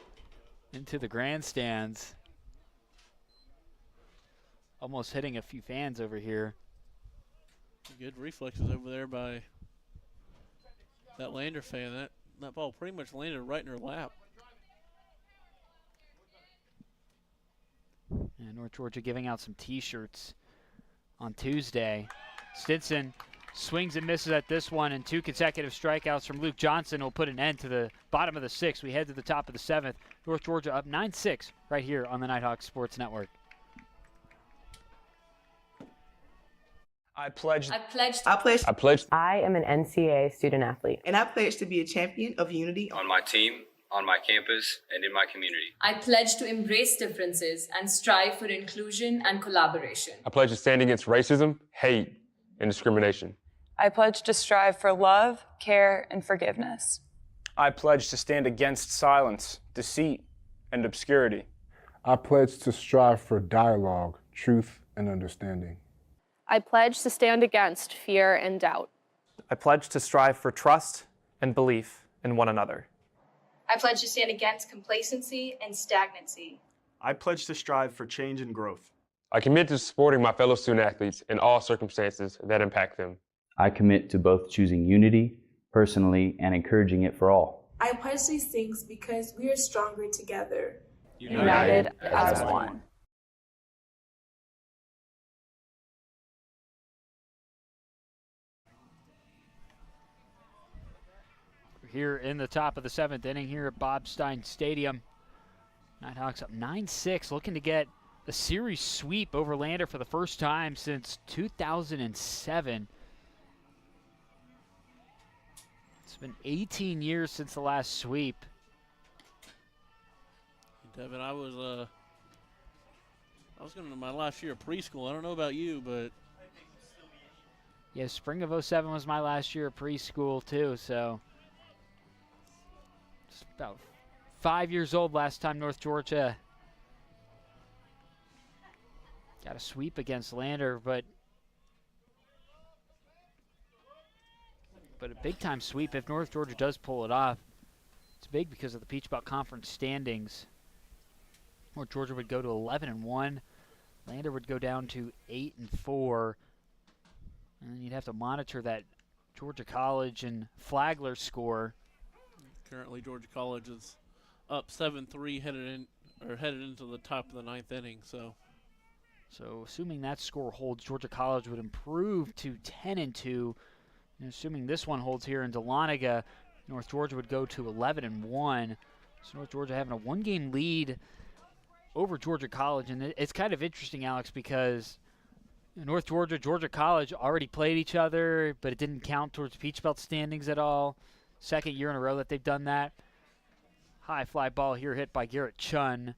Speaker 1: into the grandstands. Almost hitting a few fans over here.
Speaker 2: Good reflexes over there by that Lander fan. That ball pretty much landed right in her lap.
Speaker 1: And North Georgia giving out some T-shirts on Tuesday. Stinson swings and misses at this one, and 2 consecutive strikeouts from Luke Johnson will put an end to the bottom of the 6th. We head to the top of the 7th. North Georgia up 9-6 right here on the Nighthawk Sports Network.
Speaker 7: I pledge.
Speaker 10: I pledge.
Speaker 9: I am an NCAA student athlete.
Speaker 10: And I pledge to be a champion of unity
Speaker 11: On my team, on my campus, and in my community.
Speaker 8: I pledge to embrace differences and strive for inclusion and collaboration.
Speaker 12: I pledge to stand against racism, hate, and discrimination.
Speaker 13: I pledge to strive for love, care, and forgiveness.
Speaker 7: I pledge to stand against silence, deceit, and obscurity.
Speaker 14: I pledge to strive for dialogue, truth, and understanding.
Speaker 15: I pledge to stand against fear and doubt.
Speaker 16: I pledge to strive for trust and belief in one another.
Speaker 17: I pledge to stand against complacency and stagnancy.
Speaker 18: I pledge to strive for change and growth.
Speaker 12: I commit to supporting my fellow student athletes in all circumstances that impact them.
Speaker 19: I commit to both choosing unity personally and encouraging it for all.
Speaker 20: I pledge these things because we are stronger together.
Speaker 15: United as one.
Speaker 1: Here in the top of the 7th inning here at Bob Stein Stadium. Nighthawks up 9-6, looking to get a series sweep over Lander for the first time since 2007. It's been 18 years since the last sweep.
Speaker 2: Devin, I was going to my last year of preschool. I don't know about you, but
Speaker 1: yeah, spring of 07 was my last year of preschool too, so just about 5 years old last time North Georgia got a sweep against Lander, but a big-time sweep if North Georgia does pull it off. It's big because of the Peach Belt Conference standings. North Georgia would go to 11-1. Lander would go down to 8-4. And then you'd have to monitor that Georgia College and Flagler score.
Speaker 2: Currently, Georgia College is up 7-3, headed into the top of the 9th inning. So
Speaker 1: assuming that score holds, Georgia College would improve to 10-2. And assuming this one holds here in Dahlonega, North Georgia would go to 11-1. So North Georgia having a 1-game lead over Georgia College, and it's kind of interesting, Alex, because North Georgia, Georgia College already played each other, but it didn't count towards Peach Belt standings at all. Second year in a row that they've done that. High fly ball here hit by Garrett Chun.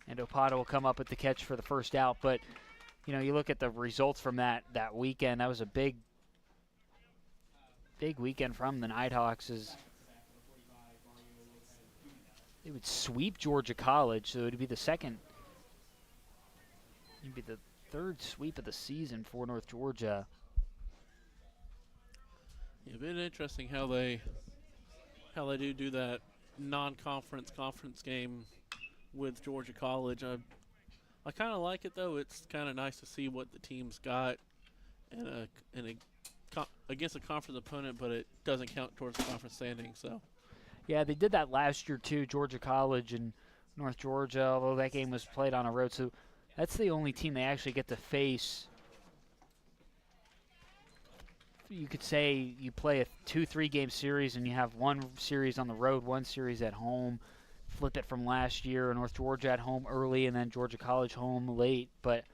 Speaker 1: And Opata will come up with the catch for the first out. But, you know, you look at the results from that weekend. That was a big weekend from the Nighthawks. They would sweep Georgia College, so it would be the second. It would be the third sweep of the season for North Georgia.
Speaker 2: been interesting how they do that non-conference conference game with Georgia College. I kind of like it though. It's kind of nice to see what the team's got against a conference opponent, but it doesn't count towards the conference standing. So.
Speaker 1: Yeah, they did that last year too, Georgia College and North Georgia, although that game was played on a road. So that's the only team they actually get to face. You could say you play a 2-3 game series and you have one series on the road, one series at home. Flip it from last year, North Georgia at home early and then Georgia College home late. But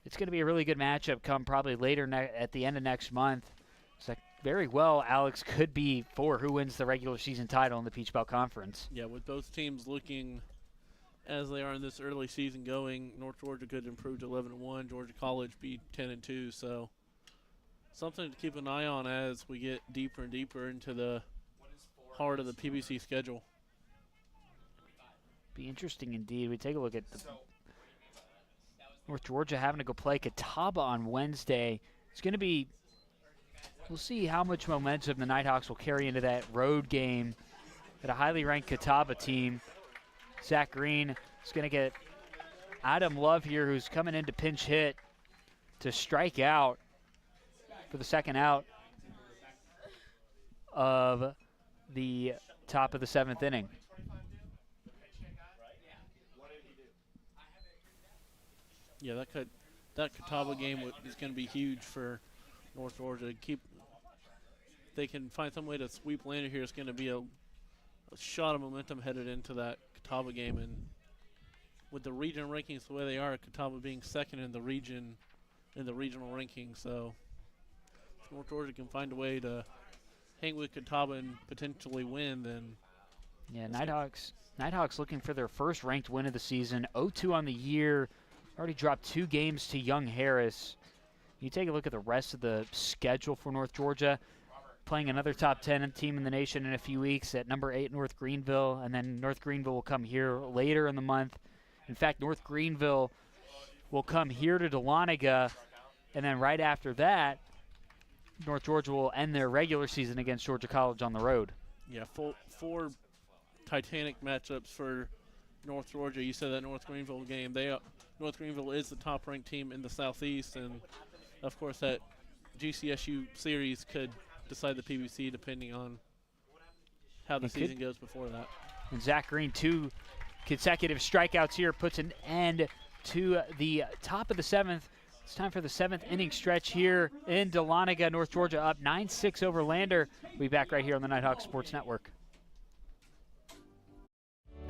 Speaker 1: it's going to be a really good matchup come probably later at the end of next month. It's like very well, Alex, could be for who wins the regular season title in the Peach Belt Conference.
Speaker 2: Yeah, with both teams looking as they are in this early season going, North Georgia could improve to 11-1, Georgia College be 10-2. So something to keep an eye on as we get deeper and deeper into the heart of the PBC schedule.
Speaker 1: Be interesting indeed. We take a look at the North Georgia having to go play Catawba on Wednesday. It's going to be, we'll see how much momentum the Nighthawks will carry into that road game at a highly ranked Catawba team. Zach Green is going to get Adam Love here, who's coming in to pinch hit to strike out for the second out of the top of the 7th inning.
Speaker 2: Yeah, that Catawba game is going to be huge for North Georgia. They can find some way to sweep Lander here. It's going to be a shot of momentum headed into that Catawba game, and with the region rankings the way they are, Catawba being second in the region in the regional rankings, so if North Georgia can find a way to hang with Catawba and potentially win, then
Speaker 1: yeah, Nighthawks looking for their first ranked win of the season. 0-2 on the year. Already dropped 2 games to Young Harris. You take a look at the rest of the schedule for North Georgia, playing another top 10 team in the nation in a few weeks at number 8 North Greenville, and then North Greenville will come here later in the month. In fact, North Greenville will come here to Dahlonega, and then right after that, North Georgia will end their regular season against Georgia College on the road.
Speaker 2: Yeah, 4 Titanic matchups for North Georgia. You said that North Greenville game. North Greenville is the top-ranked team in the Southeast, and of course that GCSU series could decide the PBC depending on how the season goes before that.
Speaker 1: And Zach Green, 2 consecutive strikeouts here, puts an end to the top of the 7th. It's time for the 7th inning stretch here in Dahlonega. North Georgia up 9-6 over Lander. We'll be back right here on the Nighthawk Sports Network.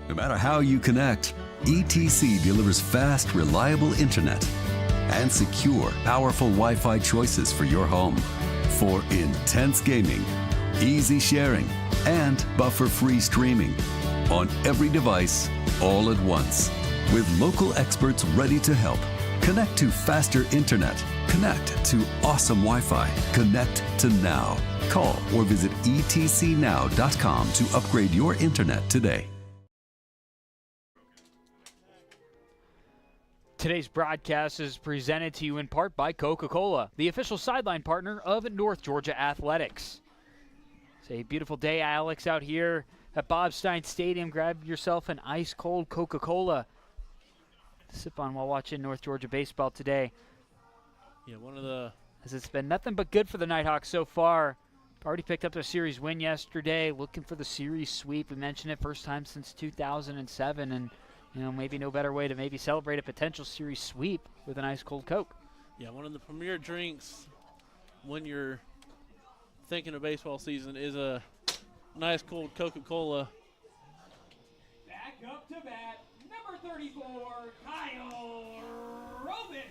Speaker 4: No matter how you connect, ETC delivers fast, reliable internet and secure, powerful Wi-Fi choices for your home. For intense gaming, easy sharing, and buffer-free streaming on every device, all at once. With local experts ready to help. Connect to faster internet. Connect to awesome Wi-Fi. Connect to now. Call or visit etcnow.com to upgrade your internet today.
Speaker 1: Today's broadcast is presented to you in part by Coca-Cola, the official sideline partner of North Georgia Athletics. It's a beautiful day, Alex, out here at Bob Stein Stadium. Grab yourself an ice-cold Coca-Cola to sip on while watching North Georgia baseball today.
Speaker 2: Yeah,
Speaker 1: as it's been nothing but good for the Nighthawks so far. Already picked up a series win yesterday, looking for the series sweep. We mentioned it, first time since 2007, and maybe no better way to maybe celebrate a potential series sweep with an ice cold Coke.
Speaker 2: Yeah, one of the premier drinks when you're thinking of baseball season is a nice cold Coca-Cola.
Speaker 5: Back up to bat, number 34, Kyle Robish.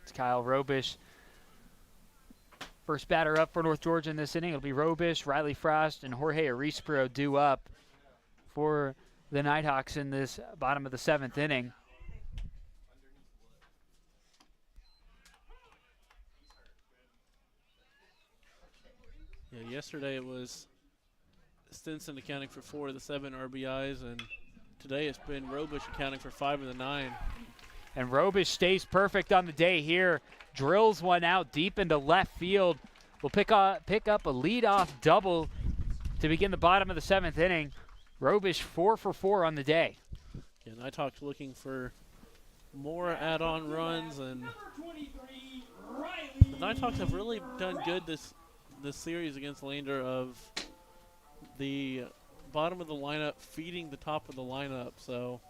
Speaker 1: It's Kyle Robish. First batter up for North Georgia in this inning. It'll be Robish, Riley Frost, and Jorge Arispro due up for the Nighthawks in this bottom of the 7th inning.
Speaker 2: Yeah, yesterday it was Stinson accounting for 4 of the 7 RBIs, and today it's been Robish accounting for 5 of the 9.
Speaker 1: And Robish stays perfect on the day here. Drills one out deep into left field. Will pick up a leadoff double to begin the bottom of the 7th inning. Robish 4 for 4 on the day.
Speaker 2: And Nighthawks looking for more add-on runs, and the Nighthawks have really done good this series against Lander of the bottom of the lineup feeding the top of the lineup. So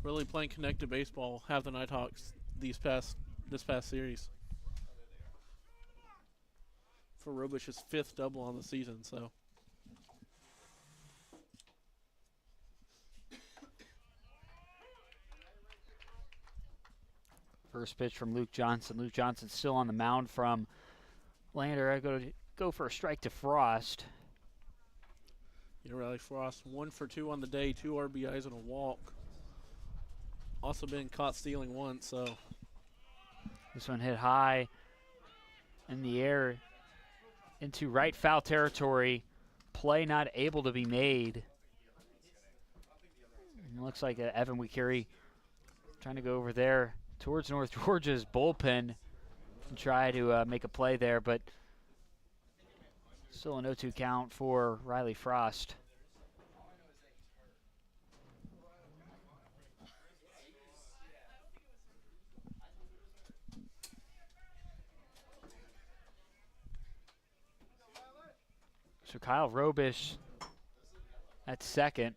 Speaker 2: really playing connected baseball have the Nighthawks this past series. For Robish's 5th double on the season, so.
Speaker 1: First pitch from Luke Johnson. Luke Johnson still on the mound from Lander. I go for a strike to Frost.
Speaker 2: Yeah, Riley Frost 1 for 2 on the day, 2 RBIs and a walk. Also been caught stealing once, so.
Speaker 1: This one hit high in the air into right foul territory. Play not able to be made. It looks like Evan Wikiri trying to go over there towards North Georgia's bullpen and try to make a play there, but still a 0-2 count for Riley Frost. So Kyle Robish at second.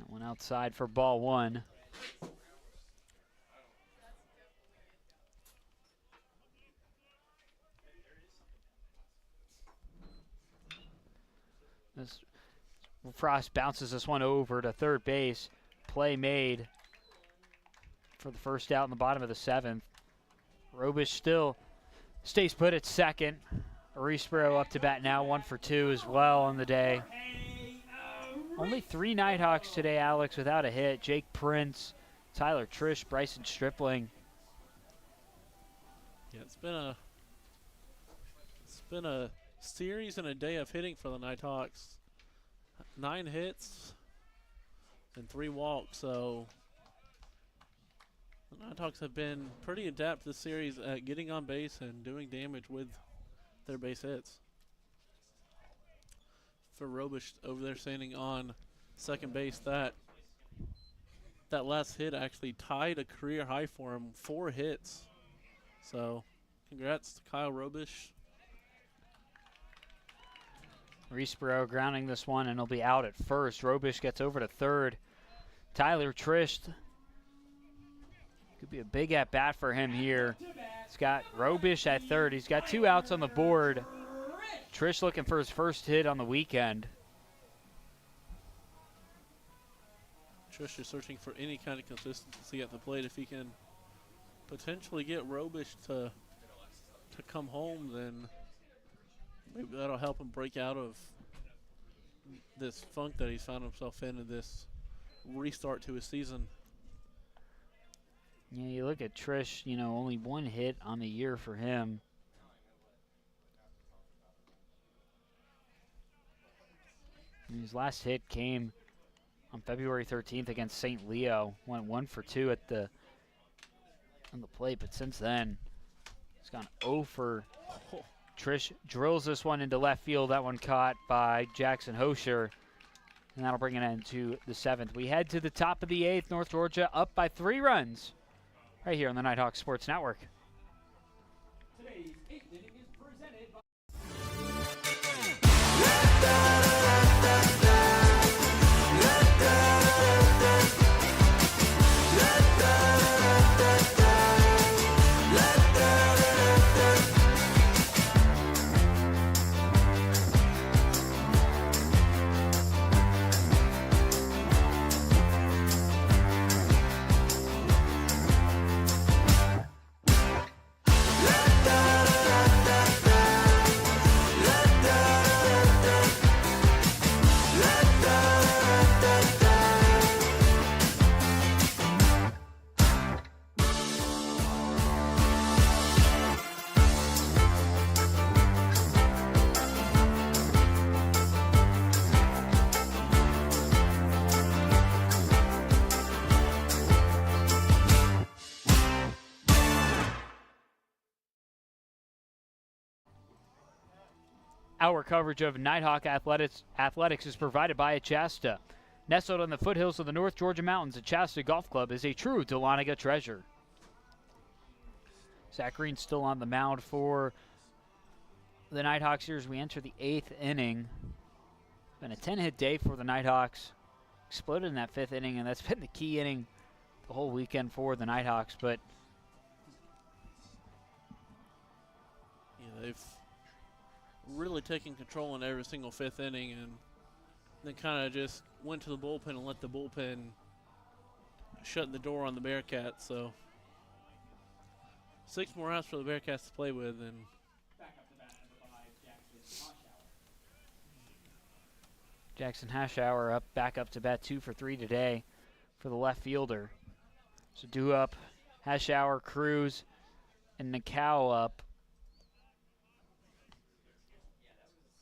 Speaker 1: That one outside for ball 1. Frost bounces this one over to third base. Play made for the first out in the bottom of the 7th. Robish still stays put at second. Arespro up to bat now, 1 for 2 as well on the day. Only 3 Nighthawks today, Alex, without a hit. Jake Prince, Tyler Trish, Bryson Stripling.
Speaker 2: Yeah, it's been a series and a day of hitting for the Nighthawks. 9 hits and 3 walks, so the Nighthawks have been pretty adept this series at getting on base and doing damage with their base hits. For Robish over there standing on second base, that last hit actually tied a career high for him, 4 hits. So congrats to Kyle Robish.
Speaker 1: Arespro grounding this one, and he'll be out at first. Robish gets over to third. Tyler Trish, could be a big at-bat for him here. He's got Robish at third. He's got 2 outs on the board. Trish looking for his first hit on the weekend.
Speaker 2: Trish is searching for any kind of consistency at the plate. If he can potentially get Robish to come home, then maybe that'll help him break out of this funk that he's found himself in this restart to his season.
Speaker 1: Yeah, you look at Trish, only 1 hit on the year for him. And his last hit came on February 13th against St. Leo. Went 1 for 2 on the plate, but since then, he's gone 0 for. Trish drills this one into left field. That one caught by Jackson Hosher, and that'll bring it into the 7th. We head to the top of the 8th. North Georgia up by 3 runs right here on the Nighthawk Sports Network.
Speaker 5: Today's 8th inning is presented by
Speaker 1: Our coverage of Nighthawk athletics is provided by Achasta. Nestled on the foothills of the North Georgia Mountains, Achasta Golf Club is a true Dahlonega treasure. Zach Green still on the mound for the Nighthawks here as we enter the 8th inning. Been a 10-hit day for the Nighthawks. Exploded in that 5th inning, and that's been the key inning the whole weekend for the Nighthawks. But
Speaker 2: yeah, they've really taken control in every single 5th inning, and then kind of just went to the bullpen and let the bullpen shut the door on the Bearcats. So 6 more outs for the Bearcats to play with, and
Speaker 1: Jackson Hashauer back up to bat 2 for 3 today for the left fielder. So due up, Hashauer, Cruz, and Nikau up.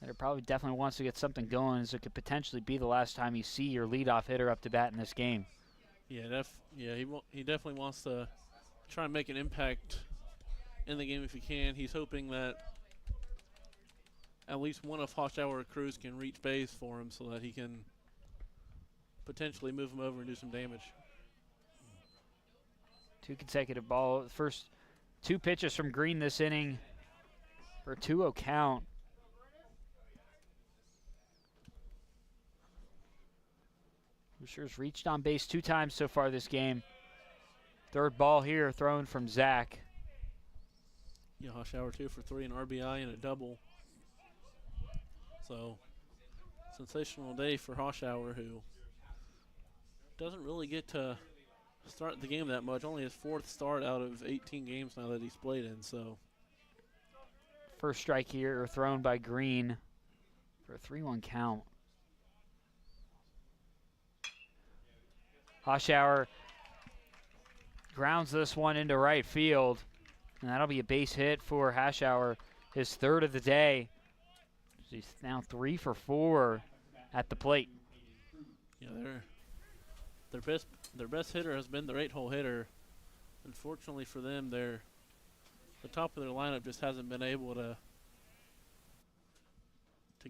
Speaker 1: That probably definitely wants to get something going, as it could potentially be the last time you see your leadoff hitter up to bat in this game.
Speaker 2: Yeah, he definitely wants to try and make an impact in the game if he can. He's hoping that at least one of Hashauer or Cruz can reach base for him so that he can potentially move him over and do some damage.
Speaker 1: 2 consecutive ball. First 2 pitches from Green this inning for a 2-0 count. Hoosiers reached on base 2 times so far this game. 3rd ball here thrown from Zach.
Speaker 2: Yeah, Hashauer 2 for 3, an RBI and a double. So, sensational day for Hashauer, who doesn't really get to start the game that much. Only his 4th start out of 18 games now that he's played in. So,
Speaker 1: first strike here thrown by Green for a 3-1 count. Hashauer grounds this one into right field, and that'll be a base hit for Hashauer, his 3rd of the day. He's now 3 for 4 at the plate.
Speaker 2: Yeah, their best hitter has been their 8-hole hitter. Unfortunately for them, the top of their lineup just hasn't been able to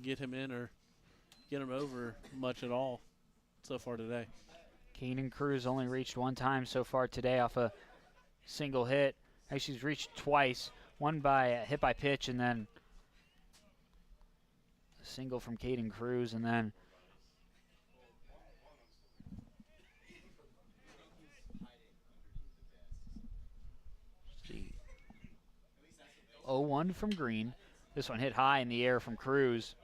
Speaker 2: get him in or get him over much at all so far today.
Speaker 1: Keenan Cruz only reached 1 time so far today off a single hit. Actually, he's reached twice. One by a hit by pitch, and then a single from Caden Cruz, and then see, 0-1 from Green. This one hit high in the air from Cruz.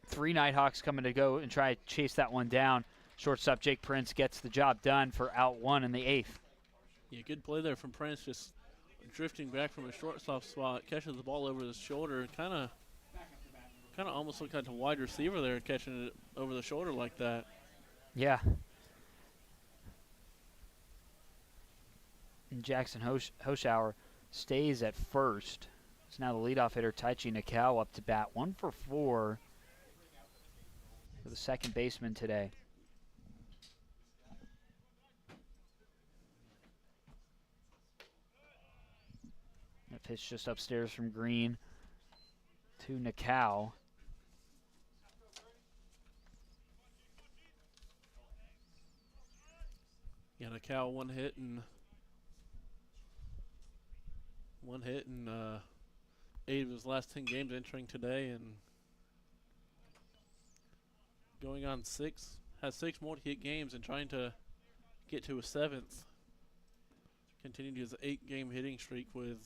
Speaker 1: 3 Nighthawks coming to go and try to chase that one down. Shortstop Jake Prince gets the job done for out 1 in the 8th.
Speaker 2: Yeah, good play there from Prince, just drifting back from a shortstop spot, catches the ball over his shoulder, kind of almost looked like a wide receiver there, catching it over the shoulder like that.
Speaker 1: Yeah. And Jackson Hashauer stays at first. So now the leadoff hitter, Taichi Nikau, up to bat. 1 for 4 for the second baseman today. That pitch just upstairs from Green to Nikau.
Speaker 2: Yeah, Nikau one hit in 8 of his last 10 games entering today, and going on 6, has 6 more hit games and trying to get to a 7th. Continued his 8-game hitting streak with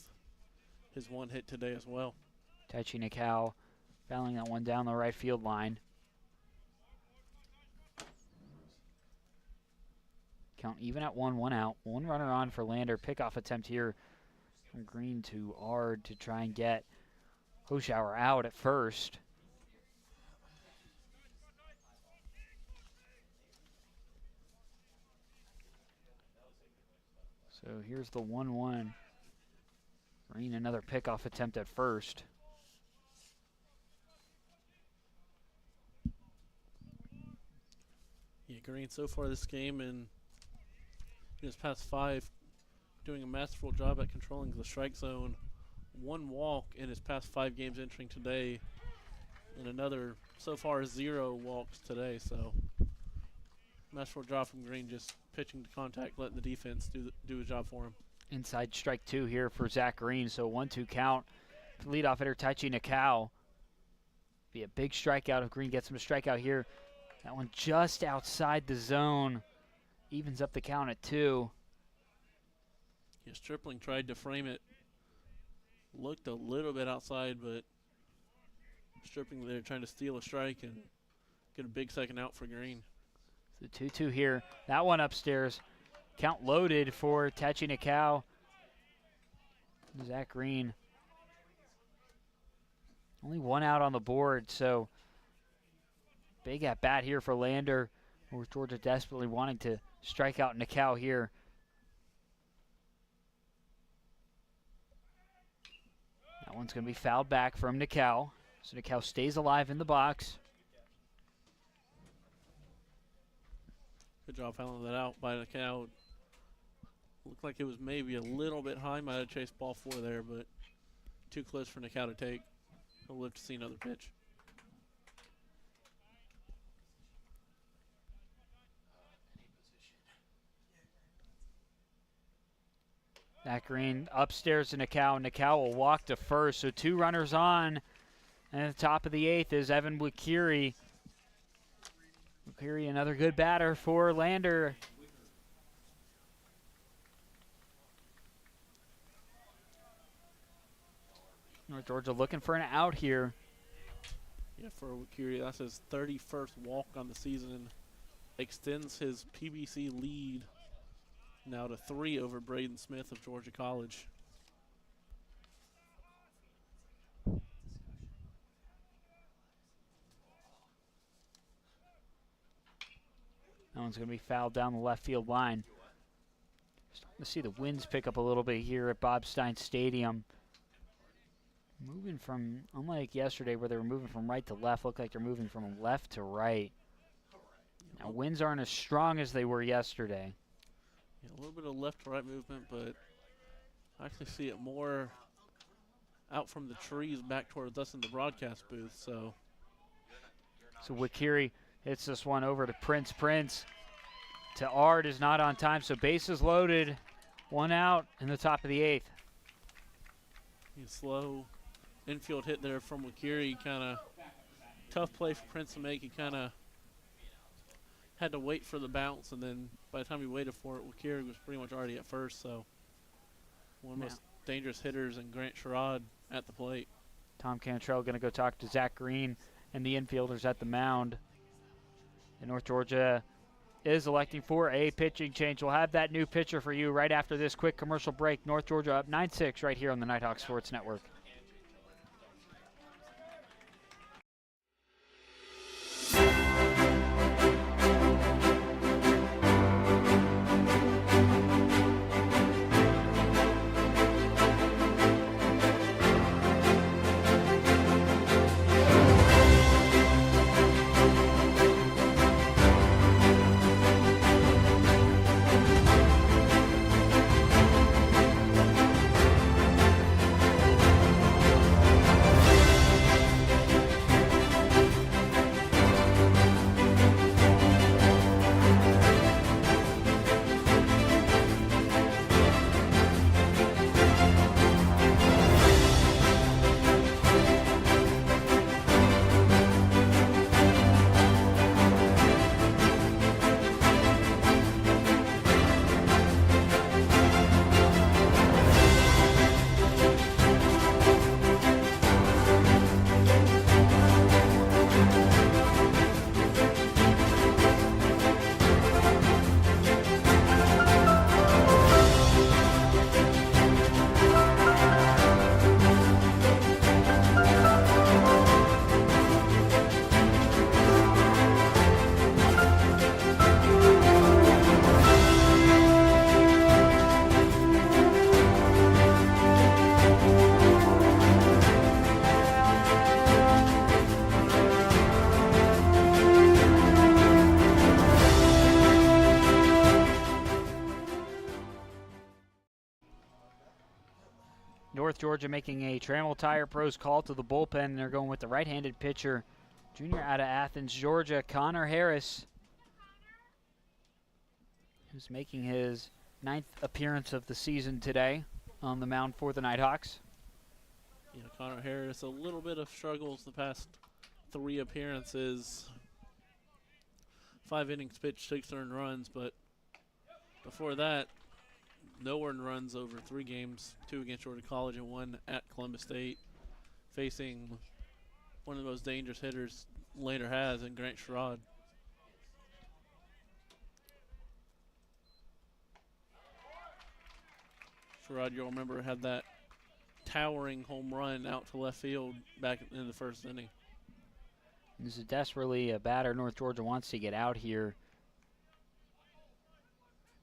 Speaker 2: his 1 hit today as well.
Speaker 1: Taichi Nikau fouling that one down the right field line. Count even at 1 out. 1 runner on for Lander. Pickoff attempt here from Green to Ard to try and get Hashauer out at first. So here's the 1-1. Green, another pickoff attempt at first.
Speaker 2: Yeah, Green so far this game and in his past 5, doing a masterful job at controlling the strike zone. 1 walk in his past 5 games entering today, And another, so far, 0 walks today. So masterful job from Green, just pitching to contact, letting the defense do a job for him.
Speaker 1: Inside strike 2 here for Zach Green. So 1-2 count. Leadoff hitter Taichi Nakao. Be a big strikeout if Green gets him a strikeout here. That one just outside the zone. Evens up the count at 2.
Speaker 2: Yeah, Stripling tried to frame it. Looked a little bit outside, but Stripling there trying to steal a strike and get a big second out for Green.
Speaker 1: The 2-2 here. That one upstairs. Count loaded for Taichi Nakao. Zach Green. Only 1 out on the board, so big at bat here for Lander. North Georgia desperately wanting to strike out Nakao here. That one's going to be fouled back from Nakao. So Nakao stays alive in the box.
Speaker 2: Good job fouling that out by Nakao. Looked like it was maybe a little bit high. Might have chased ball 4 there, but too close for Nakao to take. He'll live to see another pitch.
Speaker 1: Zach Green upstairs to Nakao. Nakao will walk to first, so 2 runners on. And at the top of the 8th is Evan Wikiri. Wikiri, another good batter for Lander. North Georgia looking for an out here.
Speaker 2: Yeah, for Wikiri, that's his 31st walk on the season. Extends his PBC lead now to 3 over Braden Smith of Georgia College.
Speaker 1: That one's going to be fouled down the left field line. Starting to see the winds pick up a little bit here at Bob Stein Stadium. Moving from, unlike yesterday where they were moving from right to left, look like they're moving from left to right. Now winds aren't as strong as they were yesterday.
Speaker 2: Yeah, a little bit of left to right movement, but I actually see it more out from the trees back towards us in the broadcast booth. So
Speaker 1: Wikiri hits this one over to Prince. Prince to Ard is not on time, so bases loaded. 1 out in the top of the 8th.
Speaker 2: Slow infield hit there from Wikiri. Kind of tough play for Prince to make. He kind of had to wait for the bounce, and then by the time he waited for it, Wikiri was pretty much already at first. So one of the most dangerous hitters, and Grant Sherrod at the plate.
Speaker 1: Tom Cantrell going to go talk to Zach Green and the infielders at the mound. And North Georgia is electing for a pitching change. We'll have that new pitcher for you right after this quick commercial break. North Georgia up 9-6 right here on the Nighthawk Sports Network. Georgia making a Trammell Tire Pros call to the bullpen. They're going with the right-handed pitcher, junior out of Athens, Georgia, Connor Harris, who's making his 9th appearance of the season today on the mound for the Nighthawks.
Speaker 2: Yeah, Connor Harris, a little bit of struggles the past 3 appearances. 5 innings pitched, 6 earned runs, but before that, no earned runs over 3 games, 2 against Georgia College and 1 at Columbus State, facing one of the most dangerous hitters Lander has in Grant Sherrod. Sherrod, you'll remember, had that towering home run out to left field back in the 1st inning.
Speaker 1: This is desperately a batter North Georgia wants to get out here.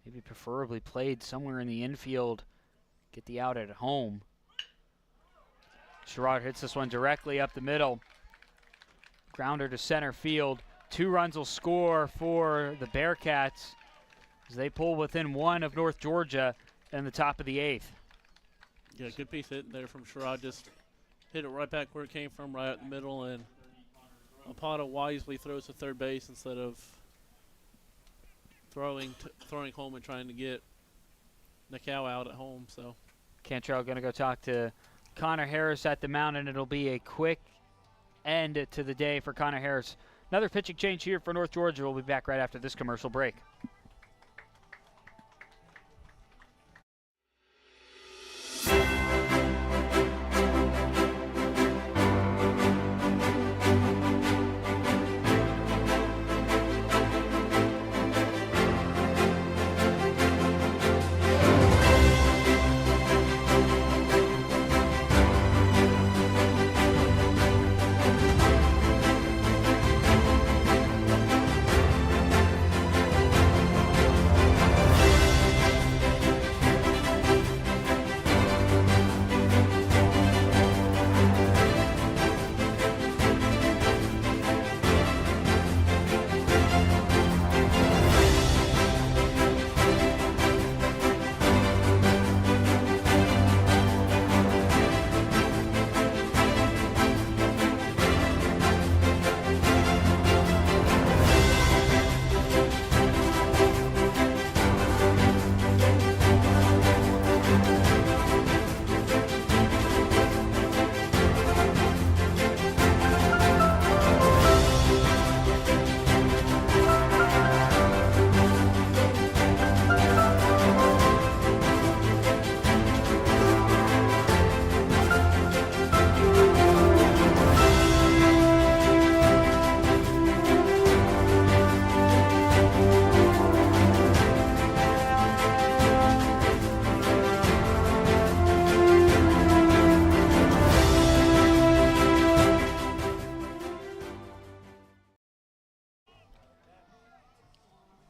Speaker 1: Maybe preferably played somewhere in the infield, get the out at home. Sherrod hits this one directly up the middle. Grounder to center field. 2 runs will score for the Bearcats as they pull within 1 of North Georgia in the top of the 8th.
Speaker 2: Yeah, good piece hit there from Sherrod. Just hit it right back where it came from, right up the middle, and Apata wisely throws to third base instead of throwing home and trying to get Nakao out at home. So
Speaker 1: Cantrell going to go talk to Connor Harris at the mound, and it'll be a quick end to the day for Connor Harris. Another pitching change here for North Georgia. We'll be back right after this commercial break.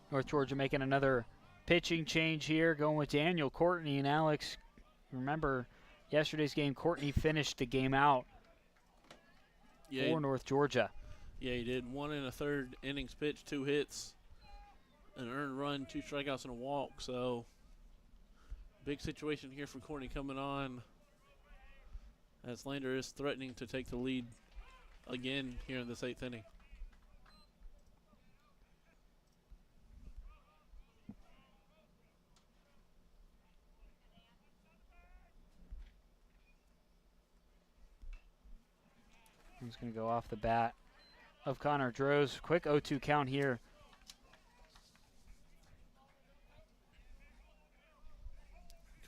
Speaker 1: North Georgia making another pitching change here, going with Daniel Courtney. And Alex, remember yesterday's game, Courtney finished the game out for North Georgia.
Speaker 2: Yeah, he did. 1 1/3 innings pitched, 2 hits, an earned run, 2 strikeouts, and a walk. So big situation here for Courtney coming on, as Lander is threatening to take the lead again here in this 8th inning.
Speaker 1: He's going to go off the bat of Connor Droz. Quick 0-2 count here.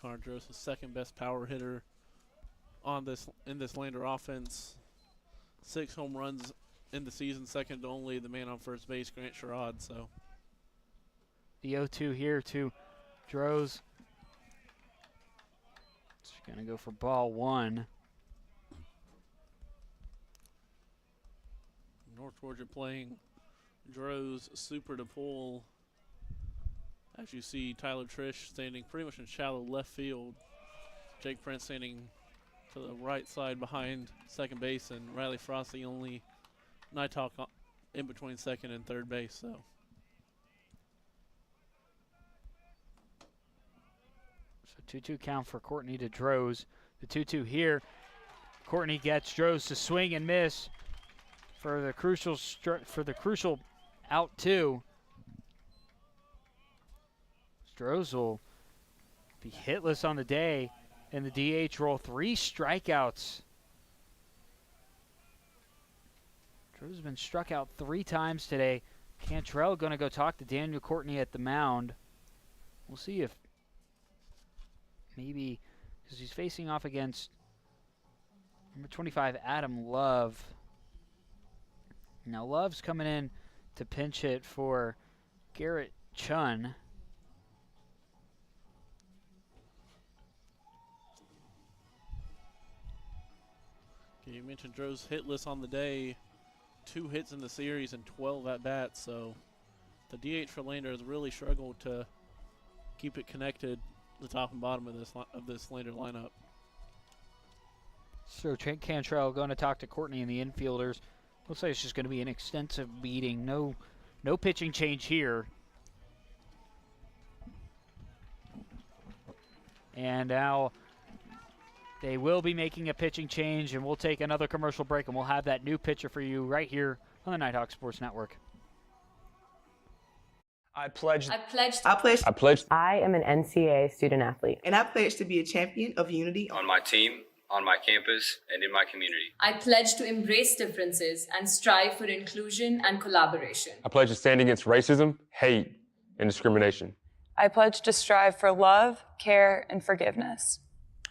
Speaker 2: Connor Droz, the 2nd best power hitter in this Lander offense. 6 home runs in the season, second to only the man on first base, Grant Sherrod. So
Speaker 1: the 0-2 here to Droz. It's going to go for ball 1.
Speaker 2: North Georgia playing Droz super to pull. As you see, Tyler Trish standing pretty much in shallow left field. Jake Prince standing to the right side behind second base, and Riley Frost the only Nighthawk in between second and third base. So
Speaker 1: 2-2 count for Courtney to Droz. The 2-2 here. Courtney gets Strohs to swing and miss for the crucial out 2. Strohs will be hitless on the day in the DH role. 3 strikeouts. Strohs has been struck out 3 times today. Cantrell going to go talk to Daniel Courtney at the mound. We'll see if maybe, because he's facing off against number 25, Adam Love. Now Love's coming in to pinch hit for Garrett Chun.
Speaker 2: You mentioned Strohs hitless on the day, 2 hits in the series and 12 at-bats, so the DH for Lander has really struggled to keep it connected the top and bottom of this Lander lineup.
Speaker 1: So Cantrell going to talk to Courtney and the infielders. Looks like it's just going to be an extensive meeting. No pitching change here. And now they will be making a pitching change, and we'll take another commercial break, and we'll have that new pitcher for you right here on the Nighthawk Sports Network.
Speaker 7: I pledge.
Speaker 9: I am an NCAA student athlete.
Speaker 10: And I pledge to be a champion of unity
Speaker 11: On my team, on my campus, and in my community.
Speaker 8: I pledge to embrace differences and strive for inclusion and collaboration.
Speaker 12: I pledge to stand against racism, hate, and discrimination.
Speaker 13: I pledge to strive for love, care, and forgiveness.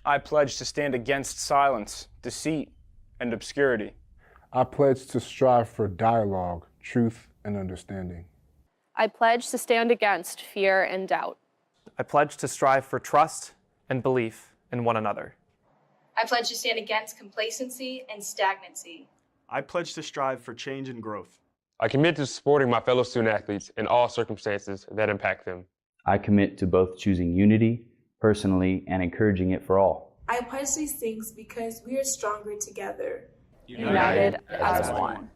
Speaker 7: I pledge to stand against silence, deceit, and obscurity.
Speaker 14: I pledge to strive for dialogue, truth, and understanding.
Speaker 15: I pledge to stand against fear and doubt.
Speaker 16: I pledge to strive for trust and belief in one another.
Speaker 17: I pledge to stand against complacency and stagnancy.
Speaker 18: I pledge to strive for change and growth.
Speaker 12: I commit to supporting my fellow student athletes in all circumstances that impact them.
Speaker 19: I commit to both choosing unity personally and encouraging it for all.
Speaker 20: I pledge these things because we are stronger together.
Speaker 15: United as one.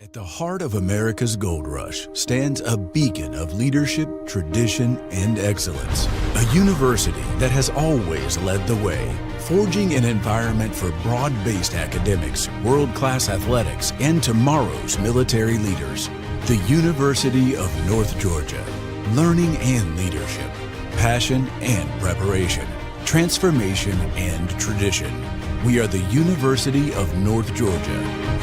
Speaker 3: At the heart of America's gold rush stands a beacon of leadership, tradition, and excellence. A university that has always led the way, forging an environment for broad-based academics, world-class athletics, and tomorrow's military leaders. The University of North Georgia. Learning and leadership, passion and preparation, transformation and tradition. We are the University of North Georgia.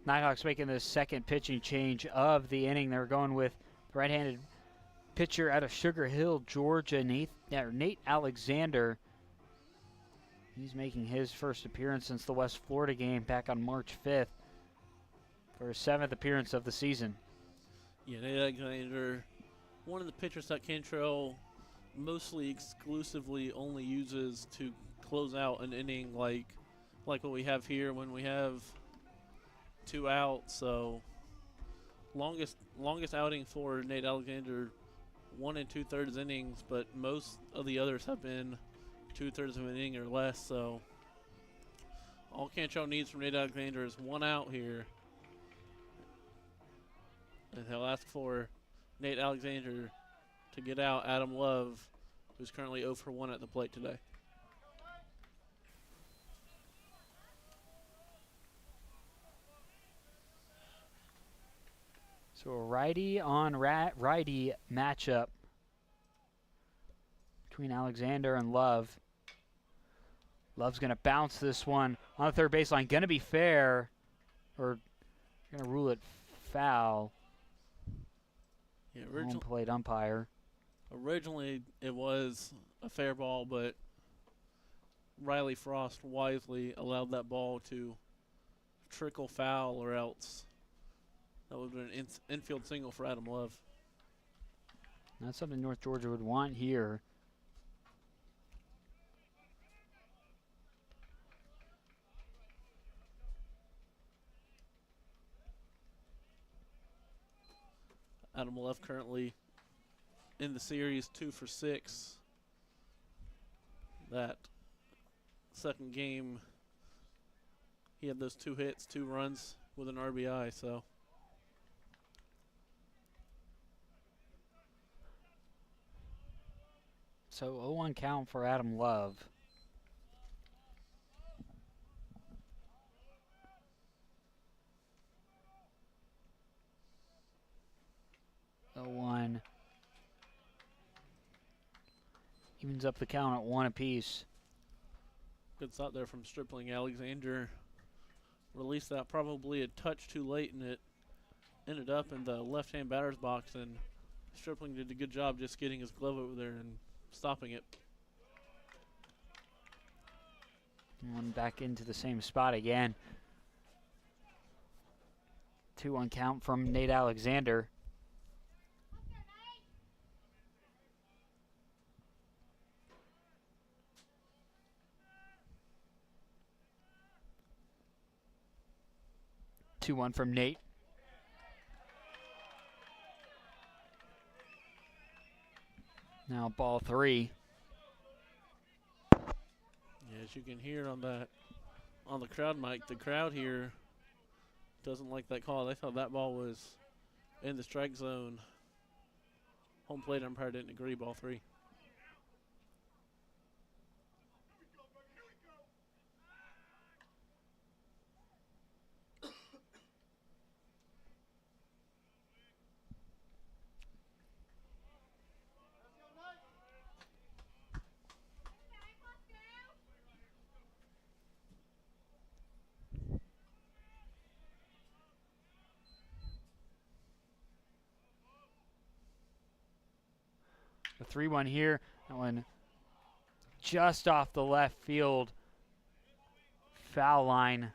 Speaker 1: Nighthawks making the second pitching change of the inning. They're going with the right-handed pitcher out of Sugar Hill, Georgia, Nate Alexander. He's making his first appearance since the West Florida game back on March 5th for his 7th appearance of the season.
Speaker 2: Yeah, Nate Alexander, one of the pitchers that Cantrell mostly exclusively only uses to close out an inning like what we have here when we have 2 outs. So longest outing for Nate Alexander, 1 2/3 innings, but most of the others have been 2/3 of an inning or less. So all Cantrell needs from Nate Alexander is 1 out here, and he'll ask for Nate Alexander to get out Adam Love, who's currently 0 for 1 at the plate today.
Speaker 1: So a righty on righty matchup between Alexander and Love. Love's going to bounce this one on the third baseline. Going to be fair, or going to rule it foul.
Speaker 2: Yeah,
Speaker 1: home plate umpire.
Speaker 2: Originally, it was a fair ball, but Riley Frost wisely allowed that ball to trickle foul, or else that would have been an infield single for Adam Love.
Speaker 1: That's something North Georgia would want here.
Speaker 2: Adam Love currently in the series 2 for 6. That second game, he had those 2 hits, 2 runs with an RBI. So
Speaker 1: So 0-1 count for Adam Love. One evens up the count at 1 apiece.
Speaker 2: Good stop there from Stripling. Alexander released that probably a touch too late, and it ended up in the left-hand batter's box, and Stripling did a good job just getting his glove over there and stopping it.
Speaker 1: One back into the same spot again. 2-1 count from Nate Alexander. Two-one from Nate. Now ball 3.
Speaker 2: Yeah, as you can hear on the crowd mic, the crowd here doesn't like that call. They thought that ball was in the strike zone. Home plate umpire didn't agree. Ball 3.
Speaker 1: The 3-1 here. That one just off the left field foul line.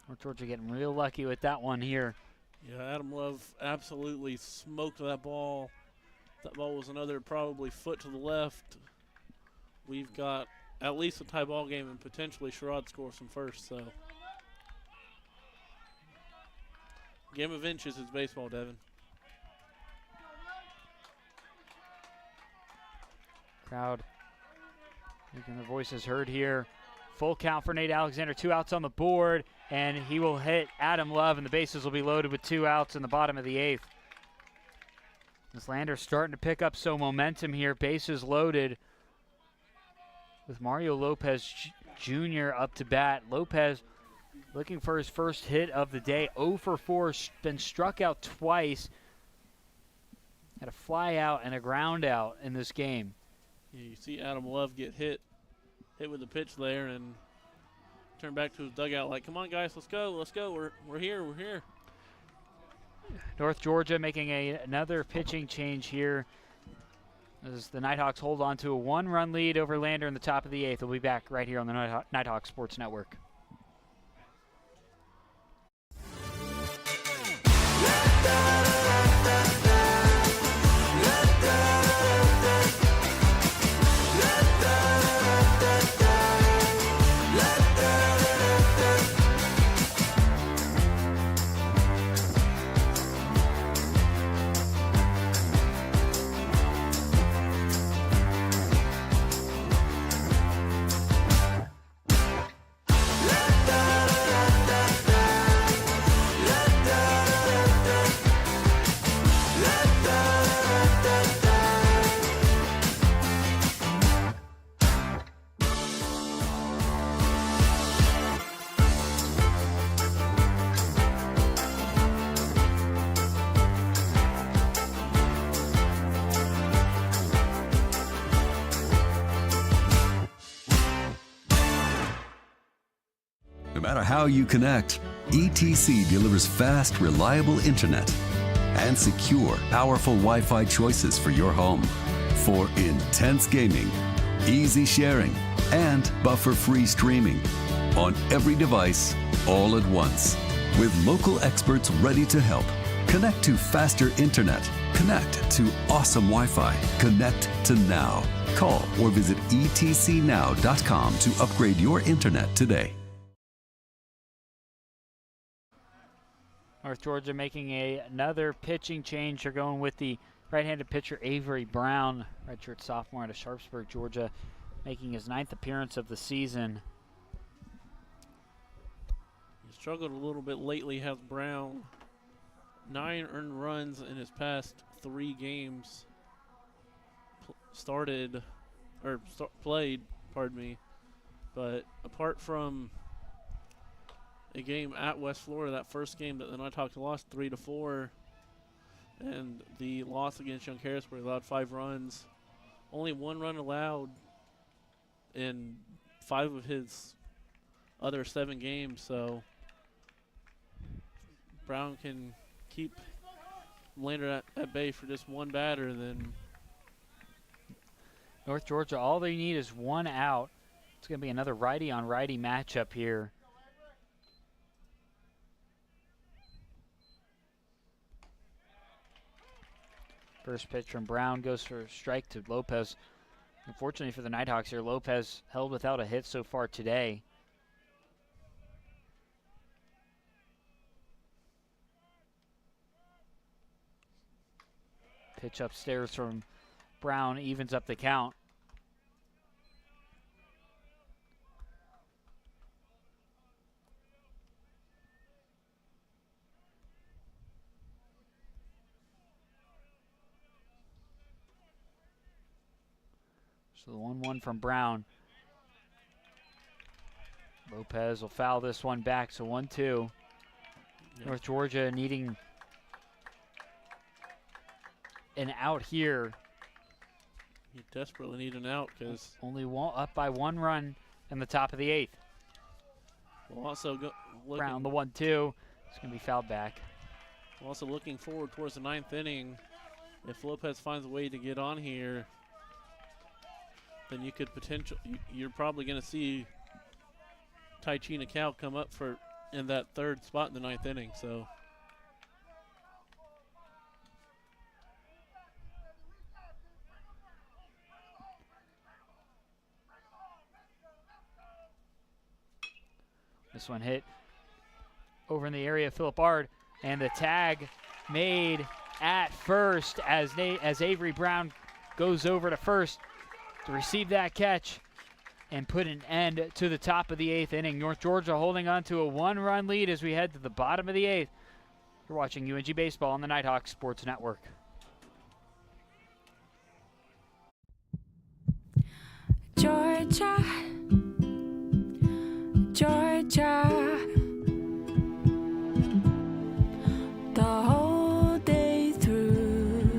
Speaker 1: North Georgia getting real lucky with that one here.
Speaker 2: Yeah, Adam Love absolutely smoked that ball. That ball was another probably foot to the left. We've got at least a tie ball game and potentially Sherrod scores some first. So, game of inches is baseball, Devin.
Speaker 1: Crowd making their voices heard here. Full count for Nate Alexander. 2 outs on the board, and he will hit Adam Love, and the bases will be loaded with 2 outs in the bottom of the 8th. This Lander's starting to pick up some momentum here. Bases loaded with Mario Lopez Jr. up to bat. Lopez looking for his first hit of the day. 0 for 4, been struck out twice. Had a fly out and a ground out in this game.
Speaker 2: Yeah, you see Adam Love get hit with the pitch there and turn back to his dugout like, come on, guys, let's go. We're here.
Speaker 1: North Georgia making another pitching change here as the Nighthawks hold on to a 1-run lead over Lander in the top of the 8th. We'll be back right here on the Nighthawk Sports Network.
Speaker 4: No matter how you connect, ETC delivers fast, reliable internet and secure, powerful Wi-Fi choices for your home for intense gaming, easy sharing, and buffer-free streaming on every device all at once with local experts ready to help. Connect to faster internet. Connect to awesome Wi-Fi. Connect to now. Call or visit etcnow.com to upgrade your internet today.
Speaker 1: North Georgia making another pitching change. They're going with the right-handed pitcher Avery Brown, redshirt sophomore out of Sharpsburg, Georgia, making his 9th appearance of the season.
Speaker 2: He struggled a little bit lately, has Brown. 9 earned runs in his past 3 games. played, pardon me. But apart from a game at West Florida, that first game that the Nighthawks lost 3-4, and the loss against Young Harrisburg, allowed 5 runs. Only 1 run allowed in 5 of his other 7 games, so Brown can keep Lander at bay for just 1 batter, then
Speaker 1: North Georgia, all they need is 1 out. It's going to be another righty-on-righty matchup here. First pitch from Brown goes for a strike to Lopez. Unfortunately for the Nighthawks here, Lopez held without a hit so far today. Pitch upstairs from Brown evens up the count. So the 1-1 from Brown. Lopez will foul this one back, so 1-2.
Speaker 2: Yep.
Speaker 1: North Georgia needing an out here.
Speaker 2: You desperately need an out because
Speaker 1: only up by 1 run in the top of the 8th.
Speaker 2: We'll also go
Speaker 1: Brown, the 1-2. It's going to be fouled back.
Speaker 2: Also looking forward towards the 9th inning. If Lopez finds a way to get on here, then you could you're probably going to see Taichi Nakao come up in that 3rd spot in the 9th inning. So
Speaker 1: this one hit over in the area of Philip Ard, and the tag made at first as Avery Brown goes over to first to receive that catch and put an end to the top of the 8th inning. North Georgia holding on to a 1-run lead as we head to the bottom of the 8th. You're watching UNG Baseball on the Nighthawk Sports Network.
Speaker 20: Georgia, Georgia, the whole day through.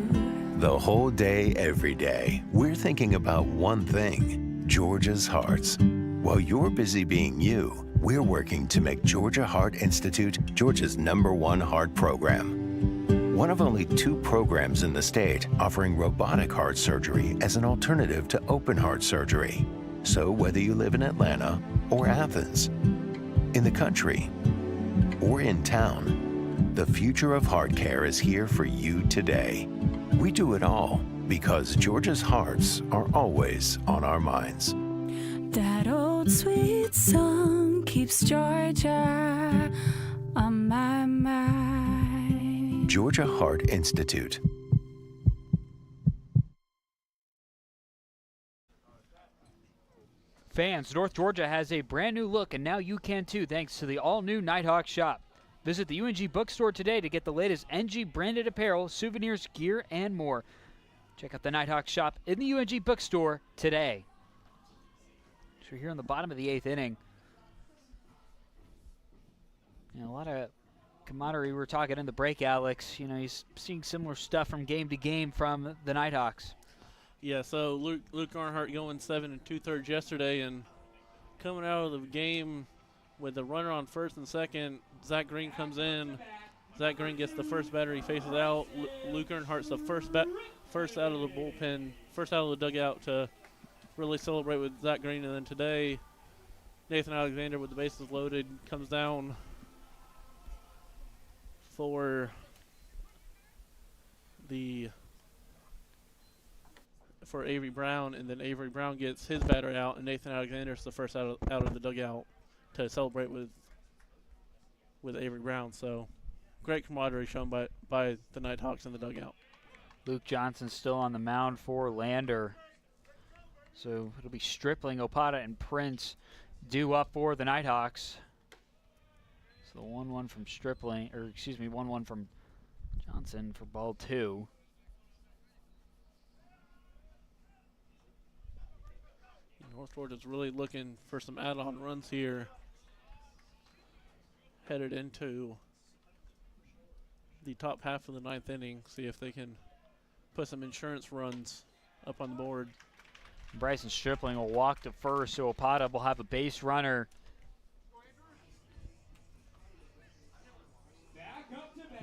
Speaker 21: The whole day, every day, we're thinking about one thing, Georgia's hearts. While you're busy being you, we're working to make Georgia Heart Institute Georgia's #1 heart program. One of only 2 programs in the state offering robotic heart surgery as an alternative to open heart surgery. So whether you live in Atlanta or Athens, in the country or in town, the future of heart care is here for you today. We do it all because Georgia's hearts are always on our minds.
Speaker 20: That old sweet song keeps Georgia on my mind.
Speaker 21: Georgia Heart Institute.
Speaker 1: Fans, North Georgia has a brand new look, and now you can too, thanks to the all-new Nighthawk shop. Visit the UNG bookstore today to get the latest NG branded apparel, souvenirs, gear, and more. Check out the Nighthawk shop in the UNG bookstore today. So we're here on the bottom of the 8th inning. A lot of camaraderie. We were talking in the break, Alex. He's seeing similar stuff from game to game from the Nighthawks.
Speaker 2: Yeah, so Luke Earnhardt going 7 2/3 yesterday, and coming out of the game with the runner on first and second, Zach Green comes in. Zach Green gets the first batter he faces out. Luke Earnhardt's the first out of the bullpen, first out of the dugout to really celebrate with Zach Green. And then today, Nathan Alexander with the bases loaded comes down for Avery Brown, and then Avery Brown gets his batter out, and Nathan Alexander's the first out of the dugout to celebrate with Avery Brown. So great camaraderie shown by the Nighthawks in the dugout.
Speaker 1: Luke Johnson still on the mound for Lander. So it'll be Stripling, Opata, and Prince due up for the Nighthawks. So 1-1 from Stripling, 1-1 from Johnson for ball 2.
Speaker 2: North Georgia's really looking for some add-on runs here. Headed into the top half of the 9th inning. See if they can put some insurance runs up on the board.
Speaker 1: Bryson Stripling will walk to first, so Opata will have a base runner.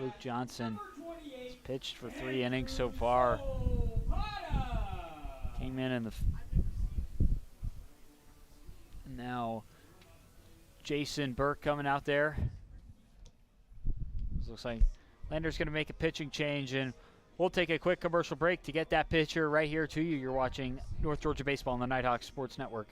Speaker 1: Luke Johnson has pitched for 3 innings so far. Came in the and now Jason Burke coming out there. This looks like Lander's going to make a pitching change, and we'll take a quick commercial break to get that picture right here to you. You're watching North Georgia Baseball on the Nighthawk Sports Network.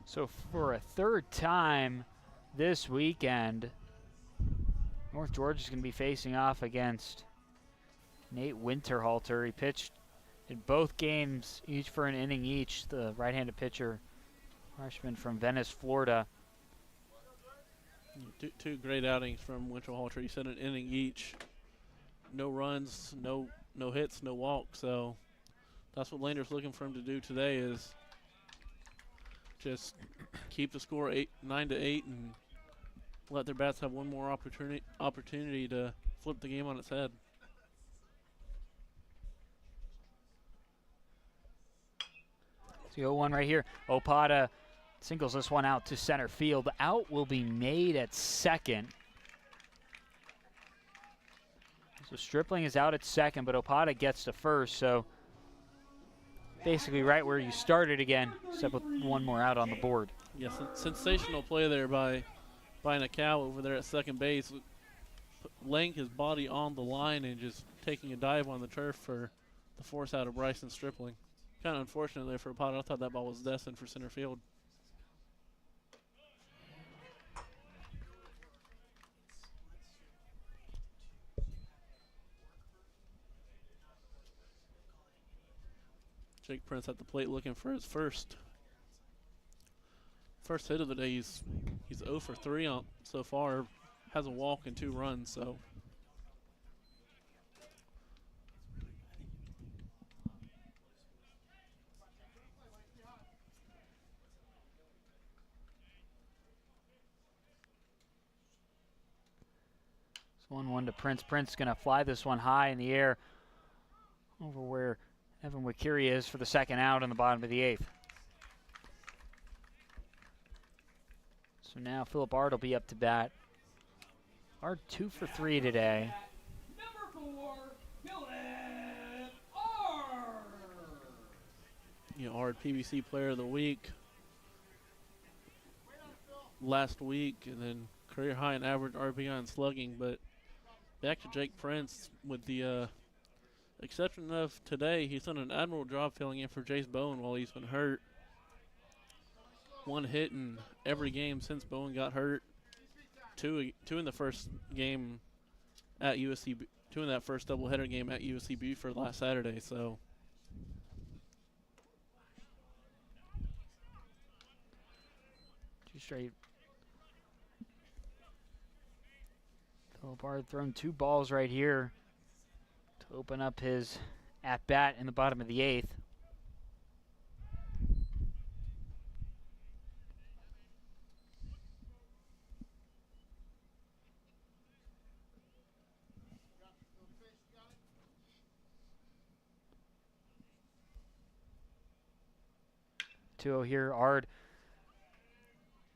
Speaker 1: So for a 3rd time this weekend, North Georgia's going to be facing off against Nate Winterhalter. He pitched in both games, each for an inning each, the right-handed pitcher, freshman from Venice, Florida.
Speaker 2: Two great outings from Winterhalter. He said an inning each. No runs, no hits, no walks. So that's what Lander's looking for him to do today, is just keep the score 9-8 and let their bats have one more opportunity to flip the game on its head.
Speaker 1: It's the 0-1 right here. Opata singles this one out to center field. Out will be made at second. So Stripling is out at second, but Opata gets to first. So basically right where you started again, except with one more out on the board.
Speaker 2: Yes, sensational play there by Nakao over there at second base, laying his body on the line and just taking a dive on the turf for the force out of Bryson Stripling. Kind of unfortunate there for Opata. I thought that ball was destined for center field. Jake Prince at the plate looking for his first hit of the day. He's 0 for 3 so far. Has a walk and 2 runs. So
Speaker 1: it's 1-1 to Prince. Prince going to fly this one high in the air over where Evan Wakiri is for the second out in the bottom of the 8th. So now Philip Ard will be up to bat. Ard 2 for 3 today.
Speaker 5: Number 4, Philip Ard.
Speaker 2: Ard, PBC Player of the Week last week, and then career high in average RBI and slugging. But back to Jake Prince, with the exception of today, he's done an admirable job filling in for Jace Bowen while he's been hurt. one hit in every game since Bowen got hurt. Two in the first game at USCB, 2 in that first doubleheader game at USCB for last Saturday. So
Speaker 1: 2 straight. Philip Bard thrown 2 balls right here to open up his at-bat in the bottom of the 8th. Here, Ard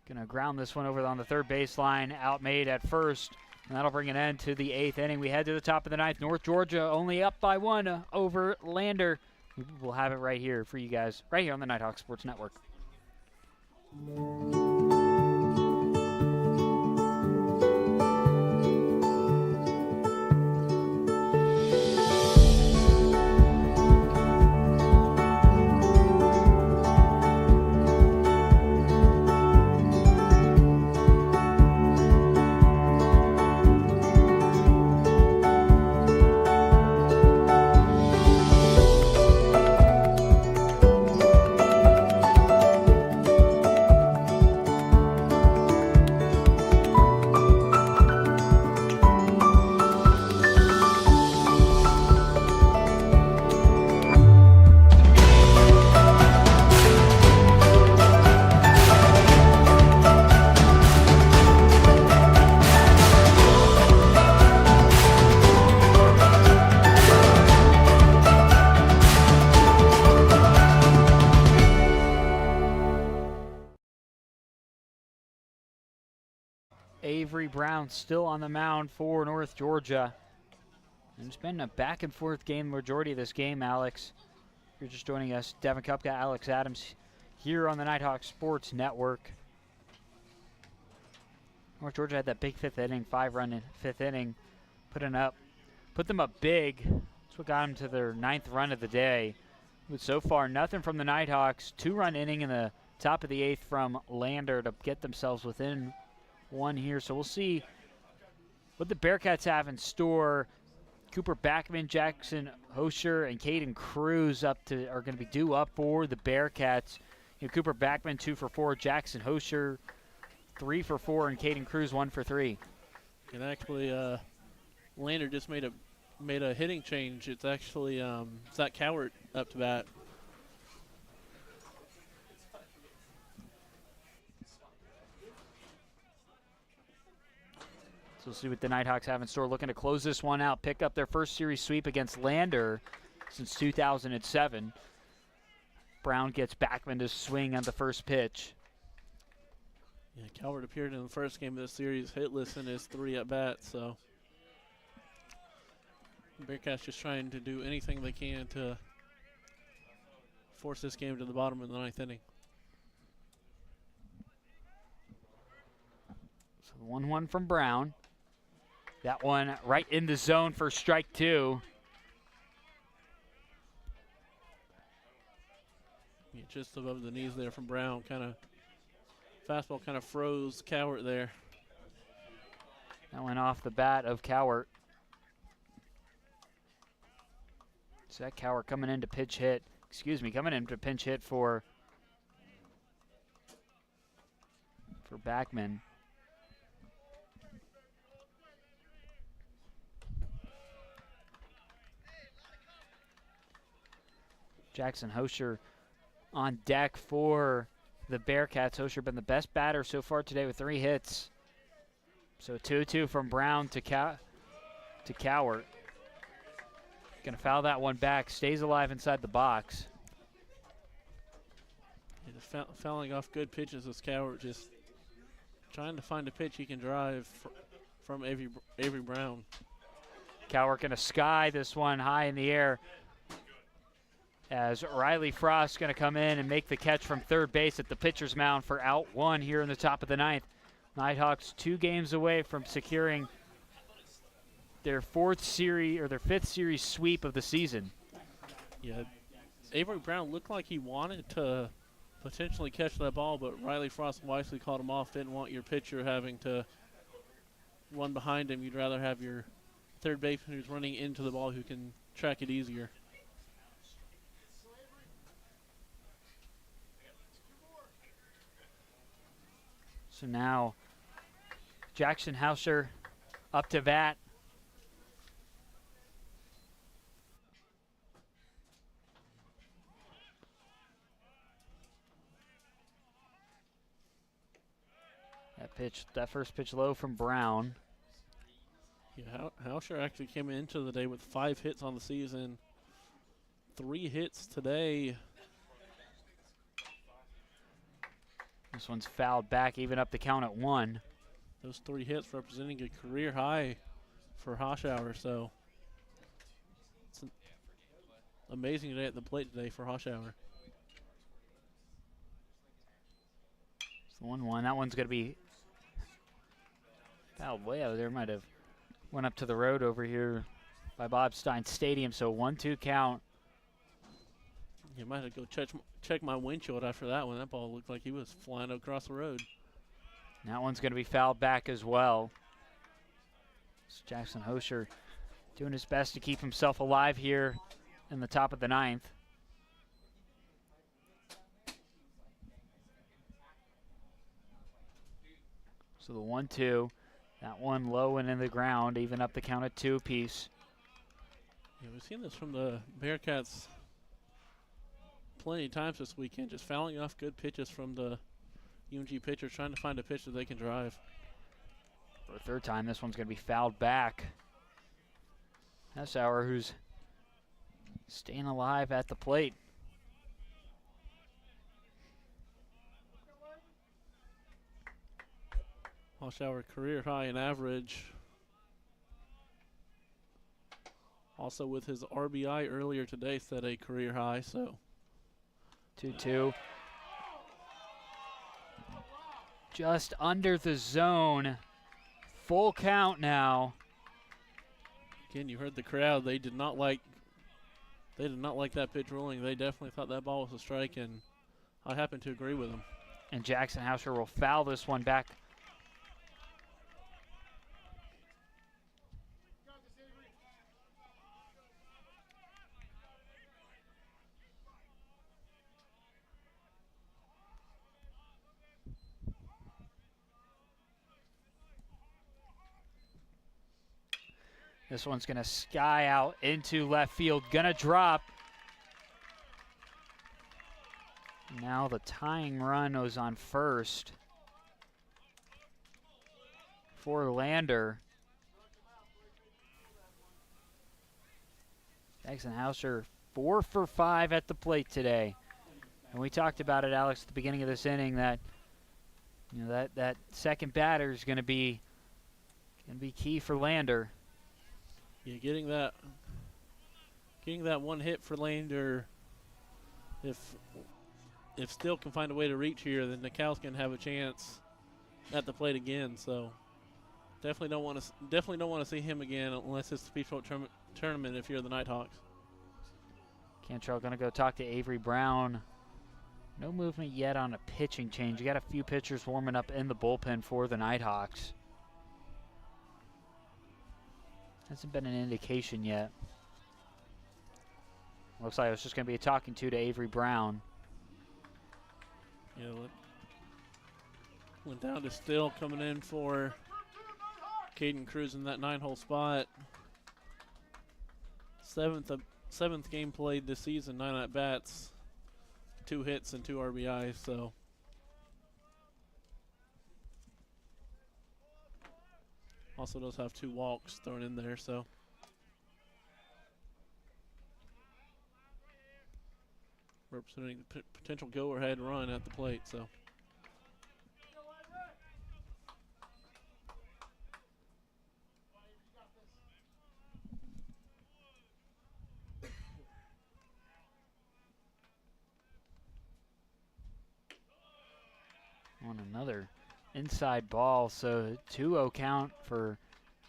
Speaker 1: gonna ground this one over on the third baseline, outmade at first, and that'll bring an end to the 8th inning. We head to the top of the 9th. North Georgia only up by 1 over Lander. We'll have it right here for you guys, right here on the Nighthawk Sports Network. Avery Brown still on the mound for North Georgia. And it's been a back and forth game the majority of this game, Alex. If you're just joining us, Devin Kupka, Alex Adams here on the Nighthawk Sports Network. North Georgia had that big 5th inning, 5-run 5th inning, put them up big. That's what got them to their 9th run of the day. But so far, nothing from the Nighthawks. 2-run inning in the top of the 8th from Lander to get themselves within 1 here. So we'll see what the Bearcats have in store. Cooper Backman, Jackson Hosher, and Caden Cruz are going to be due up for the Bearcats. Cooper Backman 2 for 4, Jackson Hosher 3 for 4, and Caden Cruz 1 for 3.
Speaker 2: And actually, Lander just made a hitting change. It's actually Zach Cowart up to bat.
Speaker 1: So we'll see what the Nighthawks have in store. Looking to close this one out, pick up their first series sweep against Lander since 2007. Brown gets Backman to swing on the first pitch.
Speaker 2: Yeah, Calvert appeared in the first game of the series hitless in his 3 at-bats, so the Bearcats just trying to do anything they can to force this game to the bottom of the 9th inning.
Speaker 1: So 1-1 from Brown. That one right in the zone for strike 2.
Speaker 2: Yeah, just above the knees there from Brown. Fastball kind of froze Cowart there.
Speaker 1: That went off the bat of Cowart. So that Cowart coming in to pinch hit for Backman. Jackson Hosher on deck for the Bearcats. Hosher been the best batter so far today with 3 hits. So 2-2 from Brown to Cowart. Gonna foul that one back. Stays alive inside the box.
Speaker 2: Yeah, fouling off good pitches is Cowart, just trying to find a pitch he can drive from Avery Brown.
Speaker 1: Cowart gonna sky this one high in the air, as Riley Frost going to come in and make the catch from third base at the pitcher's mound for out 1 here in the top of the 9th. Nighthawks 2 games away from securing their 5th series sweep of the season.
Speaker 2: Yeah, Avery Brown looked like he wanted to potentially catch that ball, but Riley Frost wisely called him off. Didn't want your pitcher having to run behind him. You'd rather have your third baseman who's running into the ball who can track it easier.
Speaker 1: So now Jackson Hauscher up to bat. That first pitch low from Brown.
Speaker 2: Yeah, Hauscher actually came into the day with 5 hits on the season. 3 hits today.
Speaker 1: This one's fouled back, even up the count at 1.
Speaker 2: Those 3 hits representing a career high for Hoschauer, so it's an amazing day at the plate today for Hoschauer.
Speaker 1: It's the 1-1. That one's going to be fouled way out there. Might have went up to the road over here by Bob Stein Stadium, so 1-2 count.
Speaker 2: You might have to go check my windshield after that one. That ball looked like he was flying across the road.
Speaker 1: That one's going to be fouled back as well. It's Jackson Hauscher doing his best to keep himself alive here in the top of the 9th. So the 1-2, that one low and in the ground, even up the count at 2 apiece.
Speaker 2: Yeah, we've seen this from the Bearcats plenty of times this weekend, just fouling off good pitches from the UNG pitchers, trying to find a pitch that they can drive.
Speaker 1: For a third time, this one's going to be fouled back. Hauscher, who's staying alive at the plate.
Speaker 2: Hoschauer career high in average. Also with his RBI earlier today set a career high, so
Speaker 1: 2-2. Just under the zone. Full count now.
Speaker 2: Again, you heard the crowd. They did not like that pitch rolling. They definitely thought that ball was a strike, and I happen to agree with them.
Speaker 1: And Jackson Hauscher will foul this one back. This one's going to sky out into left field. Going to drop. Now the tying run was on first for Lander. Jackson Hauscher 4 for 5 at the plate today. And we talked about it, Alex, at the beginning of this inning, that that second batter is going to be key for Lander.
Speaker 2: Yeah, getting that one hit for Lander, if Still can find a way to reach here, then Nical's can have a chance at the plate again. So definitely don't want to see him again unless it's the Peach tournament if you're the Nighthawks.
Speaker 1: Cantrell going to go talk to Avery Brown. No movement yet on a pitching change. You got a few pitchers warming up in the bullpen for the Nighthawks. Hasn't been an indication yet. Looks like it was just going to be a talking to Avery Brown.
Speaker 2: Yeah, went down to Still coming in for Caden Cruz in that 9-hole spot. Seventh game played this season, 9 at-bats, 2 hits and 2 RBIs, so. Also does have 2 walks thrown in there, so. Representing the potential go-ahead run at the plate, so.
Speaker 1: On another inside ball, so 2-0 count for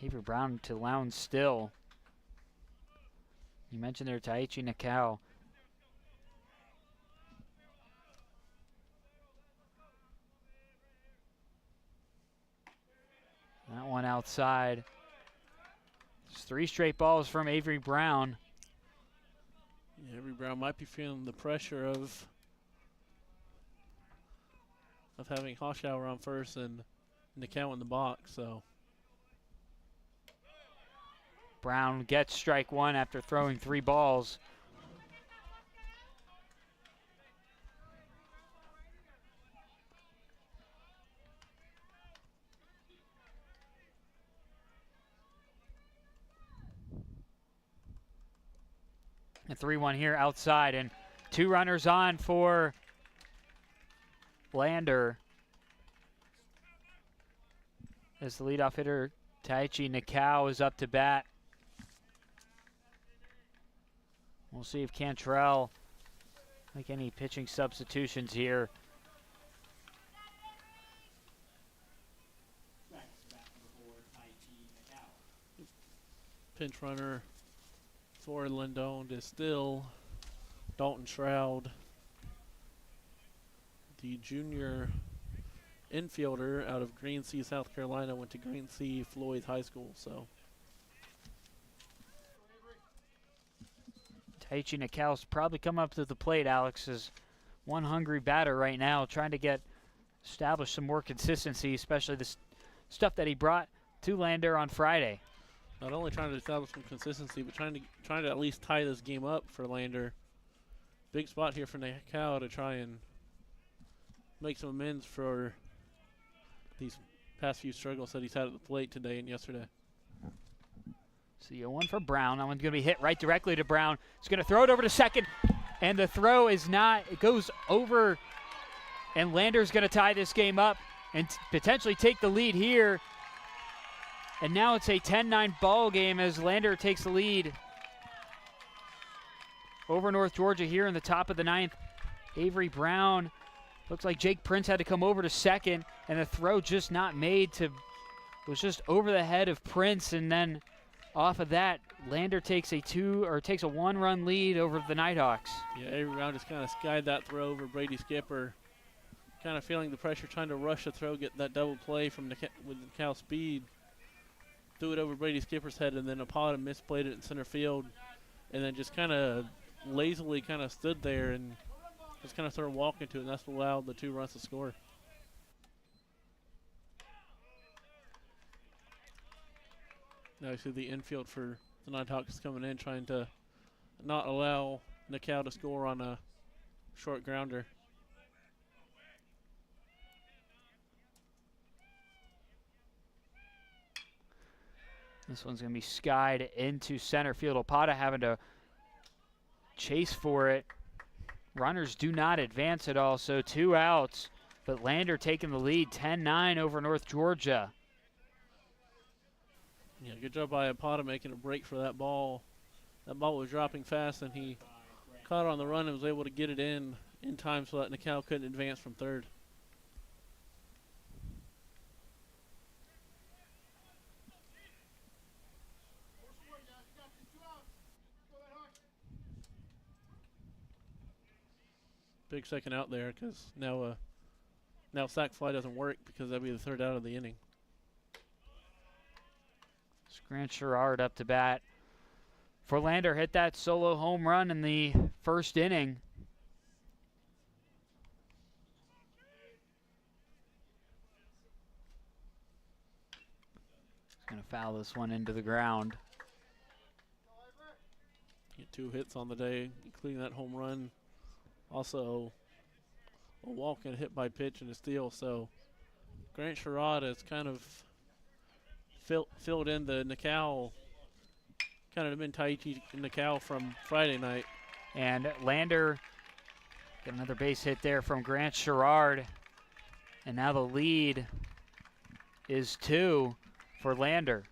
Speaker 1: Avery Brown to Lowndes Still. You mentioned there Taichi Nical. That one outside. It's 3 straight balls from Avery Brown.
Speaker 2: Yeah, Avery Brown might be feeling the pressure of having Hoshauer on first and Nicow in the box, so.
Speaker 1: Brown gets strike 1 after throwing 3 balls. A 3-1 here outside, and 2 runners on for Lander. As the leadoff hitter, Taichi Nicow, is up to bat. We'll see if Cantrell make any pitching substitutions here.
Speaker 2: Pinch runner for Lindone is still Dalton Shroud, the junior infielder out of Greensea, South Carolina, went to Greensea Floyd High School. So
Speaker 1: Taichi Nicow's probably come up to the plate, Alex, is one hungry batter right now, trying to establish some more consistency, especially the stuff that he brought to Lander on Friday.
Speaker 2: Not only trying to establish some consistency, but trying to at least tie this game up for Lander. Big spot here for Nicow to try and make some amends for these past few struggles that he's had at the plate today and yesterday.
Speaker 1: See, a 1 for Brown. That one's going to be hit right directly to Brown. He's going to throw it over to second, and the throw is not. It goes over, and Lander's going to tie this game up and potentially take the lead here. And now it's a 10-9 ball game as Lander takes the lead over North Georgia here in the top of the 9th. Avery Brown, looks like Jake Prince had to come over to second, and the throw just not made to, was just over the head of Prince, and then off of that, Lander takes a 1-run lead over the Nighthawks.
Speaker 2: Yeah, Avery Brown just kind of skied that throw over Brady Skipper, kind of feeling the pressure, trying to rush the throw, get that double play from with Cal speed. Threw it over Brady Skipper's head, and then Apata misplayed it in center field, and then just kind of lazily kind of stood there and just kind of started walking to it, and that's what allowed the 2 runs to score. Now you see the infield for the Nighthawks coming in, trying to not allow Nicow to score on a short grounder.
Speaker 1: This one's going to be skied into center field. Opata having to chase for it. Runners do not advance at all, so 2 outs. But Lander taking the lead, 10-9 over North Georgia.
Speaker 2: Yeah, good job by Opata making a break for that ball. That ball was dropping fast, and he caught it on the run and was able to get it in time so that Nicow couldn't advance from third. Big second out there because now sac fly doesn't work because that'd be the 3rd out of the inning.
Speaker 1: Grant Sherrard up to bat for Lander. Hit that solo home run in the 1st inning. He's going to foul this one into the ground.
Speaker 2: Get 2 hits on the day, including that home run. Also, a walk and a hit by pitch and a steal. So Grant Sherrod has kind of filled in the Nicow, kind of been Taichi Nicow from Friday night.
Speaker 1: And Lander got another base hit there from Grant Sherrard. And now the lead is 2 for Lander.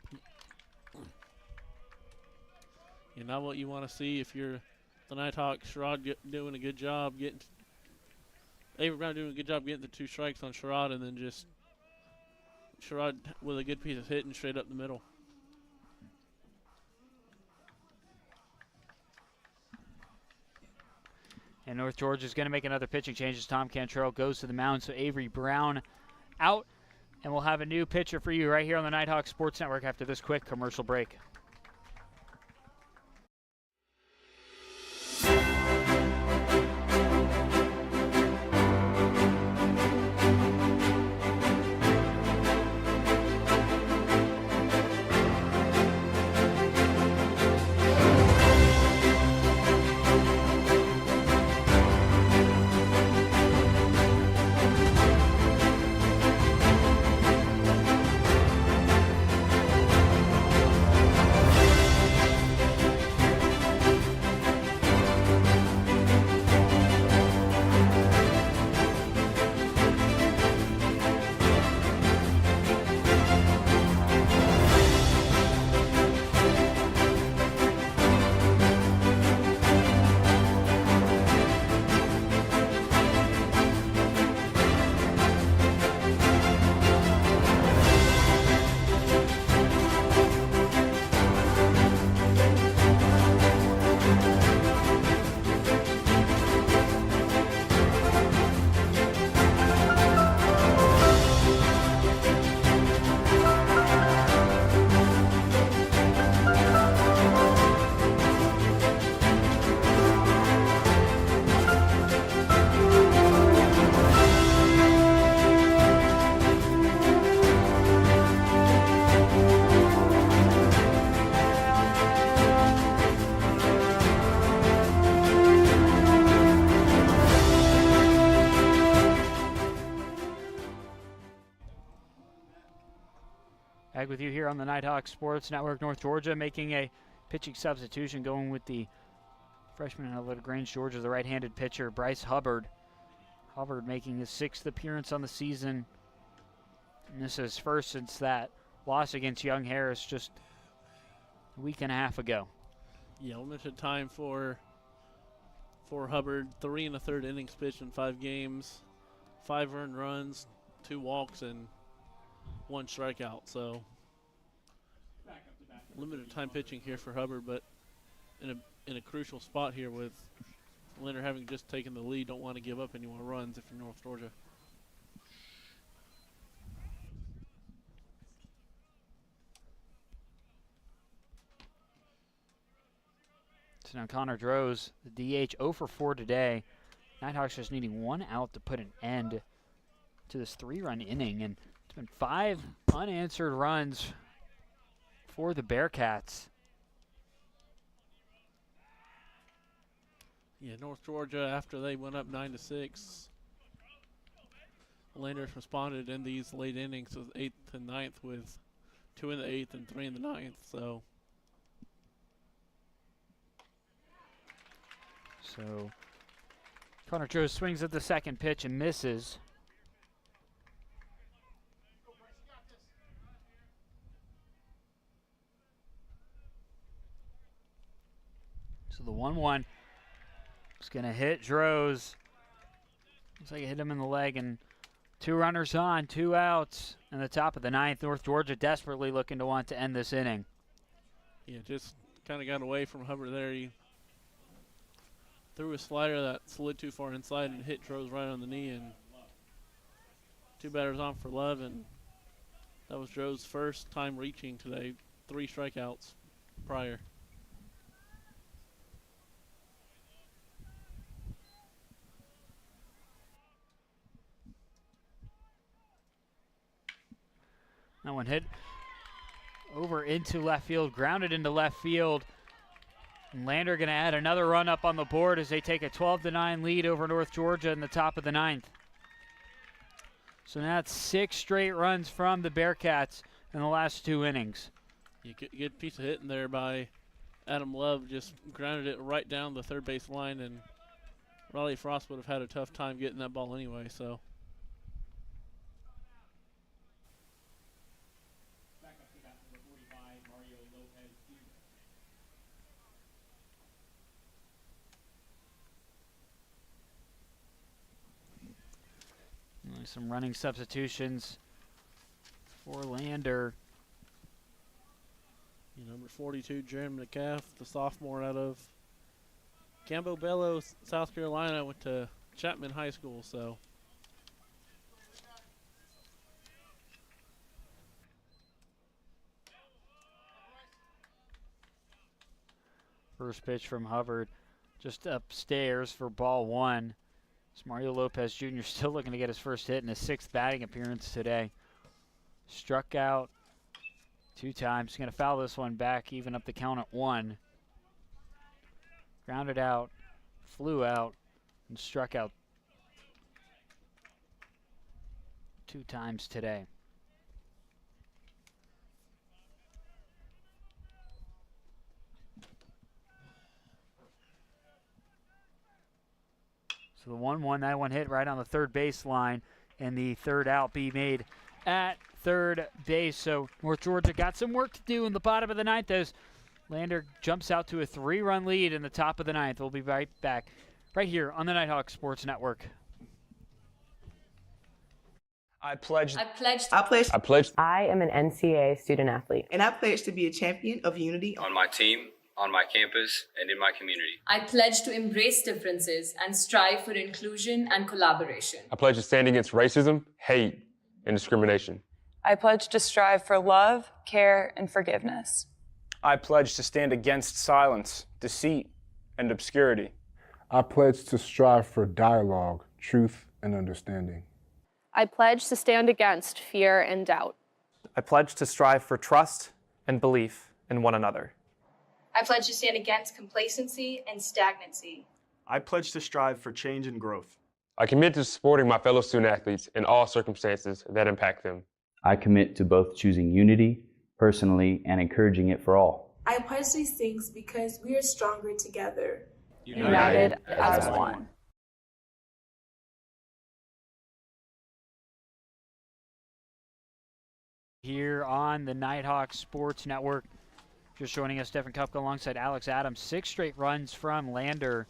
Speaker 2: You know what you want to see if you're the Nighthawk. Sherrod doing a good job getting, Avery Brown doing a good job getting the 2 strikes on Sherrod, and then just Sherrod with a good piece of hitting straight up the middle.
Speaker 1: And North Georgia is going to make another pitching change as Tom Cantrell goes to the mound. So Avery Brown out And we'll have a new pitcher for you right here on the Nighthawk Sports Network after this quick commercial break. Back with you here on the Nighthawk Sports Network. North Georgia making a pitching substitution, going with the freshman out of LaGrange, Georgia, the right-handed pitcher, Bryce Hubbard. Hubbard making his 6th appearance on the season. And this is first since that loss against Young Harris just a week and a half ago.
Speaker 2: Yeah, limited time for Hubbard. 3 1/3 innings pitched in 5 games, 5 earned runs, 2 walks, and 1 strikeout. So limited time pitching here for Hubbard, but in a crucial spot here with Lander having just taken the lead. Don't want to give up any more runs if you're North Georgia.
Speaker 1: So now Connor Droz, the DH, 0 for 4 today. Nighthawks just needing 1 out to put an end to this 3-run inning, and it's been 5 unanswered runs for the Bearcats.
Speaker 2: Yeah, North Georgia, after they went up 9-6, Landers responded in these late innings of 8th and 9th with 2 in the 8th and 3 in the 9th. So
Speaker 1: Connor Droz swings at the second pitch and misses. So the 1-1 is going to hit Droz. Looks like it hit him in the leg, and 2 runners on, 2 outs in the top of the 9th. North Georgia desperately looking to want to end this inning.
Speaker 2: yeah, just kind of got away from Hubbard there. He threw a slider that slid too far inside and hit Droz right on the knee, and 2 batters on for Love, and that was Droz's first time reaching today. 3 strikeouts prior.
Speaker 1: That one hit over into left field, grounded into left field. And Lander going to add another run up on the board as they take a 12-9 lead over North Georgia in the top of the 9th. So now it's 6 straight runs from the Bearcats in the last 2 innings.
Speaker 2: You get a good piece of hitting there by Adam Love, just grounded it right down the third base line, and Riley Frost would have had a tough time getting that ball anyway. So
Speaker 1: some running substitutions for Lander.
Speaker 2: Number 42, Jeremy McCaff, the sophomore out of Campobello, South Carolina, went to Chapman High School. So
Speaker 1: First pitch from Hubbard, just upstairs for ball one. It's Mario Lopez Jr. still looking to get his first hit in his 6th batting appearance today. Struck out 2 times. Going to foul this one back, even up the count at 1. Grounded out, flew out, and struck out 2 times today. So the 1-1, that one hit right on the third baseline, and the third out be made at third base. So North Georgia got some work to do in the bottom of the 9th as Lander jumps out to a 3-run lead in the top of the 9th. We'll be right back right here on the Nighthawk Sports Network.
Speaker 7: I pledge.
Speaker 10: I pledge.
Speaker 9: I am an NCAA student athlete.
Speaker 10: And I pledge to be a champion of unity
Speaker 11: On my team, on my campus, and in my community.
Speaker 8: I pledge to embrace differences and strive for inclusion and collaboration.
Speaker 12: I pledge to stand against racism, hate, and discrimination.
Speaker 13: I pledge to strive for love, care, and forgiveness.
Speaker 7: I pledge to stand against silence, deceit, and obscurity.
Speaker 14: I pledge to strive for dialogue, truth, and understanding.
Speaker 15: I pledge to stand against fear and doubt.
Speaker 16: I pledge to strive for trust and belief in one another.
Speaker 17: I pledge to stand against complacency and stagnancy.
Speaker 18: I pledge to strive for change and growth.
Speaker 12: I commit to supporting my fellow student athletes in all circumstances that impact them.
Speaker 19: I commit to both choosing unity personally and encouraging it for all.
Speaker 20: I pledge these things because we are stronger together.
Speaker 15: United as one.
Speaker 1: Here on the Nighthawk Sports Network. Just joining us, Stephen Kupka alongside Alex Adams. 6 straight runs from Lander.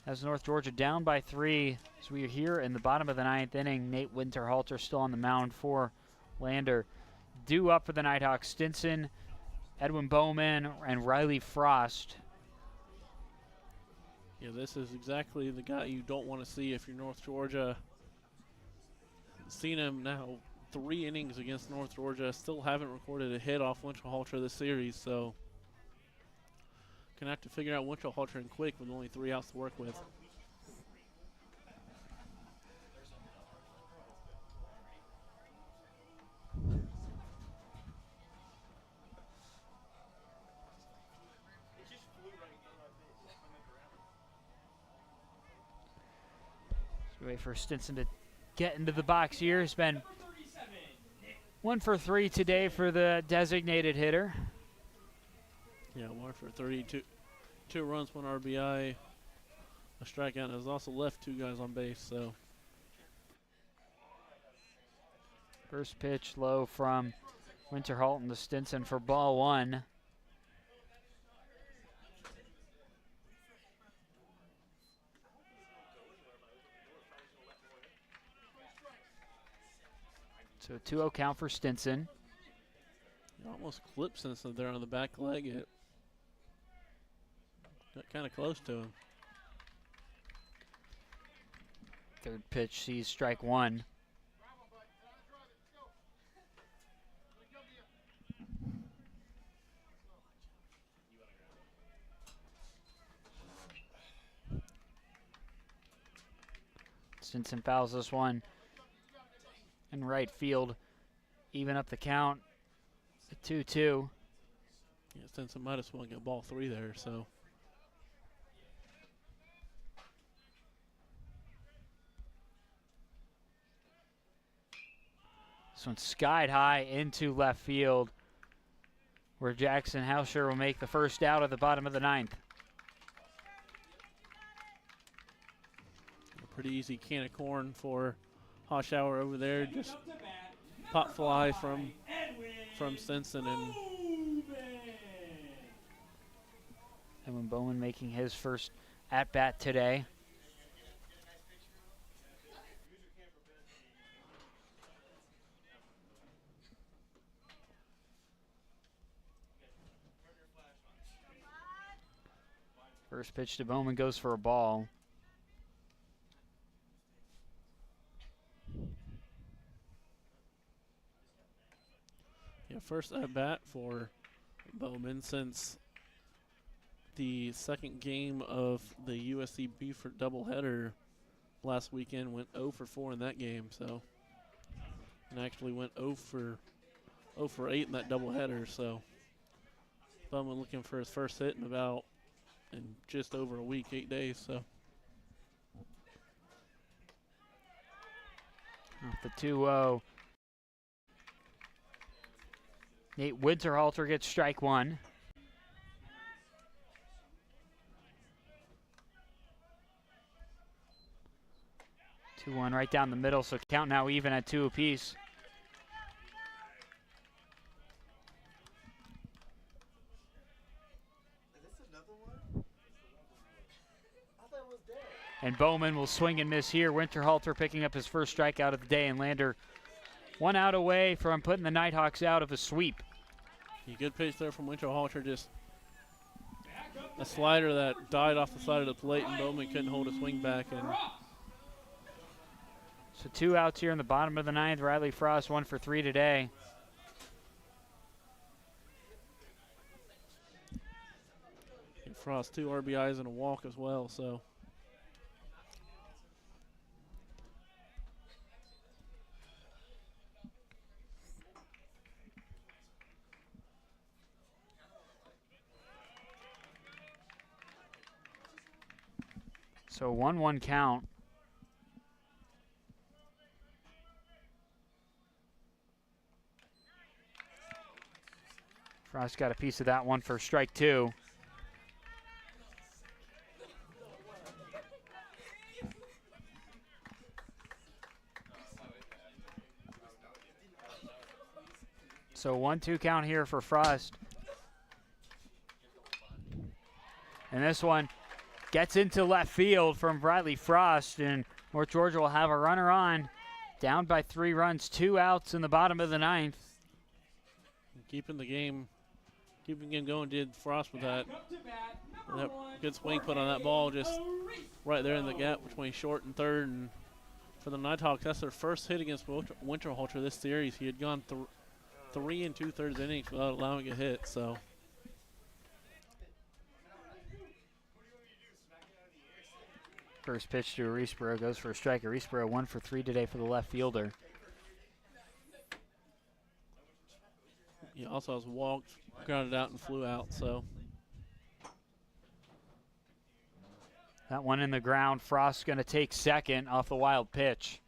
Speaker 1: As North Georgia down by 3. So we are here in the bottom of the 9th inning. Nate Winterhalter still on the mound for Lander. Due up for the Nighthawks, Stinson, Edwin Bowman, and Riley Frost.
Speaker 2: Yeah, this is exactly the guy you don't want to see if you're North Georgia. Seen him now 3 innings against North Georgia. Still haven't recorded a hit off Winterhalter this series, so gonna have to figure out Winterhalter and quick with only 3 outs to work with.
Speaker 1: Wait for Stinson to get into the box here. It's been 1 for 3 today for the designated hitter.
Speaker 2: Yeah, 1 for 3, 2 runs, 1 RBI, a strikeout, and has also left 2 guys on base. So
Speaker 1: first pitch low from Winterhalter to Stinson for ball 1. So a 2-0 count for Stinson.
Speaker 2: you almost clipped Stinson there on the back leg. It got kind of close to him.
Speaker 1: Third pitch sees strike 1. Stinson fouls this one in right field. Even up the count at 2-2.
Speaker 2: Yeah, Stinson might have swung at ball 3 there, so.
Speaker 1: This one skied high into left field, where Jackson Hauscher will make the first out of the bottom of the 9th.
Speaker 2: A pretty easy can of corn for Hoschauer over there. Just pop fly from Stinson, and
Speaker 1: Edwin Bowman making his first at-bat today. First pitch to Bowman goes for a ball.
Speaker 2: yeah, first at bat for Bowman since the second game of the USC Beaufort doubleheader last weekend. Went 0 for 4 in that game, so, and actually went 0 for 8 in that doubleheader. So Bowman looking for his first hit in just over a week, 8 days. So
Speaker 1: off the 2-0. Nate Winterhalter gets strike one. Two one right down the middle, so count now even at 2 apiece. And Bowman will swing and miss here. Winterhalter picking up his first strikeout of the day, and Lander 1 out away from putting the Nighthawks out of a sweep.
Speaker 2: A good pitch there from Winterhalter, just a slider that died off the side of the plate, and Bowman couldn't hold a swing back. And
Speaker 1: so 2 outs here in the bottom of the 9th. Riley Frost 1 for 3 today.
Speaker 2: And Frost 2 RBIs and a walk as well. So
Speaker 1: So 1-1 count. Frost got a piece of that one for strike 2. So 1-2 count here for Frost. And this one gets into left field from Riley Frost, and North Georgia will have a runner on, down by 3 runs, 2 outs in the bottom of the 9th.
Speaker 2: Keeping the game going did Frost with that good swing put on that ball, just right there in the gap between short and third. And for the Nighthawks, that's their first hit against Winterhalter this series. He had gone 3 2/3 innings without allowing a hit. So
Speaker 1: first pitch to Arisborough goes for a strike. Arisborough 1 for 3 today for the left fielder.
Speaker 2: He also has walked, grounded out, and flew out. So
Speaker 1: that one in the ground. Frost's going to take second off the wild pitch.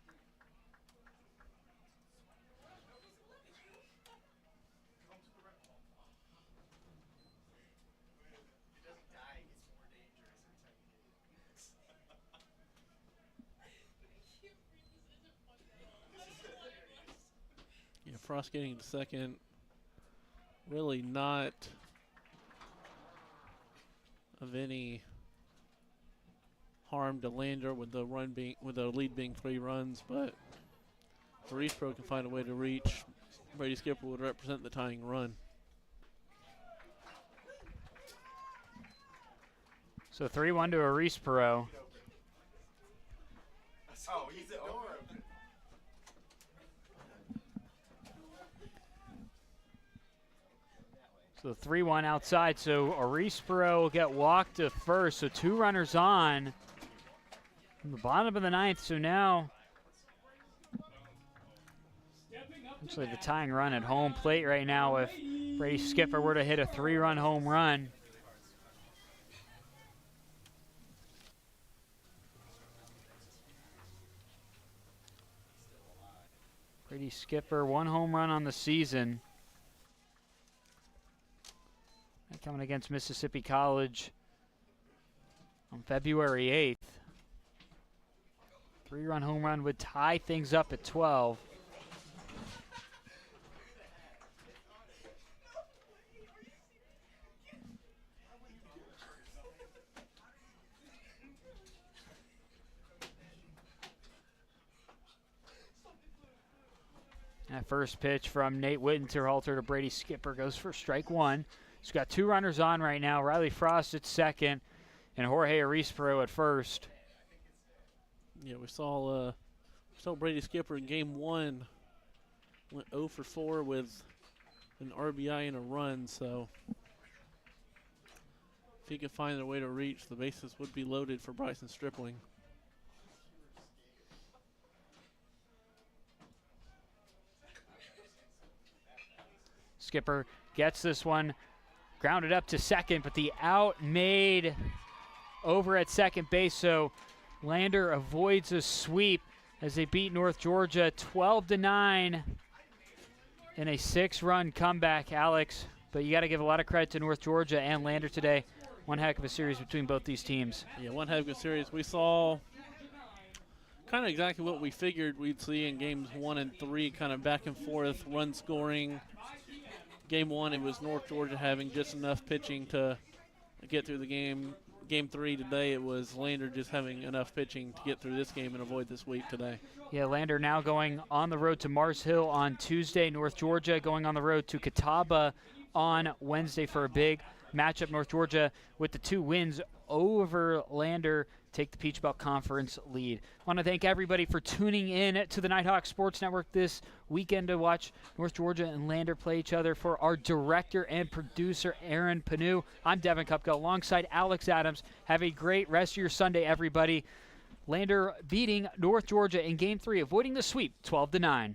Speaker 2: Frost getting to second, really not of any harm to Lander with the lead being 3 runs, but if Arisborough can find a way to reach, Brady Skipper would represent the tying run.
Speaker 1: So 3-1 to Arisborough.
Speaker 18: Oh, he's it over.
Speaker 1: So 3-1 outside, so Arisborough will get walked to first, so 2 runners on in the bottom of the 9th. So now actually the tying run at home plate right now. If Brady Skipper were to hit a 3-run home run, Brady Skipper 1 home run on the season. Coming against Mississippi College on February 8th. 3-run home run would tie things up at 12. That first pitch from Nate Winterhalter to Brady Skipper goes for strike 1. He's got 2 runners on right now. Riley Frost at second and Jorge Arisborough at first.
Speaker 2: Yeah, we saw Brady Skipper in game 1 went 0 for 4 with an RBI and a run, so if he could find a way to reach, the bases would be loaded for Bryson Stripling.
Speaker 1: Skipper gets this one, grounded up to second, but the out made over at second base, so Lander avoids a sweep as they beat North Georgia 12-9 in a 6-run comeback, Alex. But you got to give a lot of credit to North Georgia and Lander today. One heck of a series between both these teams.
Speaker 2: Yeah, one heck of a series. We saw kind of exactly what we figured we'd see in games 1 and 3, kind of back and forth, run scoring. Game 1, it was North Georgia having just enough pitching to get through the game. Game 3 today, it was Lander just having enough pitching to get through this game and avoid the sweep today.
Speaker 1: Yeah, Lander now going on the road to Mars Hill on Tuesday. North Georgia going on the road to Catawba on Wednesday for a big matchup. North Georgia with the 2 wins over Lander take the Peach Belt Conference lead. I want to thank everybody for tuning in to the Nighthawk Sports Network this weekend to watch North Georgia and Lander play each other. For our director and producer, Aaron Panu, I'm Devin Kupka alongside Alex Adams. Have a great rest of your Sunday, everybody. Lander beating North Georgia in Game 3, avoiding the sweep 12-9.